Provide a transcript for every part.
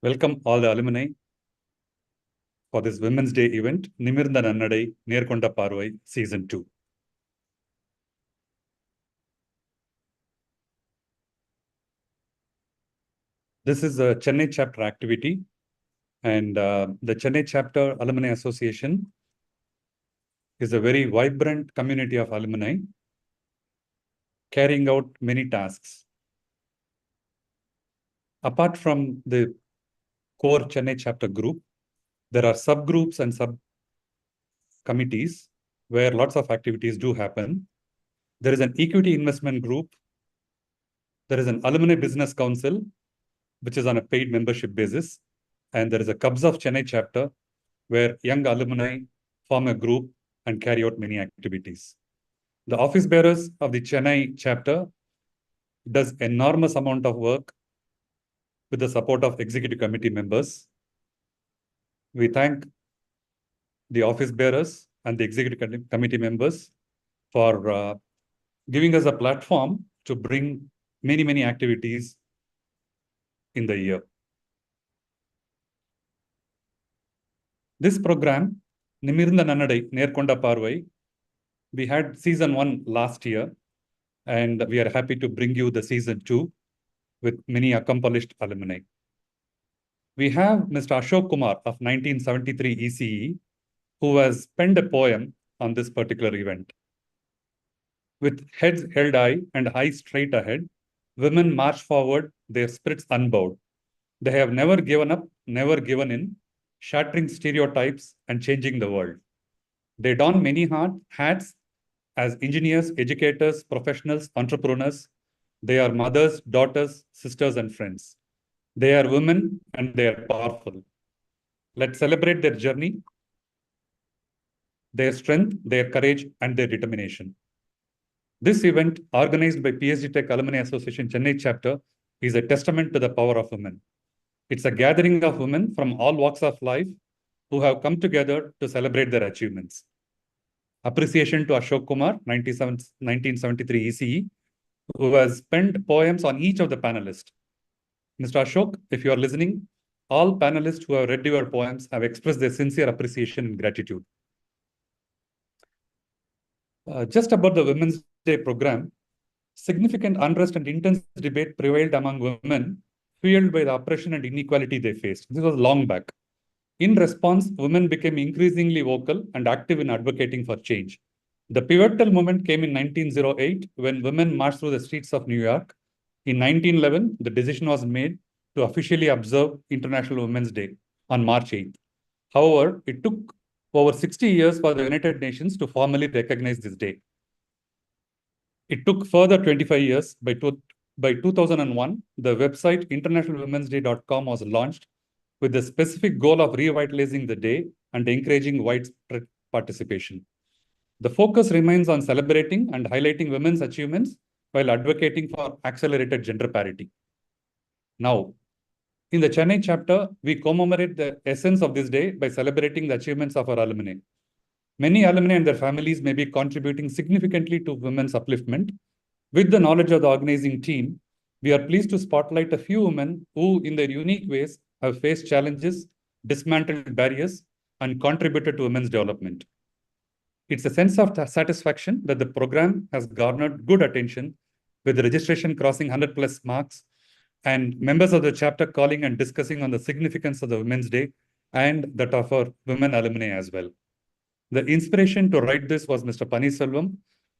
Welcome all the alumni for this Women's Day event, Nimirntha Nannadai, Konda Paarvai, Season 2. This is a Chennai chapter activity, and the Chennai chapter Alumni Association is a very vibrant community of alumni carrying out many tasks. Apart from the core Chennai chapter group, there are subgroups and sub-committees where lots of activities do happen. There is an equity investment group. There is an alumni business council, which is on a paid membership basis. And there is a Cubs of Chennai chapter where young alumni form a group and carry out many activities. The office bearers of the Chennai chapter does enormous amount of work with the support of executive committee members. We thank the office bearers and the executive committee members for giving us a platform to bring many activities in the year. This program, Nimirntha Nannadai, Konda Paarvai, we had season 1 last year, and we are happy to bring you the season 2 with many accomplished alumni. We have Mr. Ashok Kumar of 1973 ECE, who has penned a poem on this particular event. With heads held high and eyes straight ahead, women march forward, their spirits unbowed. They have never given up, never given in, shattering stereotypes and changing the world. They don many hats as engineers, educators, professionals, entrepreneurs. They are mothers, daughters, sisters, and friends. They are women and they are powerful. Let's celebrate their journey, their strength, their courage, and their determination. This event, organized by PSG Tech Alumni Association Chennai chapter, is a testament to the power of women. It's a gathering of women from all walks of life who have come together to celebrate their achievements. Appreciation to Ashok Kumar, 1973 ECE, who has penned poems on each of the panelists. Mr. Ashok, if you are listening, all panelists who have read your poems have expressed their sincere appreciation and gratitude. Just about the Women's Day program, significant unrest and intense debate prevailed among women, fueled by the oppression and inequality they faced. This was long back. In response, women became increasingly vocal and active in advocating for change. The pivotal moment came in 1908 when women marched through the streets of New York. In 1911, the decision was made to officially observe International Women's Day on March 8th. However, it took over 60 years for the United Nations to formally recognize this day. It took further 25 years. By 2001, the website internationalwomensday.com was launched with the specific goal of revitalizing the day and encouraging widespread participation. The focus remains on celebrating and highlighting women's achievements while advocating for accelerated gender parity. Now, in the Chennai chapter, we commemorate the essence of this day by celebrating the achievements of our alumni. Many alumni and their families may be contributing significantly to women's upliftment. With the knowledge of the organizing team, we are pleased to spotlight a few women who, in their unique ways, have faced challenges, dismantled barriers, and contributed to women's development. It's a sense of satisfaction that the program has garnered good attention, with the registration crossing 100+ marks and members of the chapter calling and discussing on the significance of the Women's Day and that of our women alumni as well. The inspiration to write this was Mr. Paneerselvam,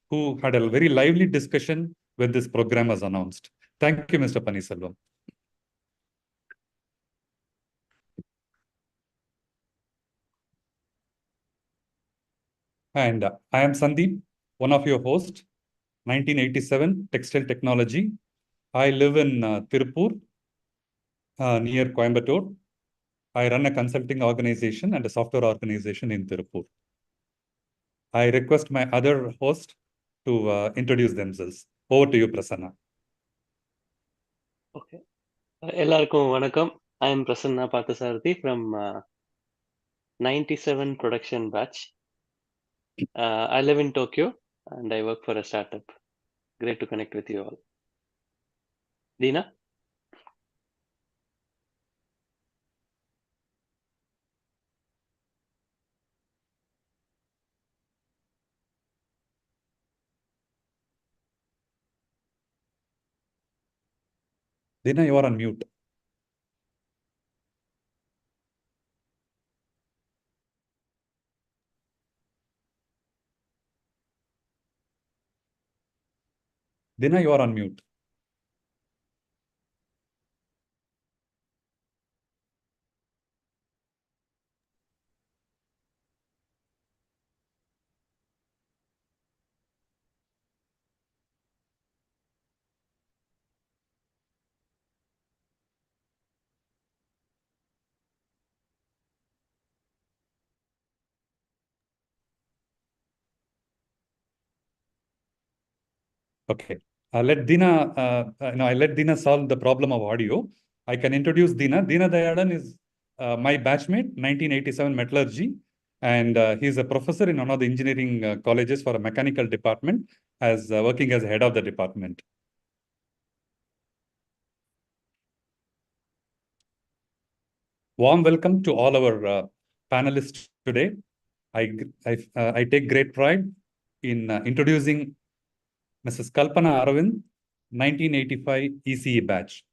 who had a very lively discussion when this program was announced. Thank you, Mr. Paneerselvam. And I am Sandeep, one of your hosts, 1987 Textile Technology. I live in Tirupur, near Coimbatore. I run a consulting organization and a software organization in Tirupur. I request my other host to introduce themselves. Over to you, Prasanna. Okay. எல்லாருக்கும் வணக்கம். I am Prasanna Parthasarathy from 97 production batch. I live in Tokyo and I work for a startup. Great to connect with you all. Dina? Dina, you are on mute. Dina, you are on mute. Okay. I'll let Dina solve the problem of audio. I can introduce Dina. Dina Dayadan is my batchmate, 1987 metallurgy, and he's a professor in one of the engineering colleges for a mechanical department, as working as head of the department. Warm welcome to all our panelists today. I take great pride in introducing Mrs. Kalpana Aravind, 1985 ECE batch.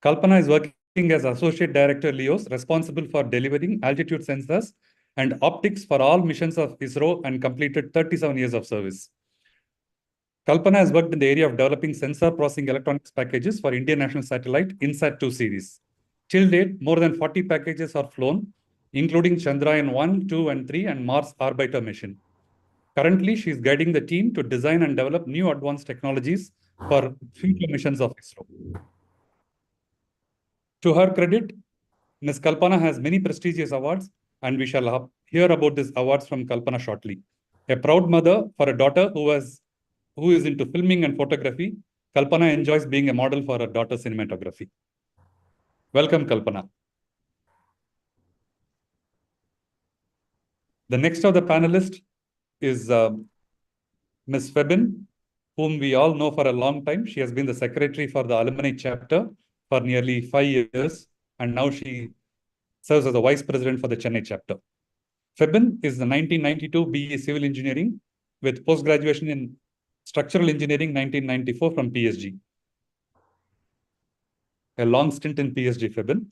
Kalpana is working as Associate Director LEOS, responsible for delivering altitude sensors and optics for all missions of ISRO and completed 37 years of service. Kalpana has worked in the area of developing sensor processing electronics packages for Indian National Satellite INSAT-2 series. Till date, more than 40 packages are flown, including Chandrayaan 1, 2, and 3 and Mars Orbiter mission. Currently, she is guiding the team to design and develop new advanced technologies for future missions of ISRO. To her credit, Ms. Kalpana has many prestigious awards, and we shall hear about these awards from Kalpana shortly. A proud mother for a daughter who is into filming and photography, Kalpana enjoys being a model for her daughter's cinematography. Welcome, Kalpana. The next of the panelists is Ms. Febin, whom we all know for a long time. She has been the secretary for the Alumni chapter for nearly 5 years, and now she serves as the vice president for the Chennai chapter. Febin is the 1992 BE Civil Engineering with post-graduation in Structural Engineering 1994 from PSG. A long stint in PSG, Febin.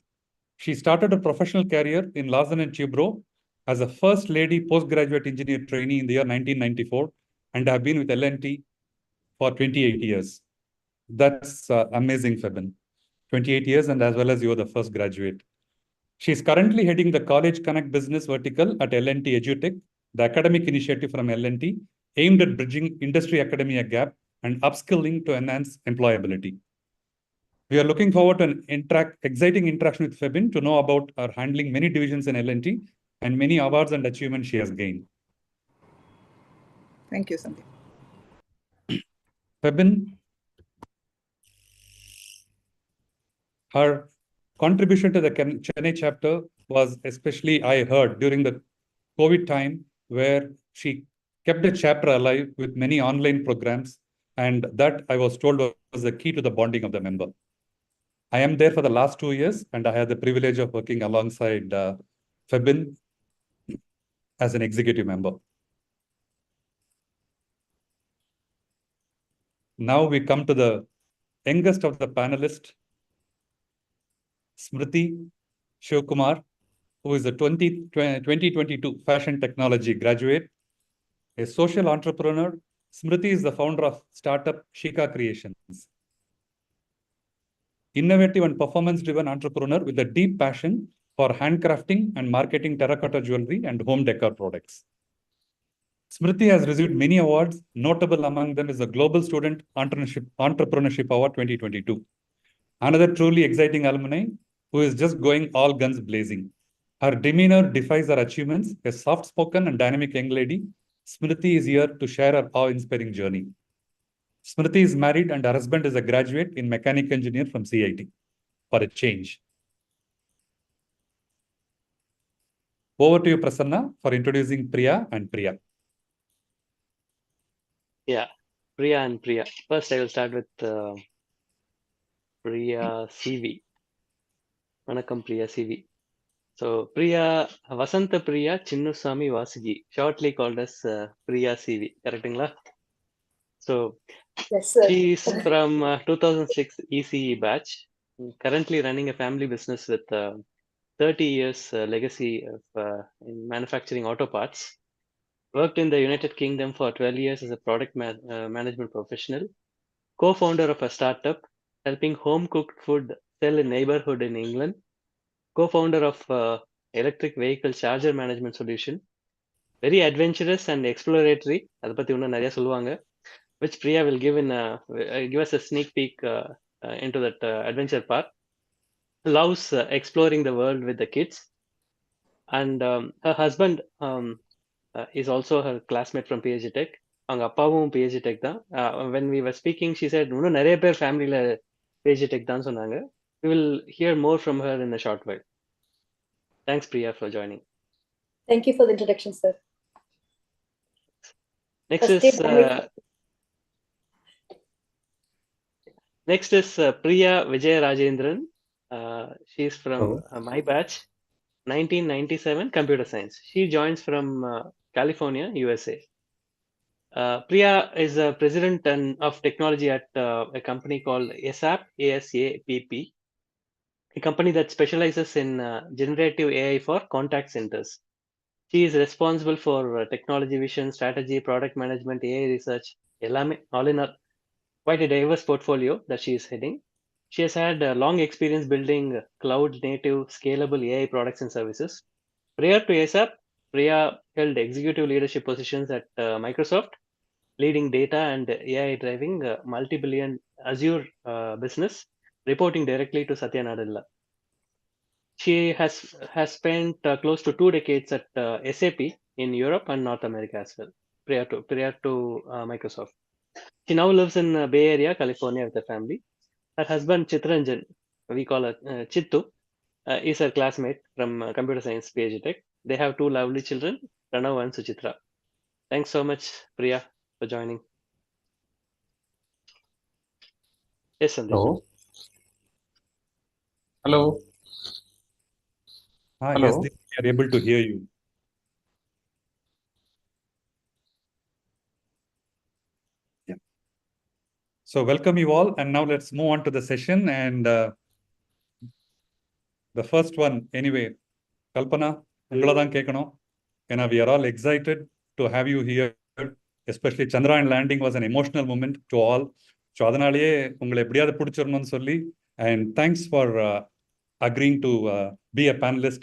She started her professional career in Larsen & Toubro as a first lady postgraduate engineer trainee in the year 1994 and have been with L&T for 28 years. That's amazing, Febin. 28 years, and as well as you are the first graduate. She is currently heading the College Connect business vertical at L&T EduTech, the academic initiative from L&T, aimed at bridging industry-academia gap and upskilling to enhance employability. We are looking forward to an exciting interaction with Febin to know about her handling many divisions in L&T and many awards and achievements she has gained. Thank you, Sandeep. Febin, her contribution to the Chennai chapter was especially, I heard, during the COVID time, where she kept the chapter alive with many online programs, and that I was told was the key to the bonding of the member. I am there for the last 2 years, and I had the privilege of working alongside Febin as an executive member. Now we come to the youngest of the panelists, Smriti Shivkumar, who is a 2022 fashion technology graduate. A social entrepreneur, Smriti is the founder of startup Shika Creations. Innovative and performance-driven entrepreneur with a deep passion for handcrafting and marketing terracotta jewelry and home decor products. Smriti has received many awards. Notable among them is the Global Student Entrepreneurship Award 2022. Another truly exciting alumni who is just going all guns blazing. Her demeanor defies her achievements. A soft-spoken and dynamic young lady, Smriti is here to share her awe-inspiring journey. Smriti is married and her husband is a graduate in mechanical engineer from CIT. For a change. Over to you, Prasanna, for introducing Priya and Priya. Yeah, Priya and Priya. First, I will start with Priya CV. Vanakkam Priya CV. So, Priya, Vasanta Priya Chinnuswamy Vasigi, shortly called as Priya CV. Correctingla? So, Yes, sir. she is from 2006 ECE batch. currently running a family business with 30 years legacy of in manufacturing auto parts. Worked in the United Kingdom for 12 years as a product management professional. Co-founder of a startup helping home-cooked food sell in neighborhood in England. Co-founder of electric vehicle charger management solution. Very adventurous and exploratory. அதை பத்தி இன்னும் நிறைய சொல்லுவாங்க. Which Priya will give us a sneak peek into that adventure part. Loves exploring the world with the kids. And her husband is also her classmate from PhD Tech. அவங்க அப்பாவும் PhD Tech தான். When we were speaking, she said, இன்னும் நிறைய பேர் ஃபேமிலியில் PhD Tech தான் சொன்னாங்க. We will hear more from her in a short while. Thanks, Priya, for joining. Thank you for the introduction, sir. Next is Priya Vijay Rajendran. She's from my batch, 1997 computer science. She joins from California, USA. Priya is a president of technology at a company called ASAP, ASAPP, a company that specializes in generative AI for contact centers. She is responsible for technology vision, strategy, product management, AI research, all in all, quite a diverse portfolio that she is heading. She has had a long experience building cloud-native, scalable AI products and services. Prior to ASAP, Priya held executive leadership positions at Microsoft, leading data and AI driving multi-billion Azure business, reporting directly to Satya Nadella. She has spent close to 2 decades at SAP in Europe and North America as well, prior to Microsoft. She now lives in Bay Area, California with her family. Her husband, Chitranjan, we call her Chittu, is her classmate from Computer Science PhD Tech. They have 2 lovely children, Pranav and Suchitra. Thanks so much, Priya, for joining. Yes, Sandeep. Hello. Hello. Hello. Yes, we are able to hear you. Yeah. So welcome you all, and now let's move on to the session. And the first one, anyway, Kalpana, உங்களதான் கேட்கணும். And we are all excited to have you here. Especially Chandrayaan landing was an emotional moment to all. So அதனாலேயே உங்களை எப்படியாவது பிடிச்சிடணும்னு சொல்லி, and thanks for agreeing to be a panelist,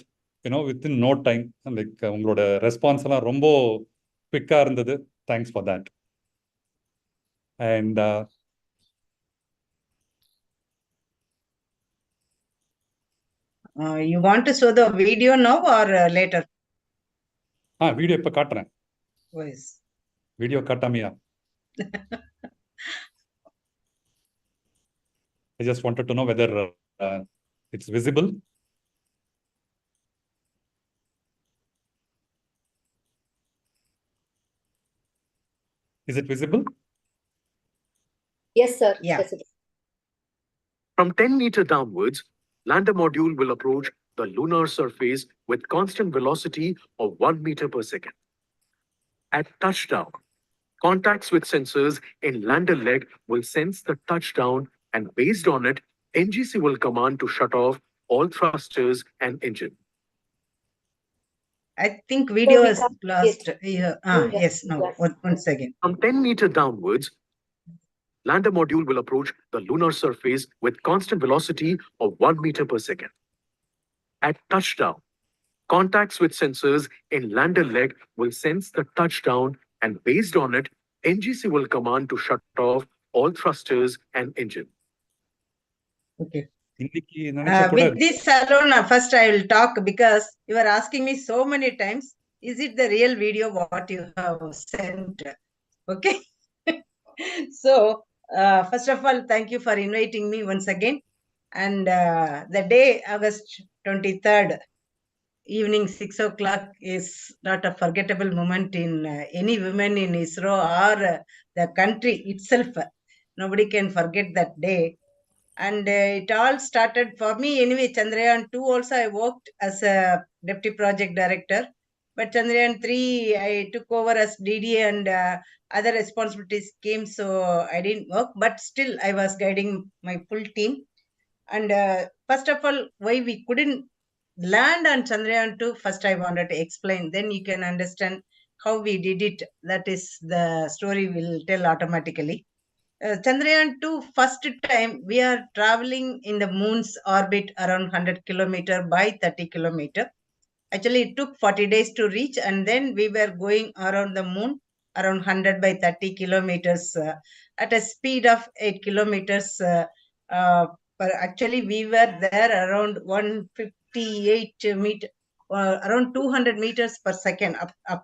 within no time. Like உங்களோட response எல்லாம் ரொம்ப குவிக்கா இருந்தது. Thanks for that. And you want to show the video now or later? Video இப்ப காட்டுறேன். Yes. வீடியோ காட்டாமையா? I just wanted to know whether it's visible. Is it visible? Yes, sir. Yeah. Yes, sir. From 10 meters downwards, lander module will approach the lunar surface with constant velocity of 1 meter per second. At touchdown, contacts with sensors in lander leg will sense the touchdown, and based on it, NGC will command to shut off all thrusters and engine. I think video we is can't lost. Yeah. Yes, no, Yes. once again. From 10 meters downwards, lander module will approach the lunar surface with constant velocity of 1 meter per second. At touchdown, contacts with sensors in lander leg will sense the touchdown, and based on it, NGC will command to shut off all thrusters and engine. Okay. இன்னைக்கு நினைச்சா கூட With this alone, first I will talk because you are asking me so many times, is it the real video what you have sent? Okay. So, first of all, thank you for inviting me once again. And the day, August 23rd, evening 6 o'clock is not a forgettable moment in any women in ISRO or the country itself. Nobody can forget that day. And it all started for me anyway. Chandrayaan 2 also I worked as a deputy project director, but Chandrayaan 3 I took over as DD and other responsibilities came, so I didn't work, but still I was guiding my full team. And first of all, why we couldn't land on Chandrayaan-2, first I wanted to explain. Then you can understand how we did it. That is the story will tell automatically. Chandrayaan-2, first time we are traveling in the moon's orbit around 100 kilometer by 30 kilometer. Actually, it took 40 days to reach, and then we were going around the moon around 100 by 30 kilometers at a speed of 8 kilometers. Actually, we were there around 158 meter, around 200 meters per second. At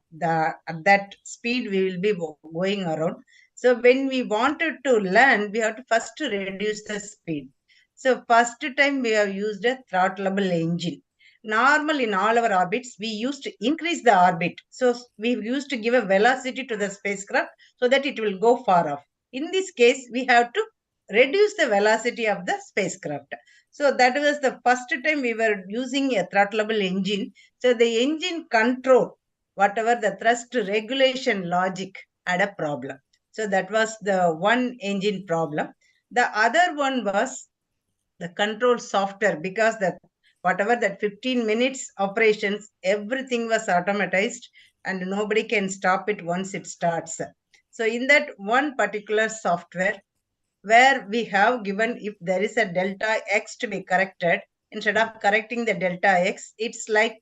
that speed, we will be going around. So when we wanted to land, we have to first reduce the speed. So first time we have used a throttleable engine. Normal in all our orbits, we used to increase the orbit. So we used to give a velocity to the spacecraft so that it will go far off. In this case, we have to reduce the velocity of the spacecraft. So that was the first time we were using a throttleable engine. So the engine control, whatever the thrust regulation logic had a problem. So that was the one engine problem. The other one was the control software, because the whatever that 15 minutes operations, everything was automatized and nobody can stop it once it starts. So in that one particular software, where we have given if there is a delta x to be corrected, instead of correcting the delta x, it's like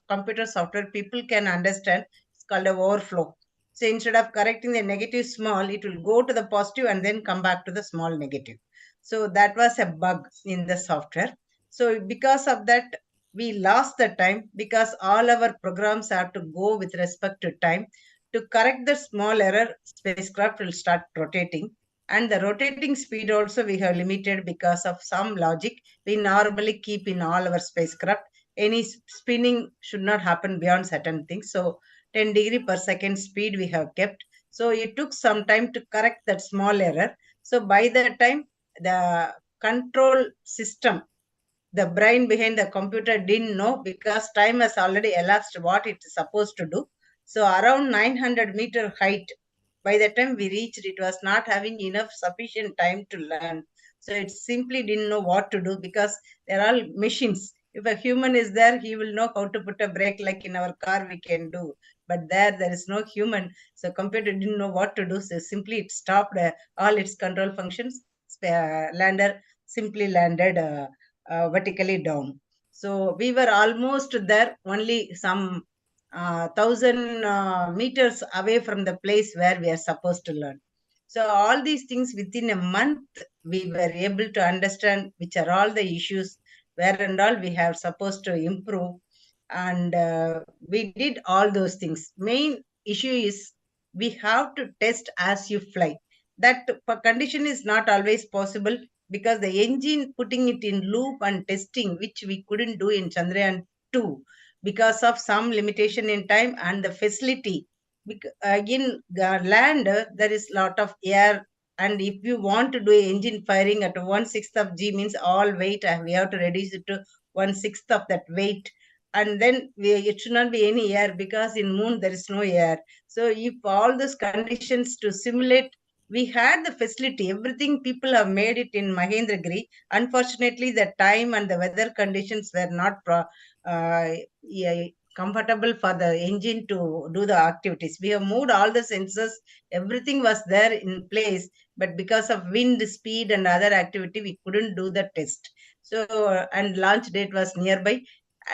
computer software people can understand. It's called an overflow. So instead of correcting the negative small, it will go to the positive and then come back to the small negative. So that was a bug in the software. So because of that, we lost the time, because all our programs have to go with respect to time. To correct the small error, spacecraft will start rotating. And the rotating speed also we have limited because of some logic we normally keep in all our spacecraft. Any spinning should not happen beyond certain things. So 10 degree per second speed we have kept. So it took some time to correct that small error. So by the time the control system, the brain behind the computer didn't know, because time has already elapsed what it is supposed to do. So around 900 meter height, by the time we reached, it was not having enough sufficient time to learn. So it simply didn't know what to do, because they're all machines. If a human is there, he will know how to put a brake, like in our car we can do. But there is no human. So computer didn't know what to do. So simply it stopped all its control functions. Lander simply landed vertically down. So we were almost there, only some 1,000 meters away from the place where we are supposed to learn. So all these things within a month, we were able to understand which are all the issues, where and all we have supposed to improve. And we did all those things. Main issue is we have to test as you fly. That condition is not always possible, because the engine putting it in loop and testing, which we couldn't do in Chandrayaan-2 because of some limitation in time and the facility. In land, there is a lot of air, and if you want to do engine firing at 1/6 of G, means all weight, we have to reduce it to 1/6 of that weight. And then it should not be any air, because in moon there is no air. So if all those conditions to simulate, we had the facility, everything people have made it in Mahendragiri. Unfortunately, the time and the weather conditions were not comfortable for the engine to do the activities. We have moved all the sensors, everything was there in place, but because of wind speed and other activity, we couldn't do the test. So, and launch date was nearby,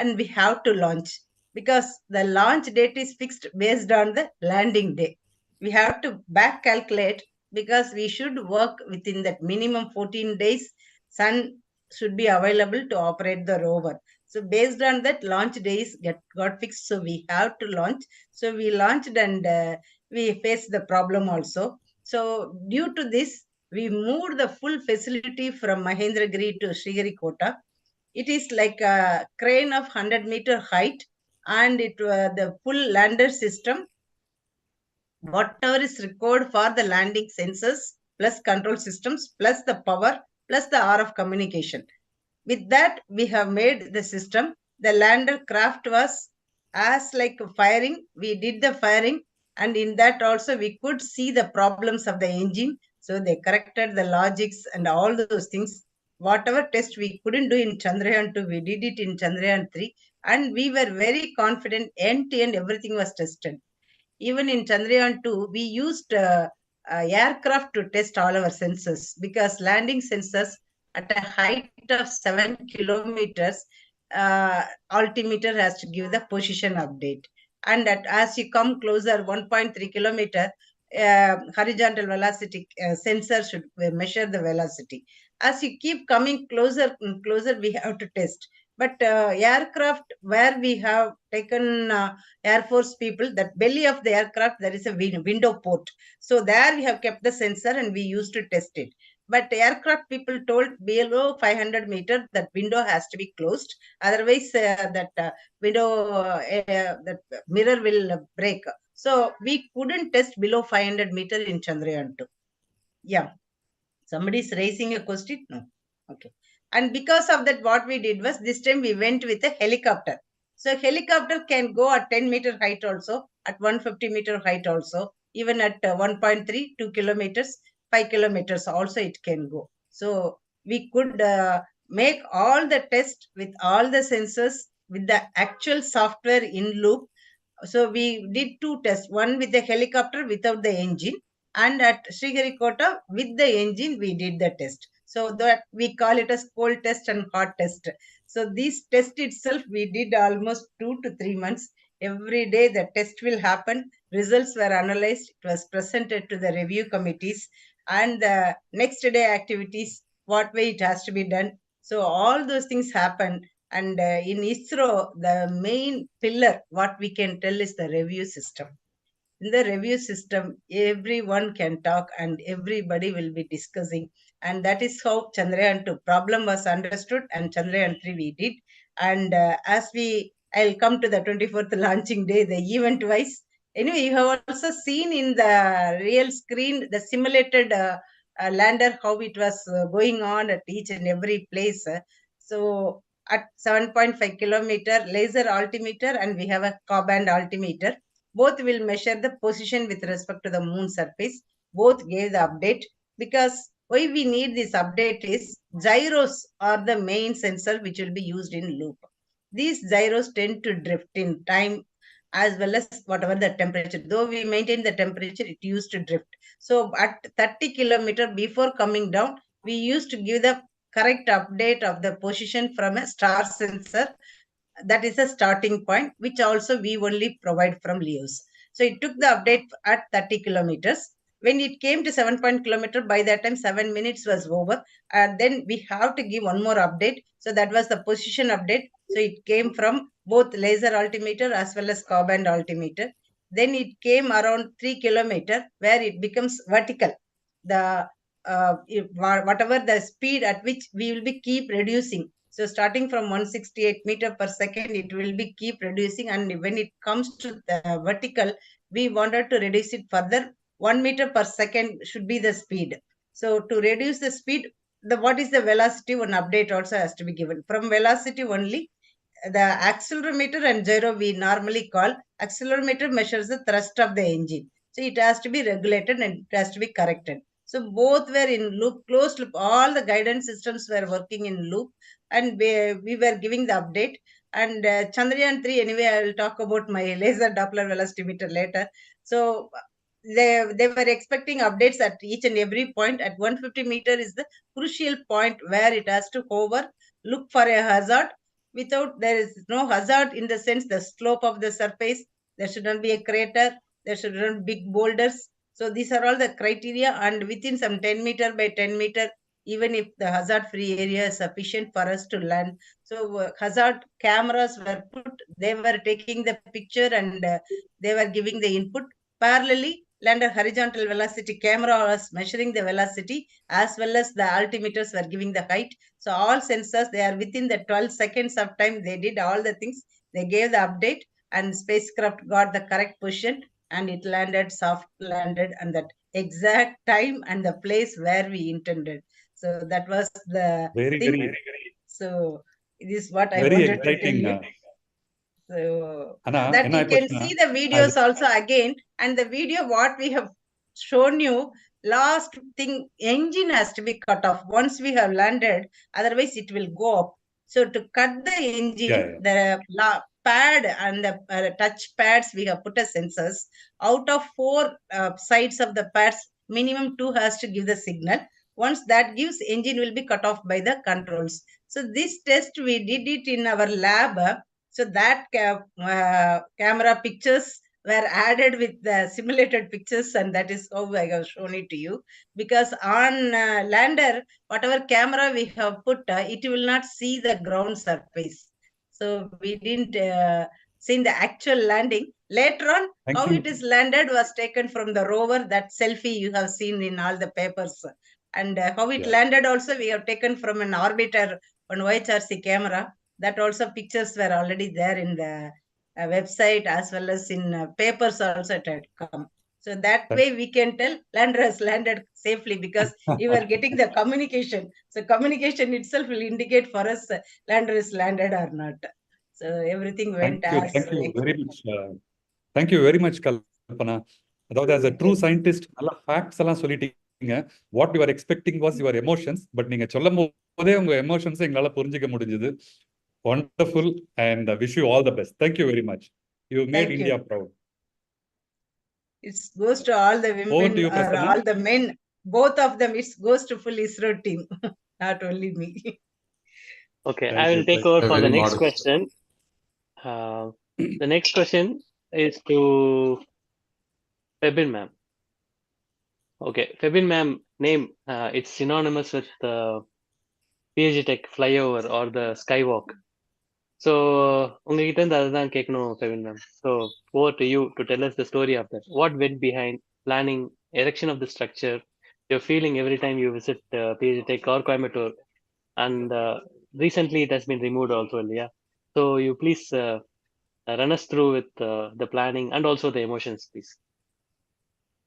and we have to launch, because the launch date is fixed based on the landing day. We have to back calculate, because we should work within that minimum 14 days. Sun should be available to operate the rover. So based on that, launch days got fixed. So we have to launch. So we launched, and we faced the problem also. So due to this, we moved the full facility from Mahendragiri to Sriharikota. It is like a crane of 100-meter height, and the full lander system, whatever is required for the landing sensors, plus control systems, plus the power, plus the RF communication. With that, we have made the system. The lander craft was as like firing. We did the firing, and in that also we could see the problems of the engine. So they corrected the logics and all those things. whatever test we couldn't do in Chandrayaan 2, we did it in Chandrayaan 3. And we were very confident, end to end, everything was tested. Even in Chandrayaan 2, we used aircraft to test all our sensors, because landing sensors at a height of 7 kilometers, altimeter has to give the position update. And as you come closer, 1.3 kilometer, horizontal velocity sensor should measure the velocity. As you keep coming closer and closer, we have to test. But aircraft where we have taken Air Force people, that belly of the aircraft, there is a window port. So there we have kept the sensor and we used to test it. But aircraft people told below 500 meters, that window has to be closed. Otherwise, that window, that mirror will break. So we couldn't test below 500 meters in Chandrayaan 2. Yeah. Somebody is raising a question? No. Okay. And because of that, what we did was, this time we went with a helicopter. So helicopter can go at 10 meter height also, at 150 meter height also, even at 1.3, 2 kilometers, 5 kilometers also it can go. So we could make all the tests with all the sensors with the actual software in loop. So we did 2 tests, one with the helicopter without the engine, and at Sriharikota with the engine we did the test. So that we call it as cold test and hot test. So this test itself we did almost 2 to 3 months. Every day the test will happen, results were analyzed, it was presented to the review committees, and the next day activities, what way it has to be done. So all those things happen. And in ISRO, the main pillar, what we can tell, is the review system. In the review system, everyone can talk and everybody will be discussing. And that is how Chandrayaan 2 problem was understood, and Chandrayaan 3 we did. And I'll come to the 24th launching day, the event wise. Anyway, you have also seen in the real screen, the simulated lander, how it was going on at each and every place. So at 7.5 kilometer laser altimeter, and we have a K-band altimeter. Both will measure the position with respect to the moon surface. Both gave the update. Because why we need this update is, gyros are the main sensor which will be used in loop. These gyros tend to drift in time as well as whatever the temperature. Though we maintain the temperature, it used to drift. So at 30 kilometer before coming down, we used to give the correct update of the position from a star sensor. That is a starting point, which also we only provide from LEOs. So it took the update at 30 kilometers. When it came to 7 kilometer, by that time 7 minutes was over, and then we have to give one more update. So that was the position update. So it came from both laser altimeter as well as K-band altimeter. Then it came around 3 kilometer, where it becomes vertical. The whatever the speed at which we will be keep reducing. So starting from 168 meter per second, it will be keep reducing. And when it comes to the vertical, we wanted to reduce it further. 1 meter per second should be the speed. So to reduce the speed, what is the velocity, one update also has to be given. From velocity only, the accelerometer and gyro we normally call. Accelerometer measures the thrust of the engine. So it has to be regulated and it has to be corrected. So both were in loop, closed loop. All the guidance systems were working in loop, and we were giving the update. And Chandrayaan 3, anyway, I will talk about my laser Doppler velocimeter later. So they were expecting updates at each and every point. At 150 meter is the crucial point where it has to hover, look for a hazard. Without, there is no hazard in the sense the slope of the surface. There should not be a crater. There should not be big boulders. So these are all the criteria, and within some 10 meter by 10 meter, even if the hazard-free area is sufficient for us to land. So hazard cameras were put, they were taking the picture and they were giving the input. Parallelly, lander horizontal velocity camera was measuring the velocity, as well as the altimeters were giving the height. So all sensors, they are within the 12 seconds of time, they did all the things. They gave the update, and spacecraft got the correct position, and it landed, soft landed, and that exact time and the place where we intended. So that was the thing. So this is what I wanted to tell you. So Anna, that you can see the videos also again, and the video what we have shown you last thing, engine has to be cut off once we have landed, otherwise it will go up. So to cut the engine, the pad and the touch pads, we have put a sensors. Out of 4 sides of the pads, minimum 2 has to give the signal. Once that gives, engine will be cut off by the controls. So this test we did it in our lab. So that camera pictures were added with the simulated pictures, and that is how I have shown it to you. Because on lander, whatever camera we have put, it will not see the ground surface. So we didn't see the actual landing. Later on, how it is landed was taken from the rover. That selfie you have seen in all the papers. And how it landed also we have taken from an orbiter on OHRC camera. That also pictures were already there in the website as well as in papers also it had come. So that way we can tell lander has landed safely because you are getting the communication. So communication itself will indicate for us lander is landed or not. So everything went as thank you very much. Thank you very much, Kalpana. அதாவது as a true scientist, நல்லா facts எல்லாம் சொல்லிட்டீங்க. What you are expecting was your emotions, but நீங்க சொல்லும் போதே உங்க emotions எங்களால புரிஞ்சிக்க முடிஞ்சது. Wonderful, and wish you all the best. Thank you very much. You made India proud. It goes to all the women you, or all the men, both of them. It goes to full ISRO team, not only me. Okay, I will take over for the next question. The next question is to Febin ma'am. Okay, Febin ma'am name, it's synonymous with the PhD Tech flyover or the Skywalk. So, உங்ககிட்ட இருந்து அதுதான் கேட்கணும் Febin ma'am. So, over to you to tell us the story of that. What went behind planning, erection of the structure, your feeling every time you visit PhD Tech or Coimbatore, and recently it has been removed also, yeah. So, you please run us through with the planning and also the emotions, please.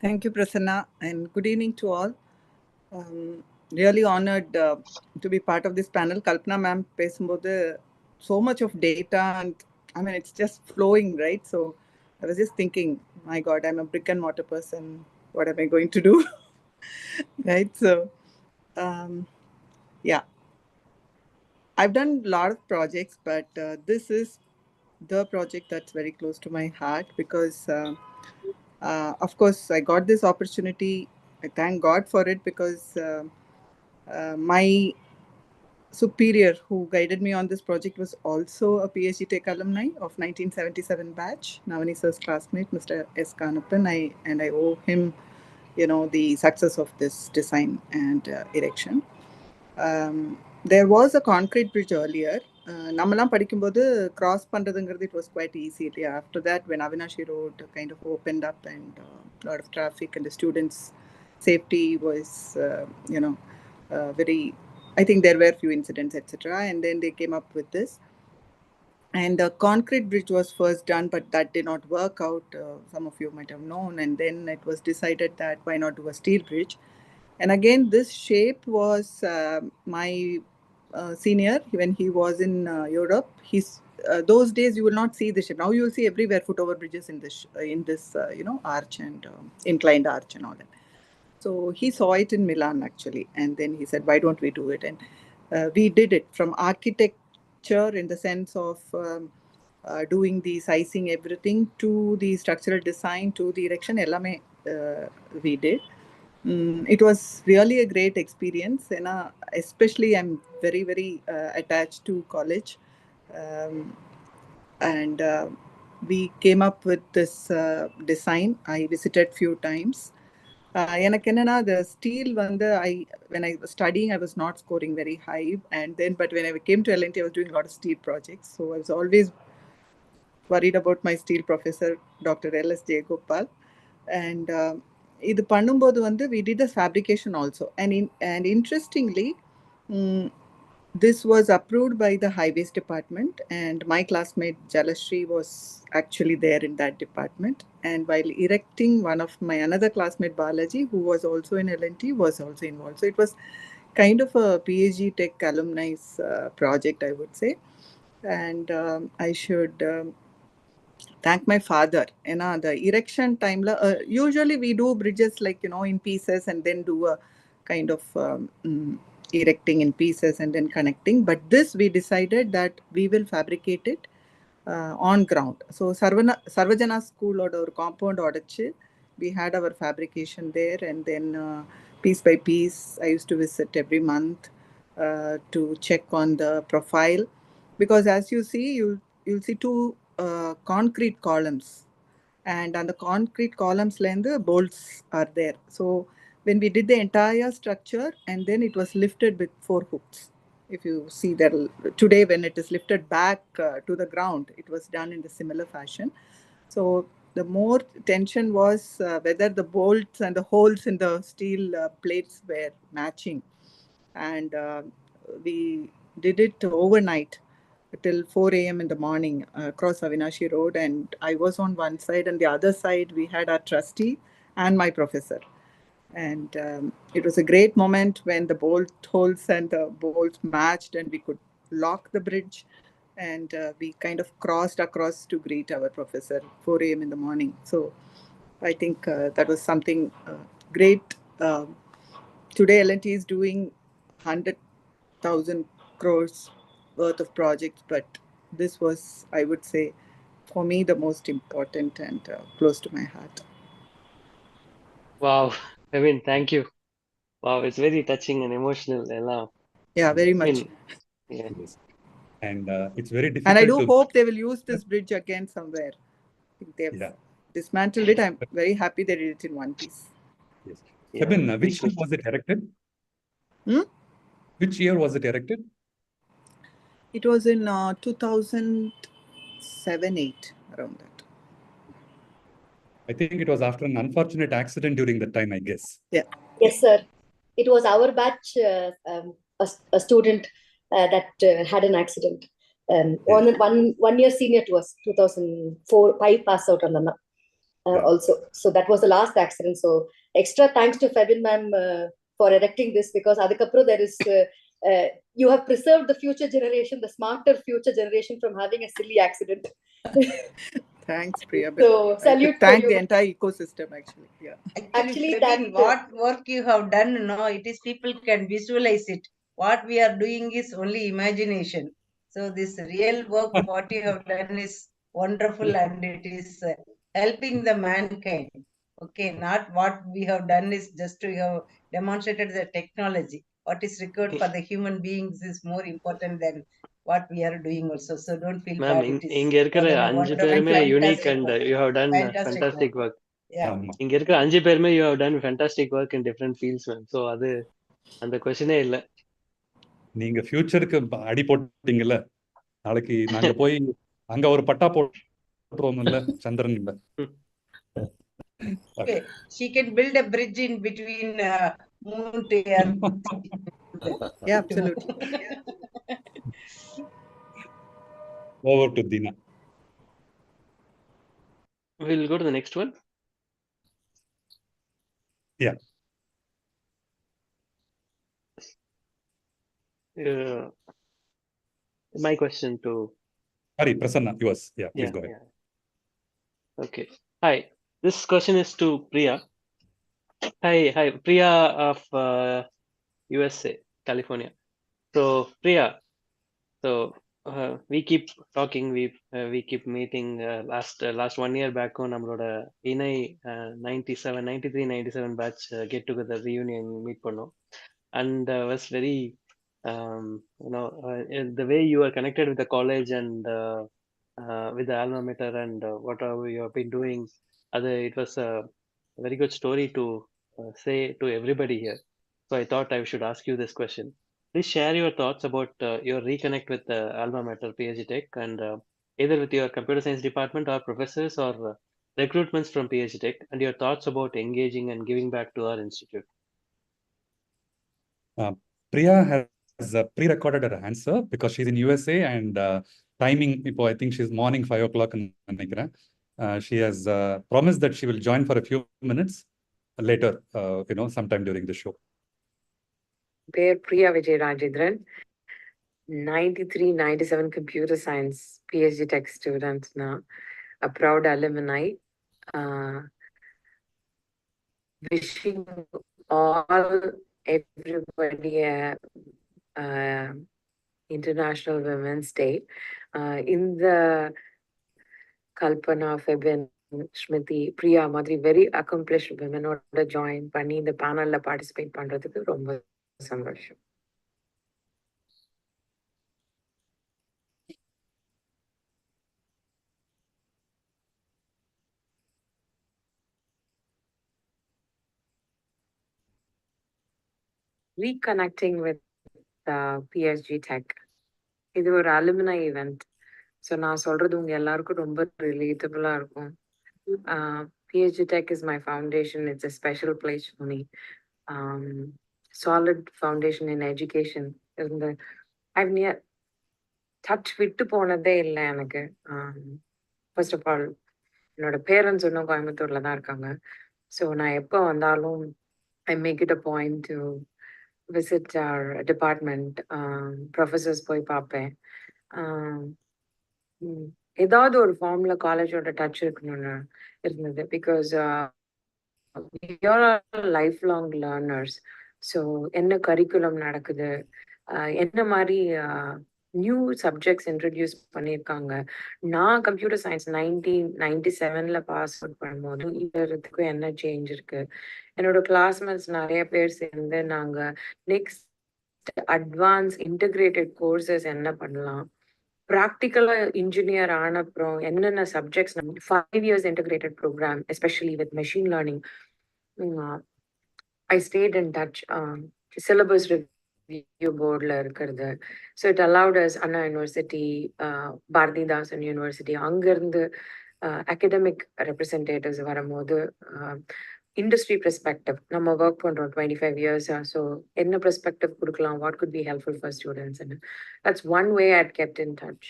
Thank you, Prasanna, and good evening to all. Really honored to be part of this panel. Kalpana ma'am பேசும்போது so much of data, and I mean it's just flowing, right? So I was just thinking, my God, I'm a brick and mortar person. What am I going to do? Right? So yeah, I've done a lot of projects, but this is the project that's very close to my heart because of course I got this opportunity. I thank God for it because my superior who guided me on this project was also a PhD Tech alumni of 1977 batch, Navani sir's classmate, Mr. S. Kanappan. I owe him, the success of this design and erection. There was a concrete bridge earlier. நம்மலாம் படிக்கும்போது cross பண்றதுங்கிறது it was quite easy. After that, when Avinashi Road kind of opened up and a lot of traffic and the students' safety was, very, I think there were few incidents, etc. And then they came up with this. And the concrete bridge was first done, but that did not work out. Some of you might have known. And then it was decided that why not do a steel bridge? And again, this shape was my senior when he was in Europe. Those days you will not see the shape. Now you will see everywhere footover bridges in this arch and inclined arch and all that. So he saw it in Milan actually, and then he said, "Why don't we do it?" And we did it from architecture in the sense of doing the sizing, everything, to the structural design, to the erection. Ellame we did. It was really a great experience, and especially I'm very, very attached to college, and we came up with this design. I visited few times. எனக்கு என்னன்னா the steel when I was studying I was not scoring very high, but when I came to LNT I was doing a lot of steel projects, so I was always worried about my steel professor, Dr. L.S. Jayagopal. And இது பண்ணும்போது we did the fabrication also, and interestingly this was approved by the highways department, and my classmate Jalashri was actually there in that department. And while erecting, one of my another classmate Balaji, who was also in LNT, was also involved. So it was kind of a PhD Tech alumni's project, I would say. And I should thank my father. The erection time, usually we do bridges like, in pieces and then do a kind of erecting in pieces and then connecting. But this we decided that we will fabricate it on ground. So Sarvajana school or compound odachu, we had our fabrication there, and then piece by piece I used to visit every month to check on the profile, because as you see, you'll see two concrete columns, and on the concrete columns the bolts are there. So when we did the entire structure, and then it was lifted with 4 hooks. If you see that today, when it is lifted back to the ground, it was done in the similar fashion. So the more tension was whether the bolts and the holes in the steel plates were matching. And we did it overnight till 4 a.m. in the morning across Avinashi Road. And I was on one side, and the other side we had our trustee and my professor. And it was a great moment when the bolt holes and the bolts matched, and we could lock the bridge. And we kind of crossed across to greet our professor 4 a.m. in the morning. So I think that was something great. Today, L&T is doing 100,000 crores worth of projects, but this was, I would say, for me, the most important and close to my heart. Wow, I mean, thank you. Wow, it's very touching and emotional. Yeah, very I much. mean, yeah. Yes. And it's very difficult. And I do hope they will use this bridge again somewhere. I think they've dismantled it. I'm very happy they did it in one piece. Yes. Yeah, Kevin, which year was it erected? Which year was it erected? It was in 2007-8, around that. I think it was after an unfortunate accident during that time, I guess. Yeah. Yes, sir. It was our batch, a student that had an accident. One year senior to us, 2004-5 pass out on also. So that was the last accident. So extra thanks to Febin ma'am for erecting this, because adukapro there is you have preserved the future generation, the smarter future generation, from having a silly accident. Thanks, Priya. So salute thank for you. the entire ecosystem, actually. Yeah. Actually, Febin, what work you have done, no, it is people can visualize it. What we are doing is only imagination. So this real work, what you have done is wonderful, and it is helping the mankind. Okay, not what we have done is just to have demonstrated the technology. What is required for the human beings is more important than what we are doing also. So don't feel Ma'am, bad. It is இங்க இருக்கிற 5 பேருமே unique and you have done fantastic work. Yeah. இங்க இருக்கிற 5 பேருமே you have done fantastic work in different fields, ma'am. So அது அந்த क्वेश्चனே இல்ல. நீங்க ஃபியூச்சருக்கு அடி போட்டீங்கல்ல, நாளைக்கு நாங்க போய் அங்க ஒரு பட்டா போட்டுருவோம்ல சந்திரன் இல்ல. Okay, she can build a bridge in between moon to earth. Yeah, absolutely. Over to Dina. We'll go to the next one. Yeah. My question to... Sorry, Prasanna, yours. Yeah, please go ahead. Yeah. Okay. Hi, this question is to Priya. Hi, Priya of USA, California. So Priya, so we keep talking, we keep meeting. Last 1 year back on நம்மளோட இணை 93-97 batch get together reunion meet பண்ணோம், and was very the way you are connected with the college and with the alma mater and whatever you have been doing, it was a very good story to say to everybody here. So I thought I should ask you this question. Please share your thoughts about your reconnect with alma mater PhD Tech, and either with your computer science department or professors or recruitments from PhD Tech, and your thoughts about engaging and giving back to our institute. Priya has pre-recorded her answer because she's in USA, and timing, I think she's morning 5 o'clock. She has promised that she will join for a few minutes later, sometime during the show. Priya Vijay Rajendran, 93-97 computer science PhD Tech student now. a proud alumni. Wishing everybody a International Women's Day. In the Kalpana, Febin, Shmiti, Priya, Madri, very accomplished women order join Pani in the panel la participate pandradhukku romba sandosham. Reconnecting with PSG Tech. இது ஒரு alumni event. So நான் சொல்றது உங்க எல்லாருக்கும் ரொம்ப relatable இருக்கும். PSG Tech is my foundation. It's a special place for me. Solid foundation in education. I've near touch விட்டு போனதே இல்லை எனக்கு. First of all, என்னோட பேரண்ட்ஸ் இன்னும் கோயம்புத்தூர்ல தான் இருக்காங்க. ஸோ நான் எப்போ வந்தாலும் I make it a point to visit our department. Professors போய் பார்ப்பேன். ஏதாவது ஒரு ஃபார்ம்ல காலேஜோட டச் இருக்கணும்னு இருந்தது. Because we are lifelong learners. So என்ன கரிக்குலம் நடக்குது, என்ன மாதிரி நியூ சப்ஜெக்ட்ஸ் இன்ட்ரடியூஸ் பண்ணியிருக்காங்க. நான் கம்ப்யூட்டர் சயின்ஸ் 1997 பாஸ் அவுட் பண்ணும்போது இதுக்கும் என்ன சேஞ்ச் இருக்கு. என்னோட கிளாஸ்மேட்ஸ் நிறைய பேர் சேர்ந்து நாங்கள் நெக்ஸ்ட் அட்வான்ஸ் இன்டகிரேட்டட் கோர்சஸ் என்ன பண்ணலாம், ப்ராக்டிக்கலா இன்ஜினியர் ஆன அப்புறம் என்னென்ன subjects 5 years integrated program especially with machine learning. I stayed in touch. Syllabus review board la irukkuradhu. So it allowed us Anna University, Bharathidasan University, அங்கிருந்து academic representatives வரும்போது industry perspective, நம்ம work பண்றோம் 25 years. So என்ன perspective கொடுக்கலாம், what could be helpful for students, and that's one way I'd kept in touch.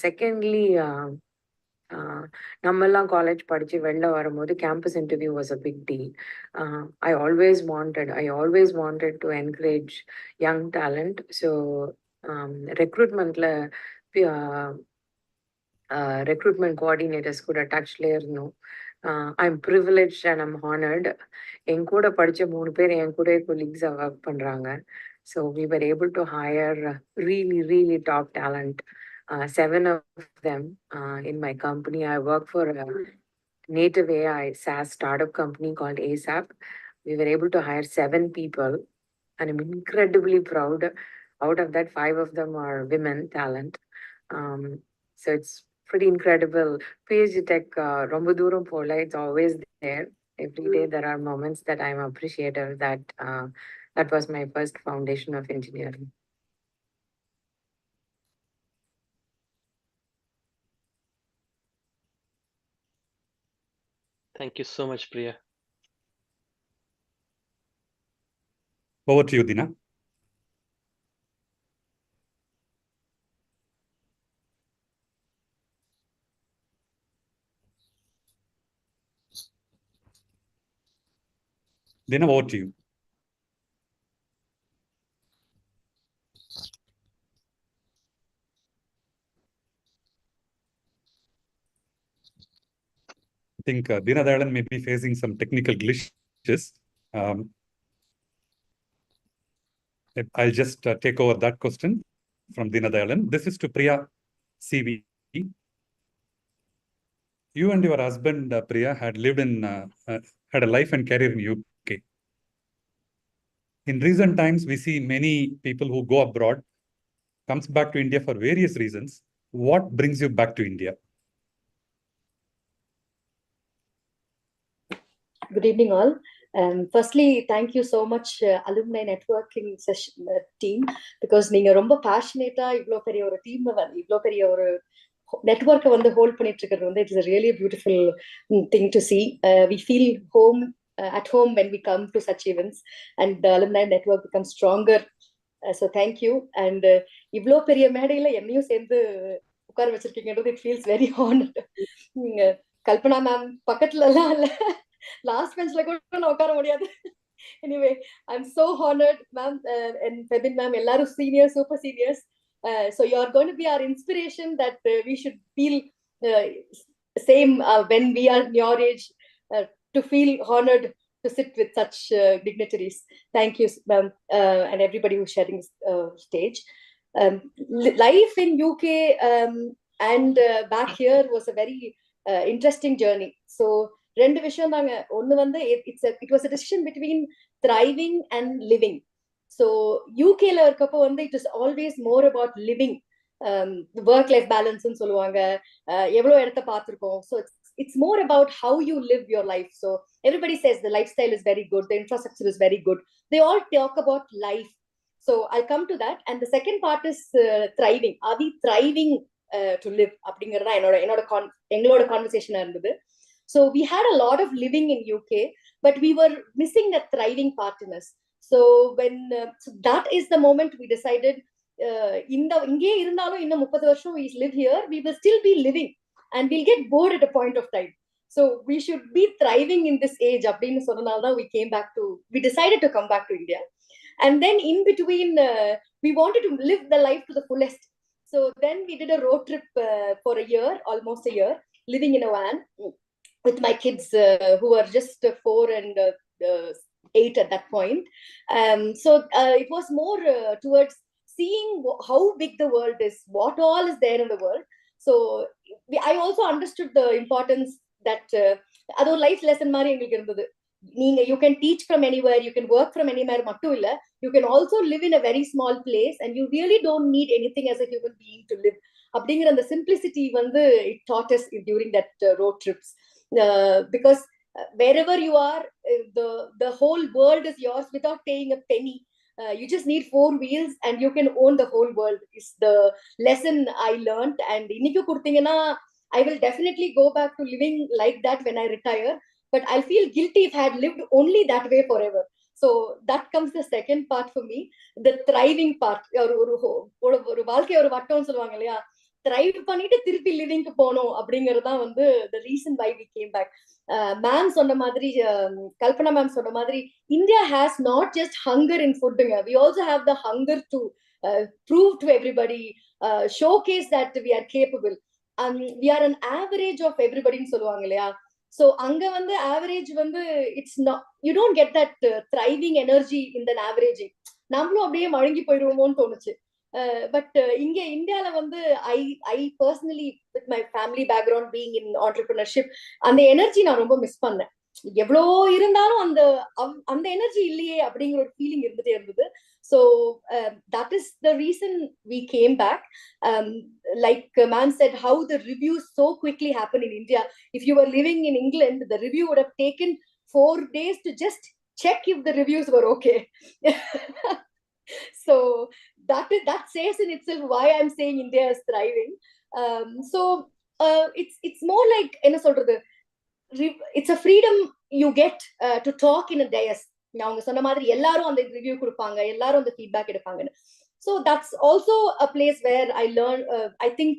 Secondly, நம்மெல்லாம் college படிச்சு வெளில வரும்போது campus interview was a big deal. I always wanted to encourage young talent. So ரெக்ரூட்மெண்ட்ல recruitment coordinators கூட டச்ல இருந்தோம். I'm privileged and I'm honored. என் கூட படிச்ச 3 பேர் என் கூட கொலீக்ஸா ஒர்க் பண்றாங்க. So we were able to hire really top talent. 7 of them in my company. I work for a native AI SaaS startup company called ASAP. We were able to hire 7 people, and I'm incredibly proud. Out of that, 5 of them are women talent. So it's pretty incredible. PSG Tech, romba dooram pola, it's always there. Every day there are moments that I'm appreciative that that was my first foundation of engineering. Thank you so much, Priya. Over to you, Dina. Dina, over to you. I think Dina Dayalan may be facing some technical glitches. I'll just take over that question from Dina Dayalan. This is to Priya CV. You and your husband, Priya, had lived in, had a life and career in UK. In recent times, we see many people who go abroad, comes back to India for various reasons. What brings you back to India? Good evening, all. Firstly, thank you so much, Alumni Networking session team, because நீங்க ரொம்ப passionate-ஆ இவ்ளோ பெரிய ஒரு team இவ்ளோ பெரிய ஒரு நெட்வொர்க்கை வந்து ஹோல்ட் பண்ணிட்டு இருக்கிறது வந்து it's really beautiful thing to see. We feel at home when we come to such events, and the Alumni Network becomes stronger. So thank you. And இவ்ளோ பெரிய மேடையில என்னையும் சேர்ந்து உட்கார வச்சிருக்கீங்கன்றது it feels very honored. Kalpana ma'am பக்கத்துல எல்லாம் இல்ல, last பெஞ்ச்ல கூட நான் உட்கார முடியாது. Anyway, I'm so honored, ma'am, and Febin ma'am, எல்லாரும் seniors, super seniors. So you are going to be our inspiration that we should feel same when we are in your age, to feel honored to sit with such dignitaries. Thank you, ma'am, and everybody who's sharing this stage. Life in UK and back here was a very interesting journey. So, it was a decision between thriving and living. So, UK it was always more about living. Work-life balance and சொல்லுவாங்க எவ்வளவு இடத்தை பார்த்திருக்கோம். So it's more about how you live your life. So everybody says the lifestyle is very good, the infrastructure is very good. They all talk about life. So I'll come to that. And the second part is thriving. Are we thriving to live? அப்படிங்கறதா எங்களோட conversation இருந்தது. So we had a lot of living in UK, but we were missing the thriving part in us. So when so that is the moment we decided இங்கே இருந்தாலும் இன்னும் 30 வருஷம் we live here, we will still be living and we'll get bored at a point of time. So we should be thriving in this age. அப்படின்னு சொன்னனால we decided to come back to India. And then in between, we wanted to live the life to the fullest. So then we did a road trip for a year, almost a year, living in a van with my kids who were just 4 and 8 at that point. So it was more towards seeing how big the world is, what all is there in the world. So I also understood the importance that அது ஒரு life lesson மாதிரி எங்களுக்கு இருந்தது. நீங்க you can teach from anywhere, you can work from anywhere மட்டும் இல்ல, you can also live in a very small place and you really don't need anything as a human being to live. அப்படிங்கிற அந்த simplicity it taught us during that road trips, because wherever you are, the whole world is yours without paying a penny. You just need 4 wheels and you can own the whole world is the lesson I learned. And இன்னைக்கு கொடுத்தீங்கன்னா I will definitely go back to living like that when I retire, but I'll feel guilty if I had lived only that way forever. So that comes the second part for me, the thriving part. ஒரு வாழ்க்கை ஒரு வட்டம் சொல்லுவாங்க இல்லையா, thrive பண்ணிட்டு திருப்பி லிவிங்க்கு போனோம் அப்படிங்கறதுதான் the reason why we came back. Ma'am சொன்ன மாதிரி, கல்பனா மேம் சொன்ன மாதிரி, India has not just hunger in food. We also have the hunger to prove to everybody, showcase that we are capable. We are an average of everybody ன்னு சொல்லுவாங்க இல்லையா. So அங்க average it's not, you don't get that thriving energy in the averaging. நம்மளும் அப்படியே மழுங்கி போயிடுவோமோன்னு தோணுச்சு. But இங்க இந்தியால I personally, with my family background being in entrepreneurship, அந்த எனர்ஜி நான் ரொம்ப மிஸ் பண்ணேன். எவ்வளோ இருந்தாலும் அந்த எனர்ஜி இல்லையே அப்படிங்கிற ஒரு ஃபீலிங் இருந்துட்டே இருந்தது. So that is the reason we came back. Like ma'am said, how the reviews so quickly happen in India. If you were living in England, the review would have taken 4 days to just check if the reviews were okay. So that says in itself why I'm saying India is thriving. So it's more like என்ன சொல்றது, it's a freedom you get to talk in a dais. அவங்க சொன்ன மாதிரி எல்லாரும் அந்த review கொடுப்பாங்க, எல்லாரும் அந்த ஃபீட்பேக் எடுப்பாங்க. So that's also a place where I learned, I think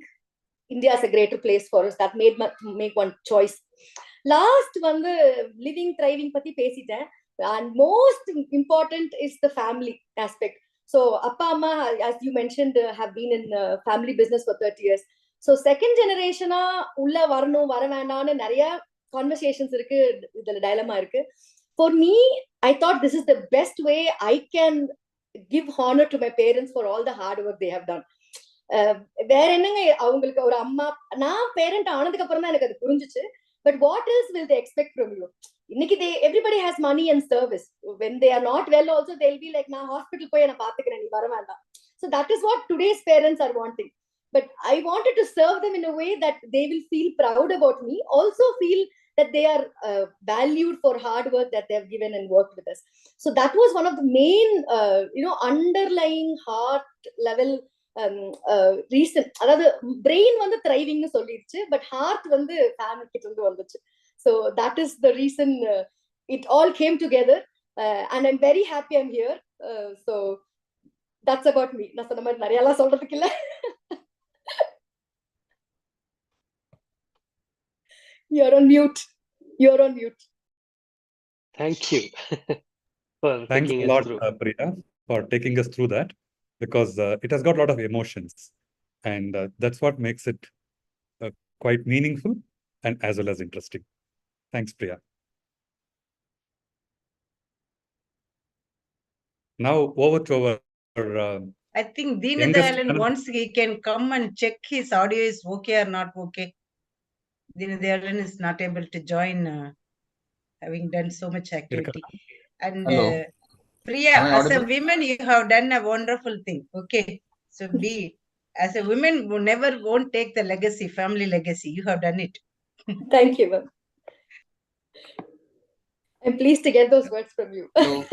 India is a greater place for us. That make one choice. Last living thriving பத்தி பேசிட்டேன், and most important is the family aspect. So appa amma, as you mentioned, have been in family business for 30 years. So second generation உள்ள வரணும் வர வேண்டாம்னு நிறைய conversations இருக்கு, இதுல dilemma இருக்கு. For me, I thought this is the best way I can give honor to my parents for all the hard work they have done. வேற என்னங்க அவங்களுக்கு ஒரு அம்மா, நான் பேரண்ட் ஆனதுக்கு அப்புறம் தான் எனக்கு அது புரிஞ்சுச்சு. But what else will they expect from you? இன்னைக்கு everybody has money and service. When they are not well also, they'll be like, நான் ஹாஸ்பிட்டல் போய் நான் பாத்துக்கிறேன், நீ வர வேண்டாம். So that is what today's parents are wanting. But I wanted to serve them in a way that they will feel proud about me, also feel that they are valued for hard work that they have given and worked with us. So that was one of the main, underlying heart level reason. அதாவது brain thriving னு சொல்லிருச்சு, but heart family கிட்ட இருந்து வந்துச்சு. So that is the reason it all came together, and I'm very happy I'm here. So that's about me. நான் சொன்ன மாதிரி நிறைய எல்லாம் சொல்றதுக்கு இல்ல. You're on mute. Thank you for taking us through. Priya, for taking us through that, because it has got a lot of emotions, and that's what makes it quite meaningful and as well as interesting. Thanks, Priya. Now over to our I think youngest Deenadayalan, once he can come and check his audio is okay or not okay. Deenadayalan is not able to join, having done so much activity. And Hello. Priya, Am I as a audible? woman, you have done a wonderful thing. Okay. So as a woman who never won't take the legacy, family legacy, you have done it. Thank you, ma'am. I'm pleased to get those words from you. Hello.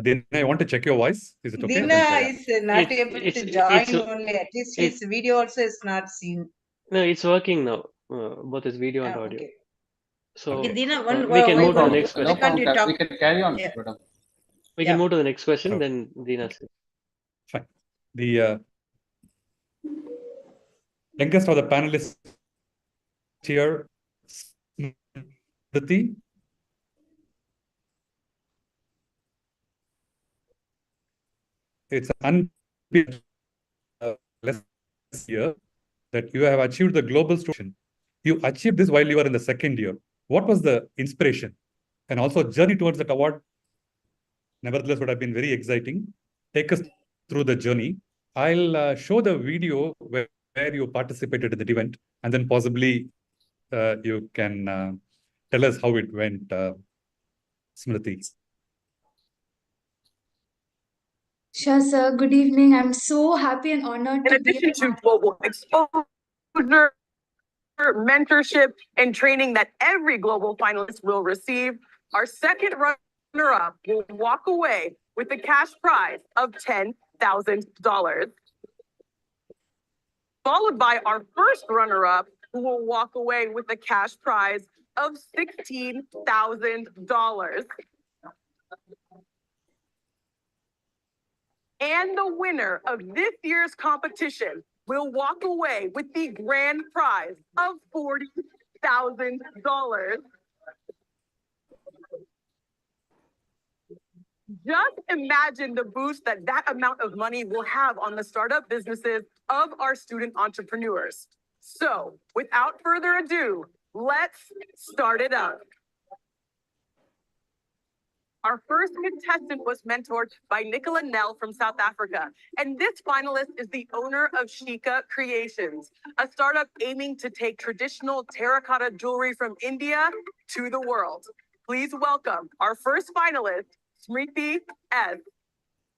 Dina, I want to check your voice. Is it okay? Dina is not able to it's join only. At least his video also is not seen. No, it's working now. Both his video and audio. Okay. So Okay, Dina, we can move to the next No question. problem. We can carry on, Yeah. madam. We can Yeah. move to the next question. Okay. Then Dina. Fine. The youngest of the panelists here, Smriti. It's an less year that you have achieved the global station. You achieved this while you were in the second year. What was the inspiration? And also journey towards that award, nevertheless, would have been very exciting. Take us through the journey. I'll show the video where you participated in the event, and then possibly you can tell us how it went, Smriti. Sure, sir. Good evening. I'm so happy and honored In to be addition to global exposure, mentorship, and training that every global finalist will receive, our second runner-up will walk away with a cash prize of $10,000. Followed by our first runner-up, who will walk away with a cash prize of $16,000. And the winner of this year's competition will walk away with the grand prize of $40,000. Just imagine the boost that amount of money will have on the startup businesses of our student entrepreneurs. So, without further ado, let's start it up. Our first contestant was mentored by Nicola Nell from South Africa. And this finalist is the owner of Shika Creations, a startup aiming to take traditional terracotta jewelry from India to the world. Please welcome our first finalist, Smriti S.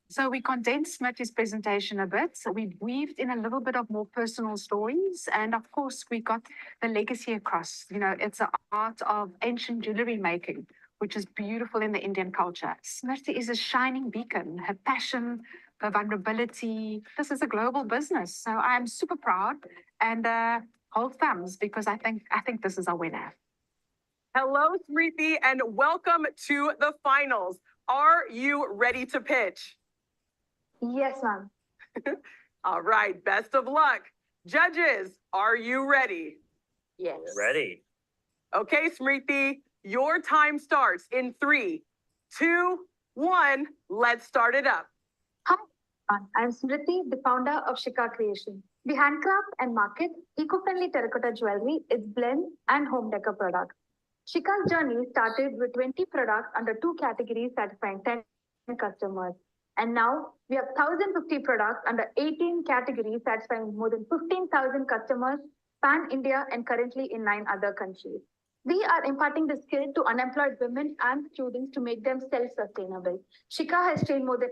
So we condensed Smriti's presentation a bit. So we weaved in a little bit of more personal stories. And of course, we got the legacy across. You know, it's the art of ancient jewelry making, which is beautiful in the Indian culture. Smriti is a shining beacon, her passion, her vulnerability. This is a global business. So I'm super proud and hold thumbs because I think this is our winner. Hello, Smriti, and welcome to the finals. Are you ready to pitch? Yes, ma'am. All right, best of luck. Judges, are you ready? Yes. Ready. Okay, Smriti, your time starts in 3, 2, 1. Let's start it up. Hi, I'm Smriti, the founder of Shika Creation. We handcraft and market eco-friendly terracotta jewelry, its blend and home decor products. Shika's journey started with 20 products under 2 categories satisfying 10 customers. And now we have 1,050 products under 18 categories satisfying more than 15,000 customers pan-India and currently in 9 other countries. We are imparting the skill to unemployed women and students to make them self-sustainable. Shika has trained more than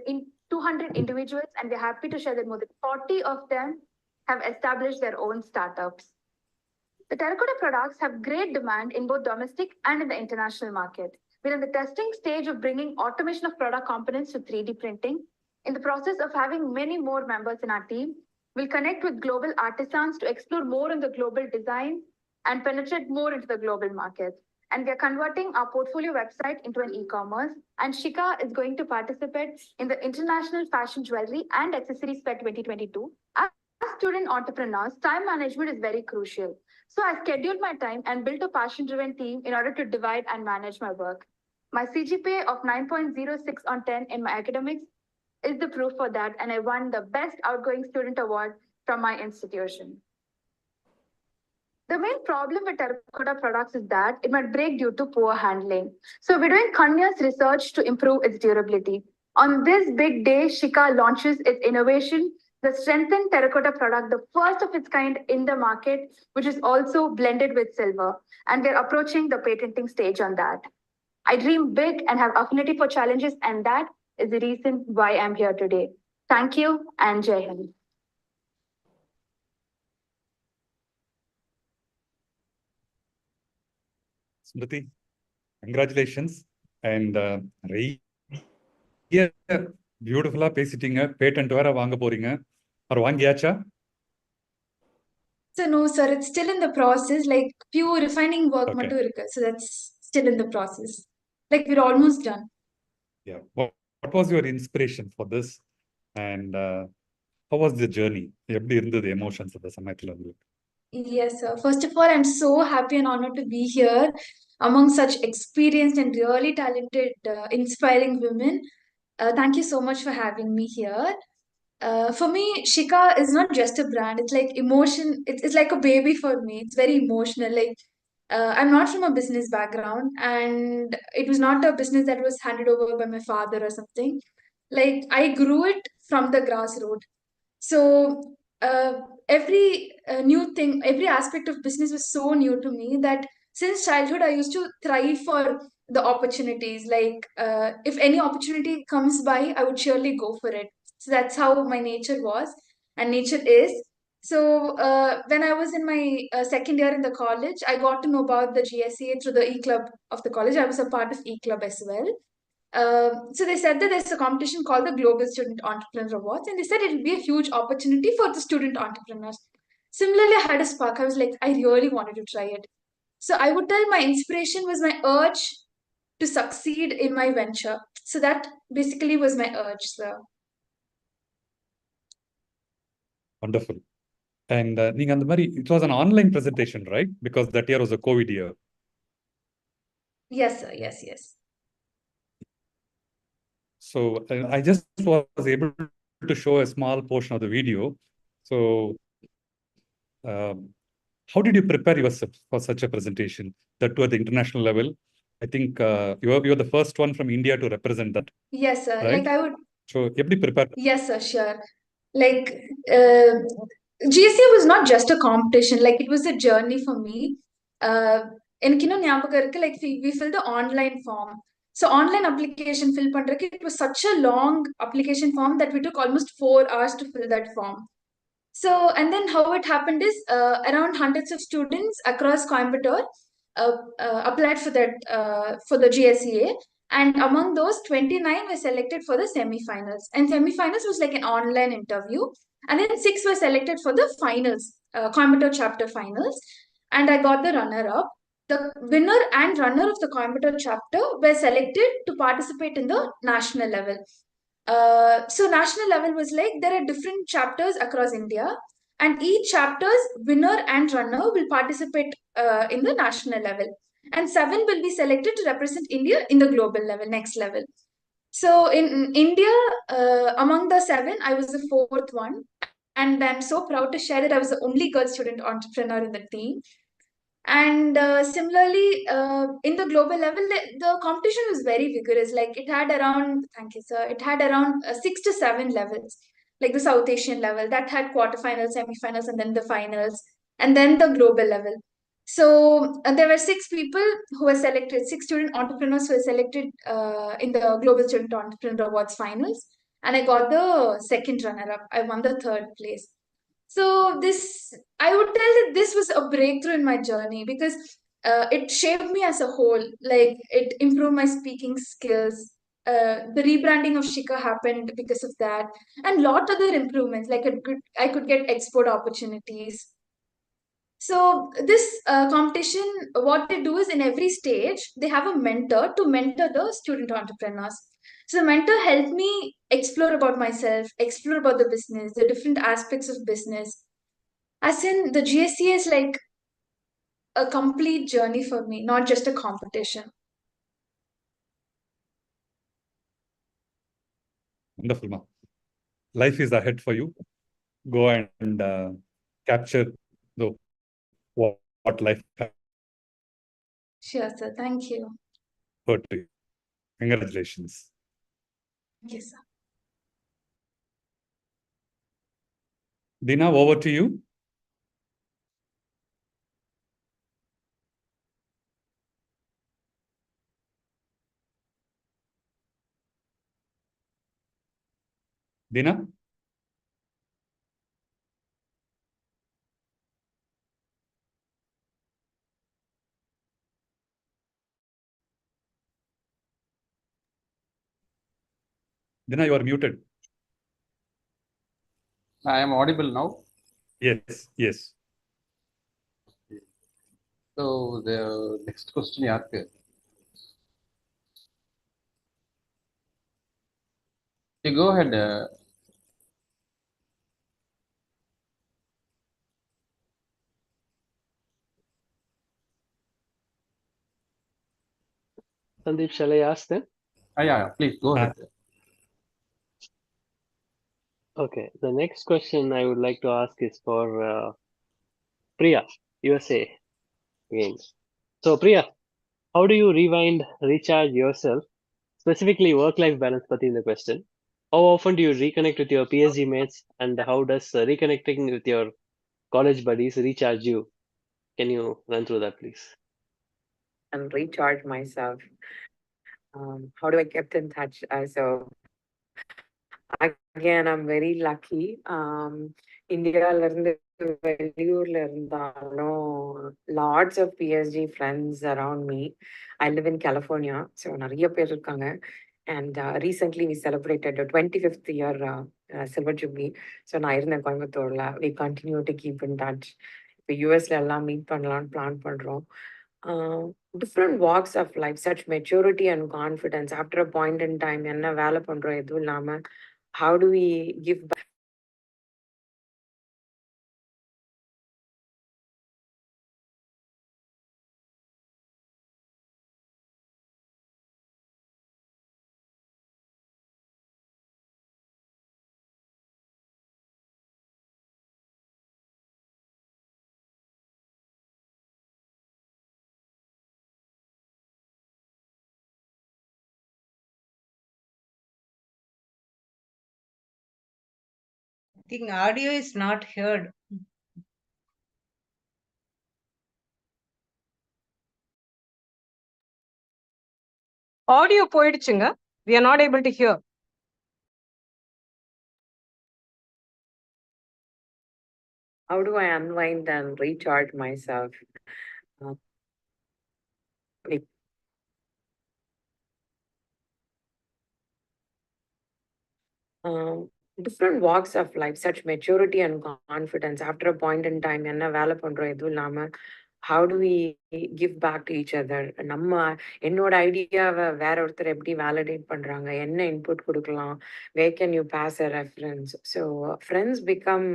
200 individuals, and we're happy to share that more than 40 of them have established their own startups. The terracotta products have great demand in both domestic and in the international market. We're in the testing stage of bringing automation of product components to 3D printing. In the process of having many more members in our team, we'll connect with global artisans to explore more in the global design and penetrate more into the global market. And we are converting our portfolio website into an e-commerce. And Shika is going to participate in the International Fashion Jewelry and Accessories Fair 2022. As student entrepreneurs, time management is very crucial. So I scheduled my time and built a passion-driven team in order to divide and manage my work. My CGPA of 9.06 on 10 in my academics is the proof for that, and I won the Best Outgoing Student Award from my institution. The main problem with terracotta products is that it might break due to poor handling. So we're doing continuous research to improve its durability. On this big day, Shika launches its innovation, the strengthened terracotta product, the first of its kind in the market, which is also blended with silver. And we're approaching the patenting stage on that. I dream big and have affinity for challenges, and that is the reason why I'm here today. Thank you and Jai Hind. Smriti, congratulations. And பியூட்டிஃபுல்லா பேசிட்டீங்க. Patent வேற வாங்க போறீங்க. or வாங்கியாச்சா? So no, sir, it's still in the process. Like pure refining work Okay. mattu irukku. So that's still in the process. Like we're almost done. Yeah. What was your inspiration for this? And how was the journey? எப்படி இருந்தது emotions அந்த சமயத்துல உங்களுக்கு? Yes, sir. First of all, I'm so happy and honored to be here among such experienced and really talented, inspiring women. Thank you so much for having me here. For me, Shika is not just a brand. It's like emotion. It's like a baby for me. It's very emotional. Like I'm not from a business background, and it was not a business that was handed over by my father or something. Like I grew it from the grassroots. So every new thing, every aspect of business was so new to me that since childhood I used to thrive for the opportunities. Like if any opportunity comes by, I would surely go for it. So that's how my nature was and nature is. So when I was in my second year in the college, I got to know about the GSA through the E-Club of the college. I was a part of E-Club as well. So they said that there's a competition called the Global Student Entrepreneur Awards, and they said it will be a huge opportunity for the student entrepreneurs. Similarly, I had a spark. I was like, I really wanted to try it. So I would tell my inspiration was my urge to succeed in my venture. So that basically was my urge, sir. Wonderful. And நீங்க அந்த மாதிரி it was an online presentation, right? Because that year was a COVID year. Yes, sir. Yes. So I just was able to show a small portion of the video. So how did you prepare yourself for such a presentation, that too at the international level? I think you're the first one from India to represent that. Yes, sir. Right? Like I would. So எப்படி prepare? Yes, sir. Sure. Like GSA was not just a competition. Like it was a journey for me. எனக்கு இன்னும் ஞாபகம் இருக்கு, like we filled the online form. So online application fill பண்றதுக்கு, it was such a long application form that we took almost 4 hours to fill that form. So, and then how it happened is around hundreds of students across Coimbatore applied for that for the GSEA, and among those 29 were selected for the semi-finals. And semi-finals was like an online interview, and then 6 were selected for the finals, Coimbatore chapter finals, and I got the runner-up. The winner and runner of the Coimbatore chapter were selected to participate in the national level. So national level was like there are different chapters across India, and each chapter's winner and runner will participate in the national level, and 7 will be selected to represent India in the global level, next level. So in India, among the 7, I was the 4th one, and I'm so proud to share that I was the only girl student entrepreneur in the team. And similarly, in the global level, the competition was very vigorous. Like it had around, thank you, sir, it had around 6 to 7 levels. Like the South Asian level, that had quarterfinals, semifinals, and then the finals, and then the global level. So there were 6 people who were selected, 6 student entrepreneurs who were selected in the Global Student Entrepreneur Awards finals. And I got the 2nd runner-up. I won the 3rd place. So this, I would tell that this was a breakthrough in my journey because it shaped me as a whole. Like it improved my speaking skills. The rebranding of Shika happened because of that, and lot other improvements. Like I could get export opportunities. So this competition, what they do is in every stage they have a mentor to mentor the student entrepreneurs. So the mentor helped me explore about myself, explore about the business, the different aspects of business. As in, the GSC is like a complete journey for me, not just a competition. Wonderful, ma. Life is ahead for you. Go and capture the what life has Sure, sir. Thank you. offered to you. Congratulations. Thank you, sir. Dina, over to you. Dina? Dina, you are muted. I am audible now. Yes, yes. So the next question ಯಾಕೆ? You go ahead. Sandeep, shall I ask then? Yeah, please go ahead. Okay, the next question I would like to ask is for Priya, USA again. So Priya, how do you rewind, recharge yourself? Specifically, work-life balance pati in the question. How often do you reconnect with your PSG mates, and how does reconnecting with your college buddies recharge you? Can you run through that, please? And recharge myself. How do I kept in touch? So again, I'm very lucky. இந்தியால இருந்து வெளியூர்ல இருந்தாலும் lots of PSG friends around me. I live in California, so நிறைய பேர் இருக்காங்க. And recently we celebrated the 25th year Silver Jubilee. So நான் இருந்தேன் கோயம்புத்தூர்ல. We continue to keep in touch. இப்போ யூஎஸ்ல எல்லாம் மீட் பண்ணலாம்னு பிளான் பண்றோம். Different walks of life, such maturity and confidence. After a point in time, என்ன வேலை பண்றோம் எதுவும் இல்லாம, how do we give back? I think audio is not heard. Audio போயிடுச்சுங்க. We are not able to hear. How do I unwind and recharge myself? Different walks of life, such maturity and confidence. After a point in time, என்ன வேலை பண்றோம் எதுவும் இல்லாம, how do we give back to each other? நம்ம என்னோட ஐடியாவை வேற ஒருத்தர் எப்படி வேலிடேட் பண்றாங்க, என்ன இன்புட் கொடுக்கலாம், where can you pass a reference? So friends become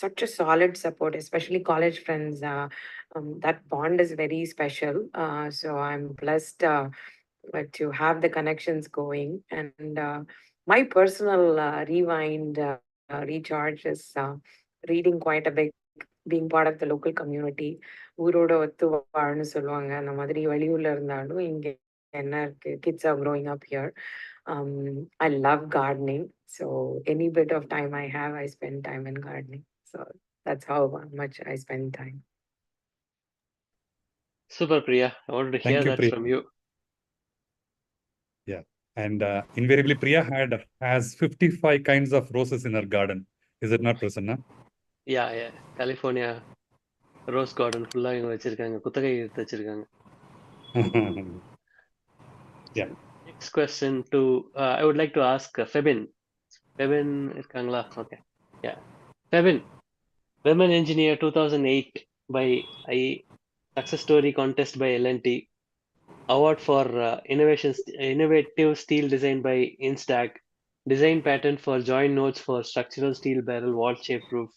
such a solid support, especially college friends. That bond is very special. So I'm blessed to have the connections going. And my personal rewind recharge is reading quite a bit, being part of the local community. ஊரோட ஒத்து வாழ்னு சொல்லுவாங்க. அந்த மாதிரி வெளியூர்ல இருந்தாலும் இங்க என்ன இருக்கு, kids are growing up here. I love gardening, so any bit of time I have, I spend time in gardening. So that's how much I spend time. Super, Priya. I wanted to hear Thank you, that Priya. from you. Yeah. And invariably, Priya has 55 kinds of roses in her garden. Is it not, Prasanna? Yeah. California Rose Garden full-ஆ இவங்க வச்சிருக்காங்க, குத்தகை எடுத்து வச்சிருக்காங்க. Yeah. Next question to I would like to ask Febin. Febin இருக்காங்களா? Okay. Yeah. Febin, Women Engineer 2008 by Success Story Contest by L&T. Award for Innovative Steel Design by Instack. Design patent for joint nodes for structural steel barrel vault shape roof.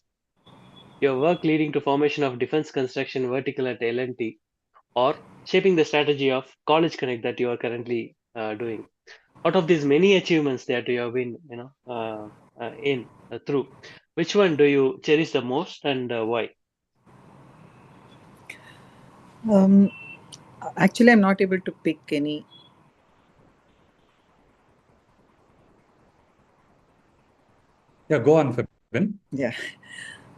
Your work leading to formation of defense construction vertical at L&T, or shaping the strategy of College Connect that you are currently doing. Out of these many achievements that you have been, through, which one do you cherish the most, and why? Actually, I'm not able to pick any. Yeah, go on, Fabian. Yeah.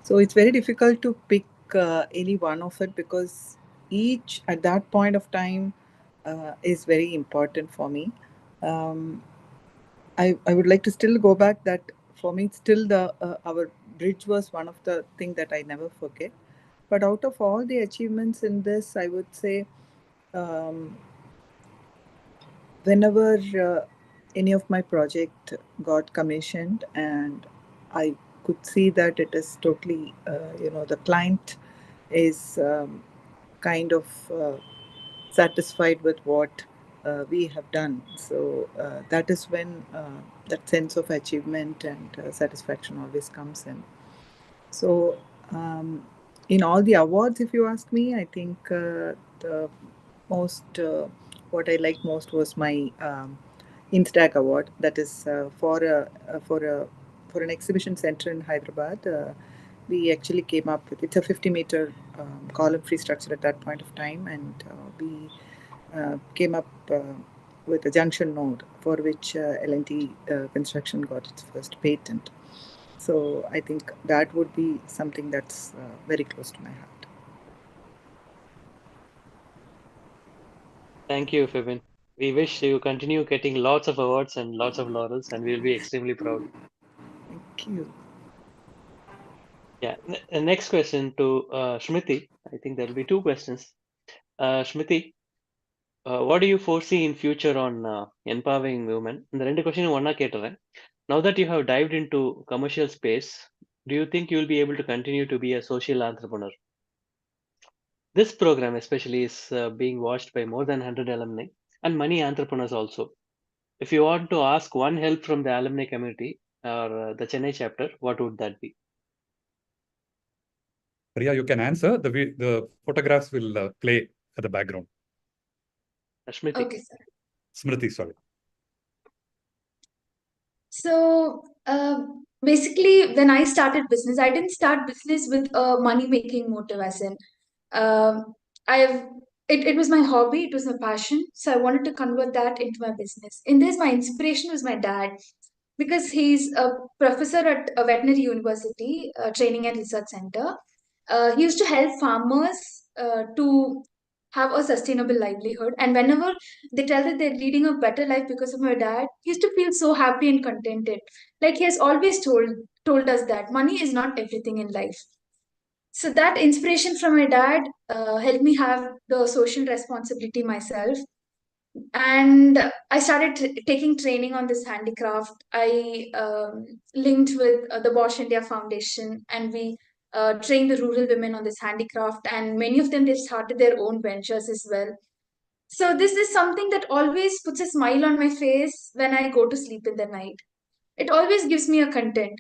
So it's very difficult to pick any one of it because each at that point of time is very important for me. I would like to still go back that for me still the our bridge was one of the thing that I never forget. But out of all the achievements in this, I would say um, whenever any of my project got commissioned and I could see that it is totally the client is kind of satisfied with what we have done. So that is when that sense of achievement and satisfaction always comes in. So in all the awards, if you ask me, I think the most what I liked most was my Instag award. That is for an exhibition center in Hyderabad. We actually came up with it's a 50-meter column-free structure at that point of time, and we came up with a junction node for which L&T Construction got its first patent. So I think that would be something that's very close to my heart. Thank you, Fabian. We wish you continue getting lots of awards and lots of laurels, and we'll be extremely proud. Thank you. Yeah. Next question to Shmriti. I think there'll be two questions. Shmriti, what do you foresee in future on empowering women? இந்த ரெண்டு question ஒண்ணா கேட்டுறேன். Now that you have dived into commercial space, do you think you will be able to continue to be a social entrepreneur? This program especially is being watched by more than 100 alumni and many entrepreneurs also. If you want to ask one help from the alumni community or the Chennai chapter, what would that be? Priya, you can answer. The photographs will play at the background. Smriti. Okay, sir. Smriti, sorry. So basically, when I started business, I didn't start business with a money-making motive, as in it was my hobby, it was my passion. So I wanted to convert that into my business. In this, my inspiration was my dad, because he's a professor at a veterinary university, training and research center. He used to help farmers to have a sustainable livelihood. And whenever they tell that they're leading a better life because of my dad, he used to feel so happy and contented. Like he has always told us that money is not everything in life. So that inspiration from my dad helped me have the social responsibility myself. And I started taking training on this handicraft. I linked with the Bosch India Foundation, and we trained the rural women on this handicraft. And many of them, they've started their own ventures as well. So this is something that always puts a smile on my face when I go to sleep in the night. It always gives me a content.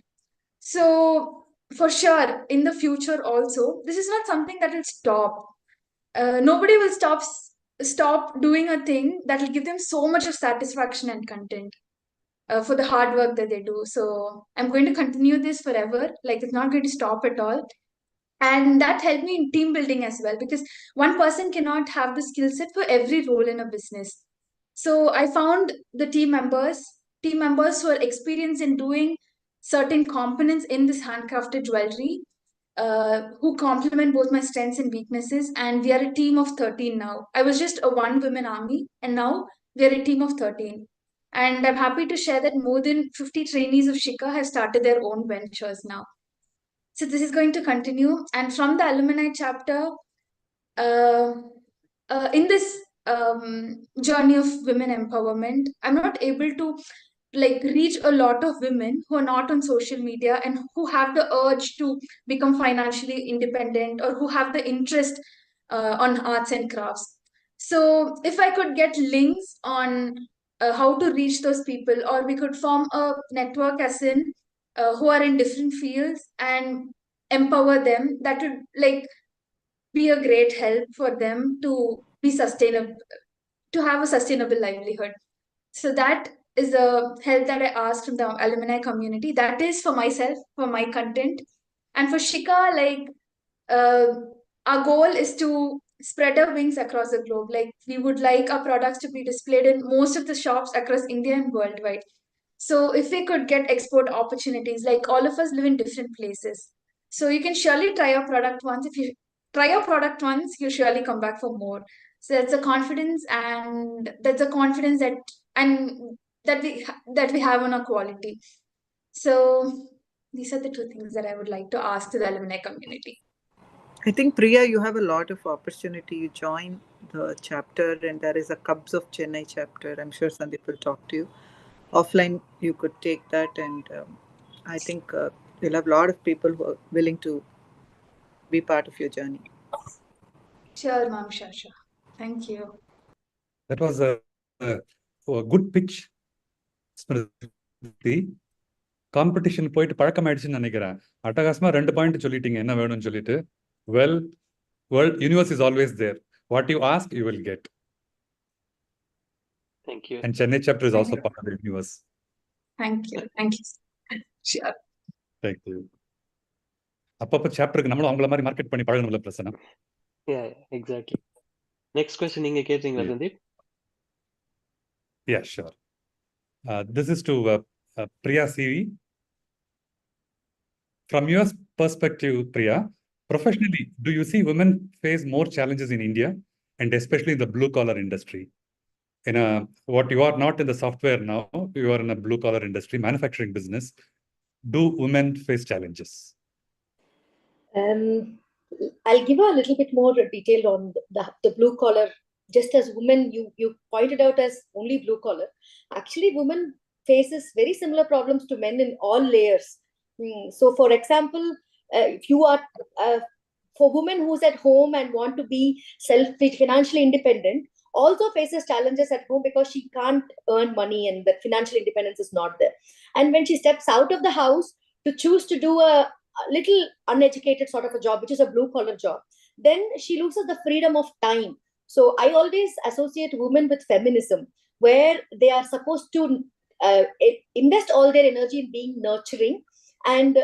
So for sure, in the future also, this is not something that will stop. Nobody will stop doing a thing that will give them so much of satisfaction and content for the hard work that they do. So I'm going to continue this forever. Like it's not going to stop at all. And that helped me in team building as well, because one person cannot have the skill set for every role in a business. So I found the team members who are experienced in doing certain components in this handcrafted jewelry, who complement both my strengths and weaknesses. And we are a team of 13 now. I was just a one women army, and now we are a team of 13. And I'm happy to share that more than 50 trainees of Shika have started their own ventures now. So this is going to continue. And from the alumni chapter, in this journey of women empowerment, I'm not able to reach a lot of women who are not on social media and who have the urge to become financially independent, or who have the interest on arts and crafts. So if I could get links on how to reach those people, or we could form a network as in who are in different fields and empower them, that would be a great help for them to be sustainable, to have a sustainable livelihood. So that is the help that I asked from the alumni community. That is for myself, for my content. And for Shika, our goal is to spread our wings across the globe. Like we would like our products to be displayed in most of the shops across India and worldwide. So if we could get export opportunities, like all of us live in different places. So you can surely try our product once. If you try our product once, you surely come back for more. So that's a confidence, and that's a confidence that we have on our quality. So these are the two things that I would like to ask to the alumni community. I think, Priya, you have a lot of opportunity. You join the chapter, and there is a Cubs of Chennai chapter. I'm sure Sandeep will talk to you. Offline, you could take that, and I think you'll have a lot of people who are willing to be part of your journey. Sure, ma'am, sure. Thank you. That was a good pitch, Smriti. Competition போயிட்டு பழக்கம் ஆயிடுச்சுன்னு நினைக்கிறேன். அட்டகாசமா 2 point சொல்லிட்டீங்க என்ன வேணும்னு சொல்லிட்டு. Well, universe is always there. What you ask, you will get. Thank you. And Chennai chapter is also part of the universe. Thank you. Sure. Thank you. அப்பப்போ சாப்டருக்கு நம்மளும் அவங்கள மாதிரி மார்க்கெட் பண்ணி பழகணும்ல Prasanna. Yeah, exactly. Next question நீங்க கேட்டீங்களா Sandeep? Yeah, sure. This is to Priya CV. From your perspective, Priya, professionally, do you see women face more challenges in India, and especially in the blue-collar industry? What you are not in the software now, you are in a blue-collar industry, manufacturing business. Do women face challenges? I'll give a little bit more detail on the blue-collar. Just as women, you pointed out as only blue-collar. Actually, women faces very similar problems to men in all layers. So, for example, if you are for women who's at home and want to be financially independent, also faces challenges at home because she can't earn money and the financial independence is not there. And when she steps out of the house to choose to do a little uneducated sort of a job, which is a blue-collar job, then she loses the freedom of time. So I always associate women with feminism, where they are supposed to invest all their energy in being nurturing and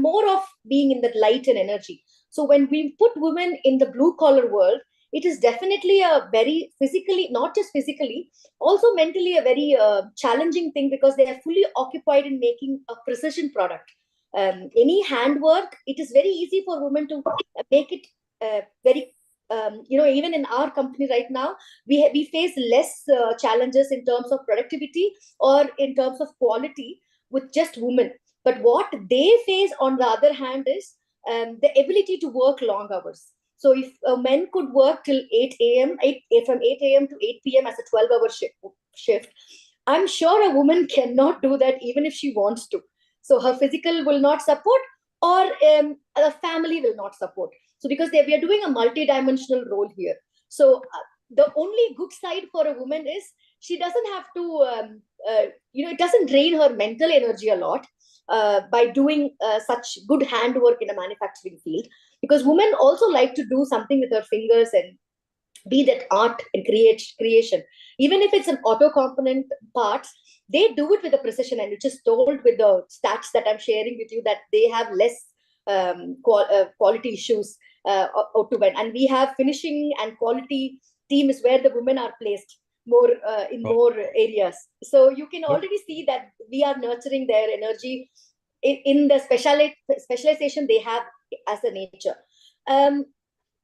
more of being in the light and energy. So when we put women in the blue-collar world, it is definitely a very physically, not just physically, also mentally a very challenging thing, because they are fully occupied in making a precision product. Any handwork, it is very easy for women to make it very, even in our company right now, we face less challenges in terms of productivity or in terms of quality with just women. But what they face, on the other hand, is the ability to work long hours. So if men could work till 8 a.m., from 8 a.m. to 8 p.m. as a 12-hour shift, I'm sure a woman cannot do that even if she wants to. So her physical will not support, or the family will not support. So because we are doing a multi-dimensional role here. So the only good side for a woman is she doesn't have to, it doesn't drain her mental energy a lot by doing such good handwork in a manufacturing field. Because women also like to do something with her fingers and be that art and creation. Even if it's an auto component parts, they do it with a precision, and which is told with the stats that I'm sharing with you, that they have less quality issues to win. And we have finishing and quality team is where the women are placed more in more areas. So you can already see that we are nurturing their energy in the specialization they have as a nature.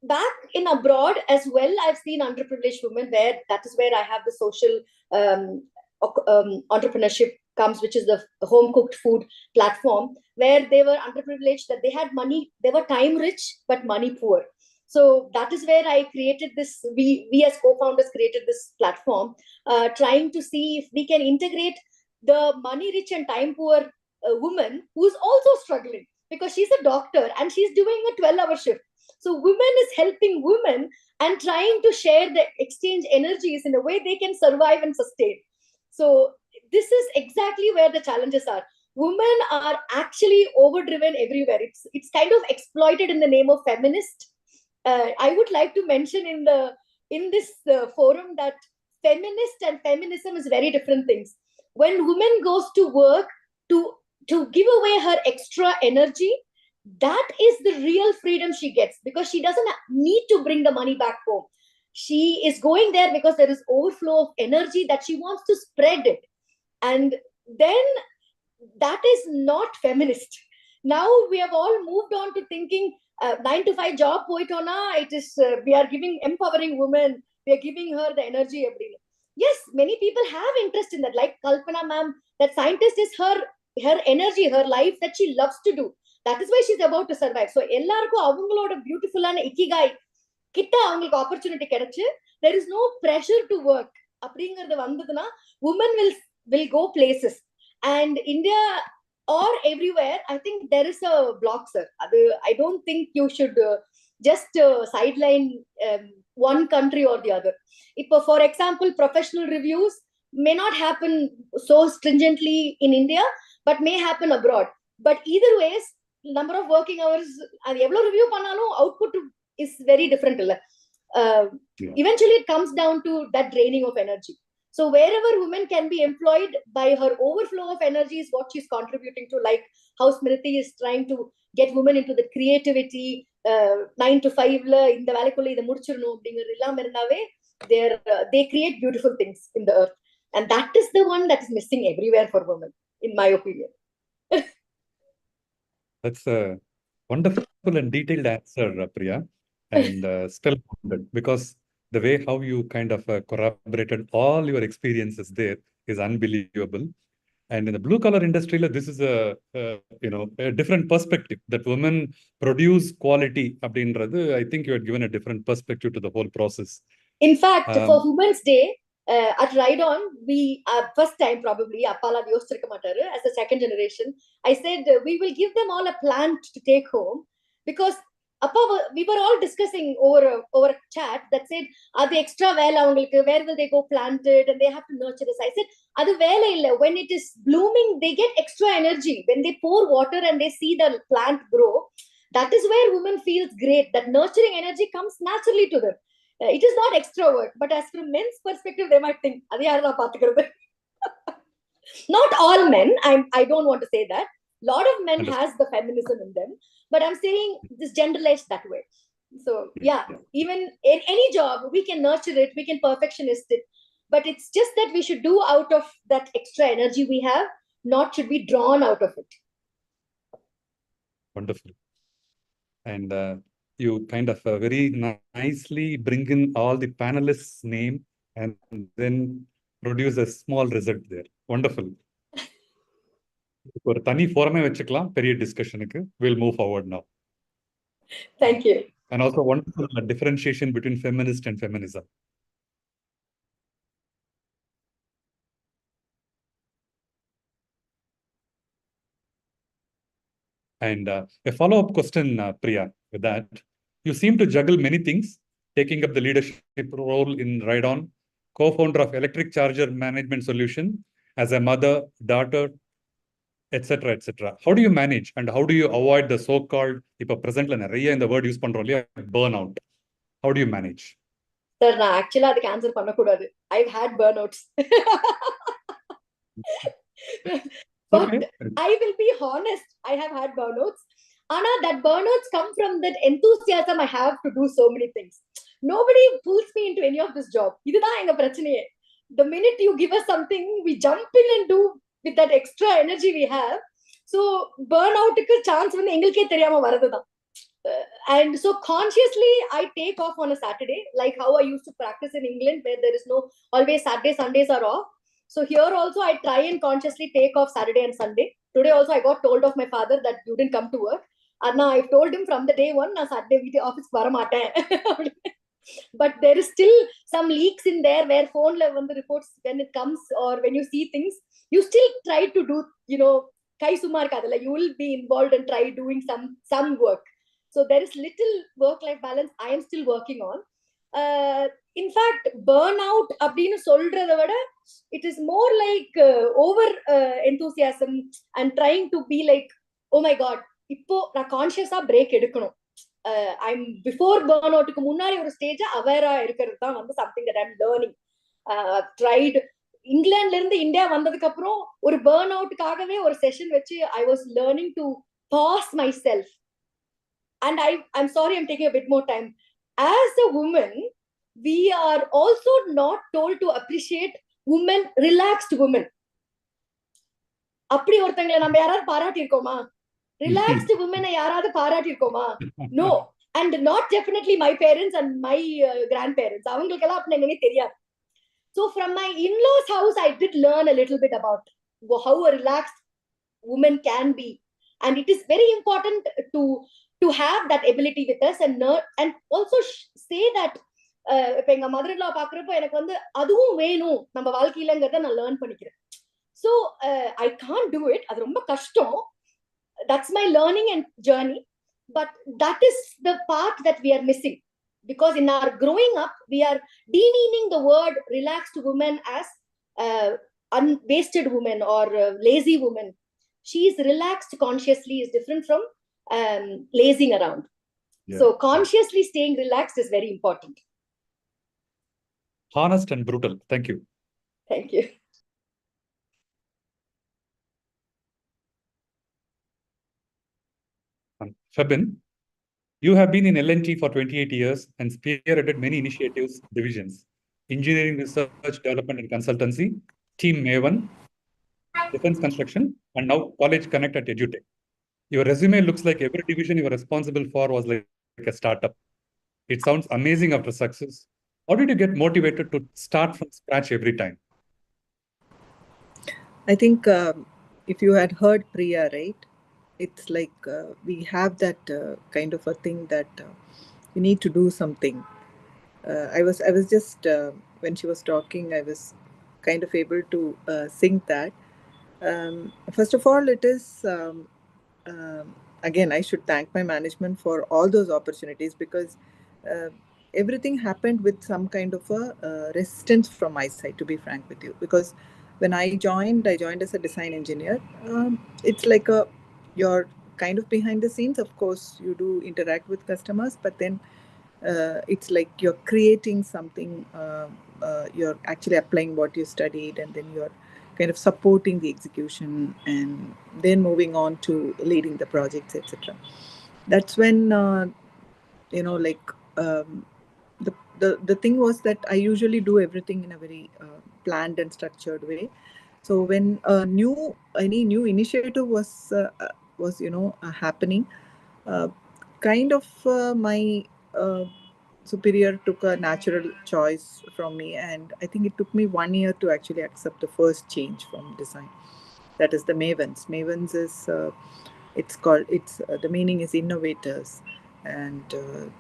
Back in abroad as well, I've seen underprivileged women, where that is where I have the social entrepreneurship comes, which is the home cooked food platform, where they were underprivileged, that they had money, they were time rich but money poor. So that is where I created this, we as co-founders created this platform, trying to see if we can integrate the money rich and time poor woman who's also struggling, because she's a doctor and she's doing a 12-hour shift. So women is helping women and trying to share the exchange energies in a way they can survive and sustain. So this is exactly where the challenges are. Women are actually overdriven everywhere. It's kind of exploited in the name of feminist. I would like to mention in this forum that feminist and feminism is very different things. When woman goes to work to give away her extra energy that is the real freedom she gets, because she doesn't need to bring the money back home. She is going there because there is overflow of energy that she wants to spread it. And then that is not feminist. Now we have all moved on to thinking 9 to 5 job poitona, it is we are giving empowering women, we are giving her the energy. Yes, many people have interest in that, like Kalpana ma'am, that scientist is her energy, her life that she loves to do. That is why she's about to survive. So எல்லாருக்கும் அவங்களோட பியூட்டிஃபுல்லான ikigai கிட்ட அவங்களுக்கு opportunity கிடைச்சு, there is no pressure to work அப்படிங்கிறது வந்ததுன்னா women will go places. And India or everywhere, I think there is a block, sir. I don't think you should just sideline one country or the other. If, for example, professional reviews may not happen so stringently in India, but may happen abroad. But either ways, number of working hours, and evlo review pannalum output is very different. Eventually, it comes down to that draining of energy. So wherever women can be employed, by her overflow of energy is what she's contributing to, like how Smriti is trying to get women into the creativity, 9 to 5 la இந்த வேலைக்குள்ள இத முடிச்சிரணும் அப்படிங்கிறது இல்லாம இருந்தாவே they create beautiful things in the earth, and that is the one that is missing everywhere for women, in my opinion. That's a wonderful and detailed answer, Priya, and still because the way how you kind of corroborated all your experiences there is unbelievable. And in the blue collar industry, this is a different perspective that women produce quality. I think you had given a different perspective to the whole process. In fact, for Women's Day at Ride On, we first time probably Appala yosirka mataru as a second generation, I said we will give them all a plant to take home, because we were all discussing over a chat that said, are the extra vela avangalukku, where will they go plant it, and they have to nurture this. I said, adu vela illa, when it is blooming they get extra energy. When they pour water and they see the plant grow, that is where women feels great, that nurturing energy comes naturally to them. It is not extra work. But as from men's perspective, they might think, adu yaru na paathukiradhu. Not all men, I don't want to say that. Lot of men has the feminism in them, but I'm saying this generalized that way. So yeah, even in any job we can nurture it, we can perfectionist it, but it's just that we should do out of that extra energy we have, not should be drawn out of it. Wonderful. And you kind of very nicely bring in all the panelists' name and then produce a small result there. Wonderful. ஒரு தனி ஃபோரமே வச்சுக்கலாம் பெரிய டிஸ்கஷனுக்கு. We'll move forward now. Thank you. And also wonderful differentiation between feminist and feminism. And a follow-up question, Priya, with that. You seem to juggle many things, taking up the leadership role in Ride On, co-founder of Electric Charger Management Solution, as a mother, daughter, etc. etc. How do you manage, and how do you avoid the so-called, இப்போ presentல நிறைய இந்த word use பண்றோம் இல்லையா, burnout? How do you manage? Sir, நான் actually அதுக்கு answer பண்ணக்கூடாது. I've had burnouts. But I will be honest, I have had burnouts. Anna, that burnouts come from that enthusiasm I have to do so many things. Nobody pulls me into any of this job. இதுதான் எங்க பிரச்சனையே. The minute you give us something, we jump in and do with that extra energy we have. So burnout-க்கு chance வந்து எங்களுக்கே தெரியாம வரதுதான். And so consciously I take off on a Saturday, like how I used to practice in England, where there is no always Saturday, Sundays are off. So here also I try and consciously take off Saturday and Sunday. Today also I got told of my father that you didn't come to work. And now I've told him from the day one, na Saturday office vara maten. But there is still some leaks in there where phone level the reports when it comes, or when you see things, you still try to do, kai sumar kadala, you will be involved and try doing some work. So there is little work-life balance I am still working on. In fact, burnout abdinu solradha vida, it is more like over enthusiasm and trying to be like, oh my god, இப்போ நான் கான்ஷியஸா break எடுக்கணும். I'm before burnout-க்கு முன்னாடி ஒரு stage Avera இருக்கிறது தான் வந்து something that I'm learning. Tried இங்கிலாந்துல இருந்து இந்தியா வந்ததுக்கு அப்புறம் ஒரு burnout-க்காகவே ஒரு செஷன் வச்சு I was learning to pause myself. and I'm sorry, I'm taking a bit more time. As a woman, we are also not told to appreciate women, relaxed women. அப்படி ஒருத்தங்களை நம்ம யாராவது பாராட்டியிருக்கோமா? Relaxed women யாராவது பாராட்டியிருக்கோமா? No. And not definitely my parents and my grandparents. அவங்களுக்கெல்லாம் அப்படி என்னன்னே தெரியாது. So from my in-laws house, I did learn a little bit about how a relaxed woman can be. And it is very important to have that ability with us and also say that இப்ப எங்க மதர்-in-law பாக்குறப்ப எனக்கு வந்து அதுவும் வேணும் நம்ம வாழ்க்கையிலங்கிறத நான் learn பண்ணிக்கிறேன். So I can't do it. அது ரொம்ப கஷ்டம். That's my learning and journey. But that is the part that we are missing. Because in our growing up, we are demeaning the word relaxed woman as unwasted woman or lazy woman. She is relaxed consciously is different from lazing around. Yeah. So consciously staying relaxed is very important. Honest and brutal. Thank you. Thank you. Fabin, you have been in L&T for 28 years and spearheaded many initiatives, divisions, engineering, research, development and consultancy, Team Maven, defense construction, and now College Connect at EduTech. Your resume looks like every division you were responsible for was like a startup. It sounds amazing after success. How did you get motivated to start from scratch every time? I think if you had heard Priya, right? It's like we have that kind of a thing that we need to do something. I was just when she was talking, I was kind of able to sing that. First of all, it is again, I should thank my management for all those opportunities, because everything happened with some kind of a resistance from my side, to be frank with you. Because when I joined as a design engineer. It's like you're kind of behind the scenes. Of course, you do interact with customers, but then it's like you're creating something. You're actually applying what you studied, and then you're kind of supporting the execution, and then moving on to leading the projects, etc. That's when the thing was that I usually do everything in a very planned and structured way. So when any new initiative was happening, kind of my superior took a natural choice from me, and I think it took me 1 year to actually accept the first change from design. That is the Mavens. Mavens is the meaning is innovators and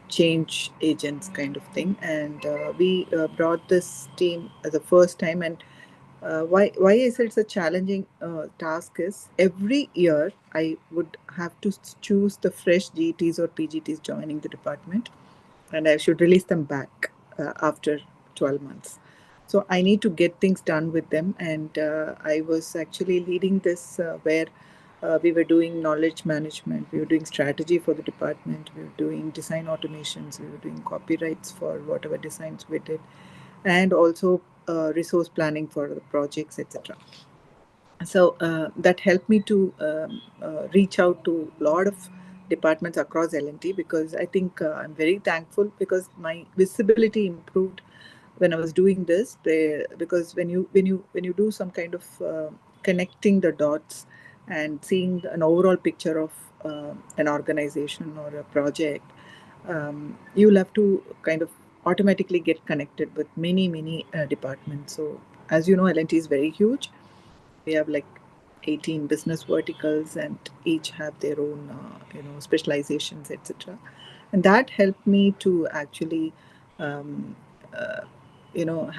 change agents kind of thing. And we brought this team as the first time. And why I said it's a challenging task is every year I would have to choose the fresh GTs or PGTs joining the department, and I should release them back after 12 months. So I need to get things done with them. And I was actually leading this where we were doing knowledge management, we were doing strategy for the department, we were doing design automations, we were doing copyrights for whatever designs we did, and also resource planning for the projects, etc. So that helped me to reach out to a lot of departments across L&T, because I think I'm very thankful, because my visibility improved when I was doing this. Because when you do some kind of connecting the dots and seeing an overall picture of an organization or a project, you'll have to kind of automatically get connected with many departments. So as you know, L&T is very huge. We have like 18 business verticals, and each have their own specializations, etc. And that helped me to actually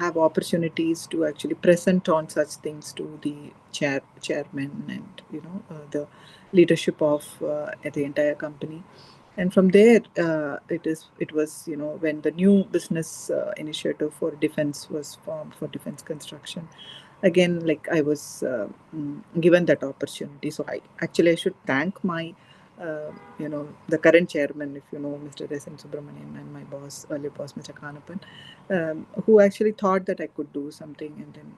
have opportunities to actually present on such things to the chairman and the leadership of the entire company. And from there, it was when the new business initiative for defense was formed, for defense construction. Again, like I was given that opportunity. So I should thank my the current chairman, if you know, Mr. S.N. Subramanian, and my boss, earlier boss, Mr. Kanapan, who actually thought that I could do something, and then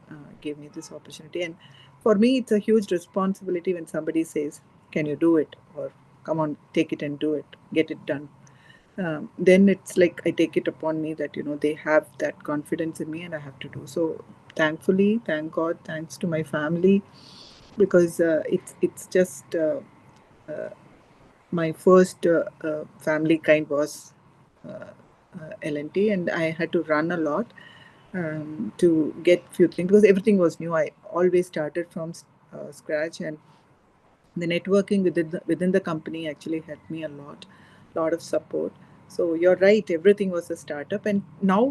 gave me this opportunity. And for me, it's a huge responsibility when somebody says, "Can you do it?" or come on, take it and do it, get it done. Then it's like I take it upon me that, they have that confidence in me and I have to do. So thankfully, thank God, thanks to my family, because it's just my first family kind was L&T, and I had to run a lot to get few things because everything was new. I always started from scratch, and the networking within the company actually helped me a lot of support. So you're right, everything was a startup, and now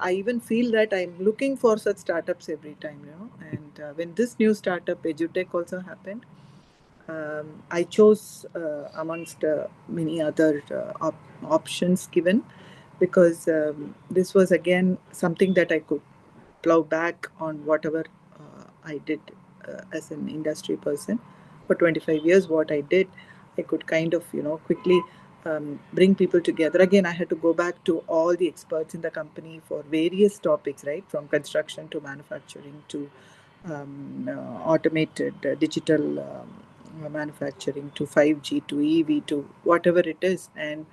I even feel that I'm looking for such startups every time, and when this new startup EduTech also happened, I chose amongst many other options given, because this was again something that I could plow back on whatever I did as an industry person for 25 years. What I did, I could kind of quickly bring people together. Again, I had to go back to all the experts in the company for various topics, right, from construction to manufacturing to automated digital manufacturing to 5G to EV to whatever it is, and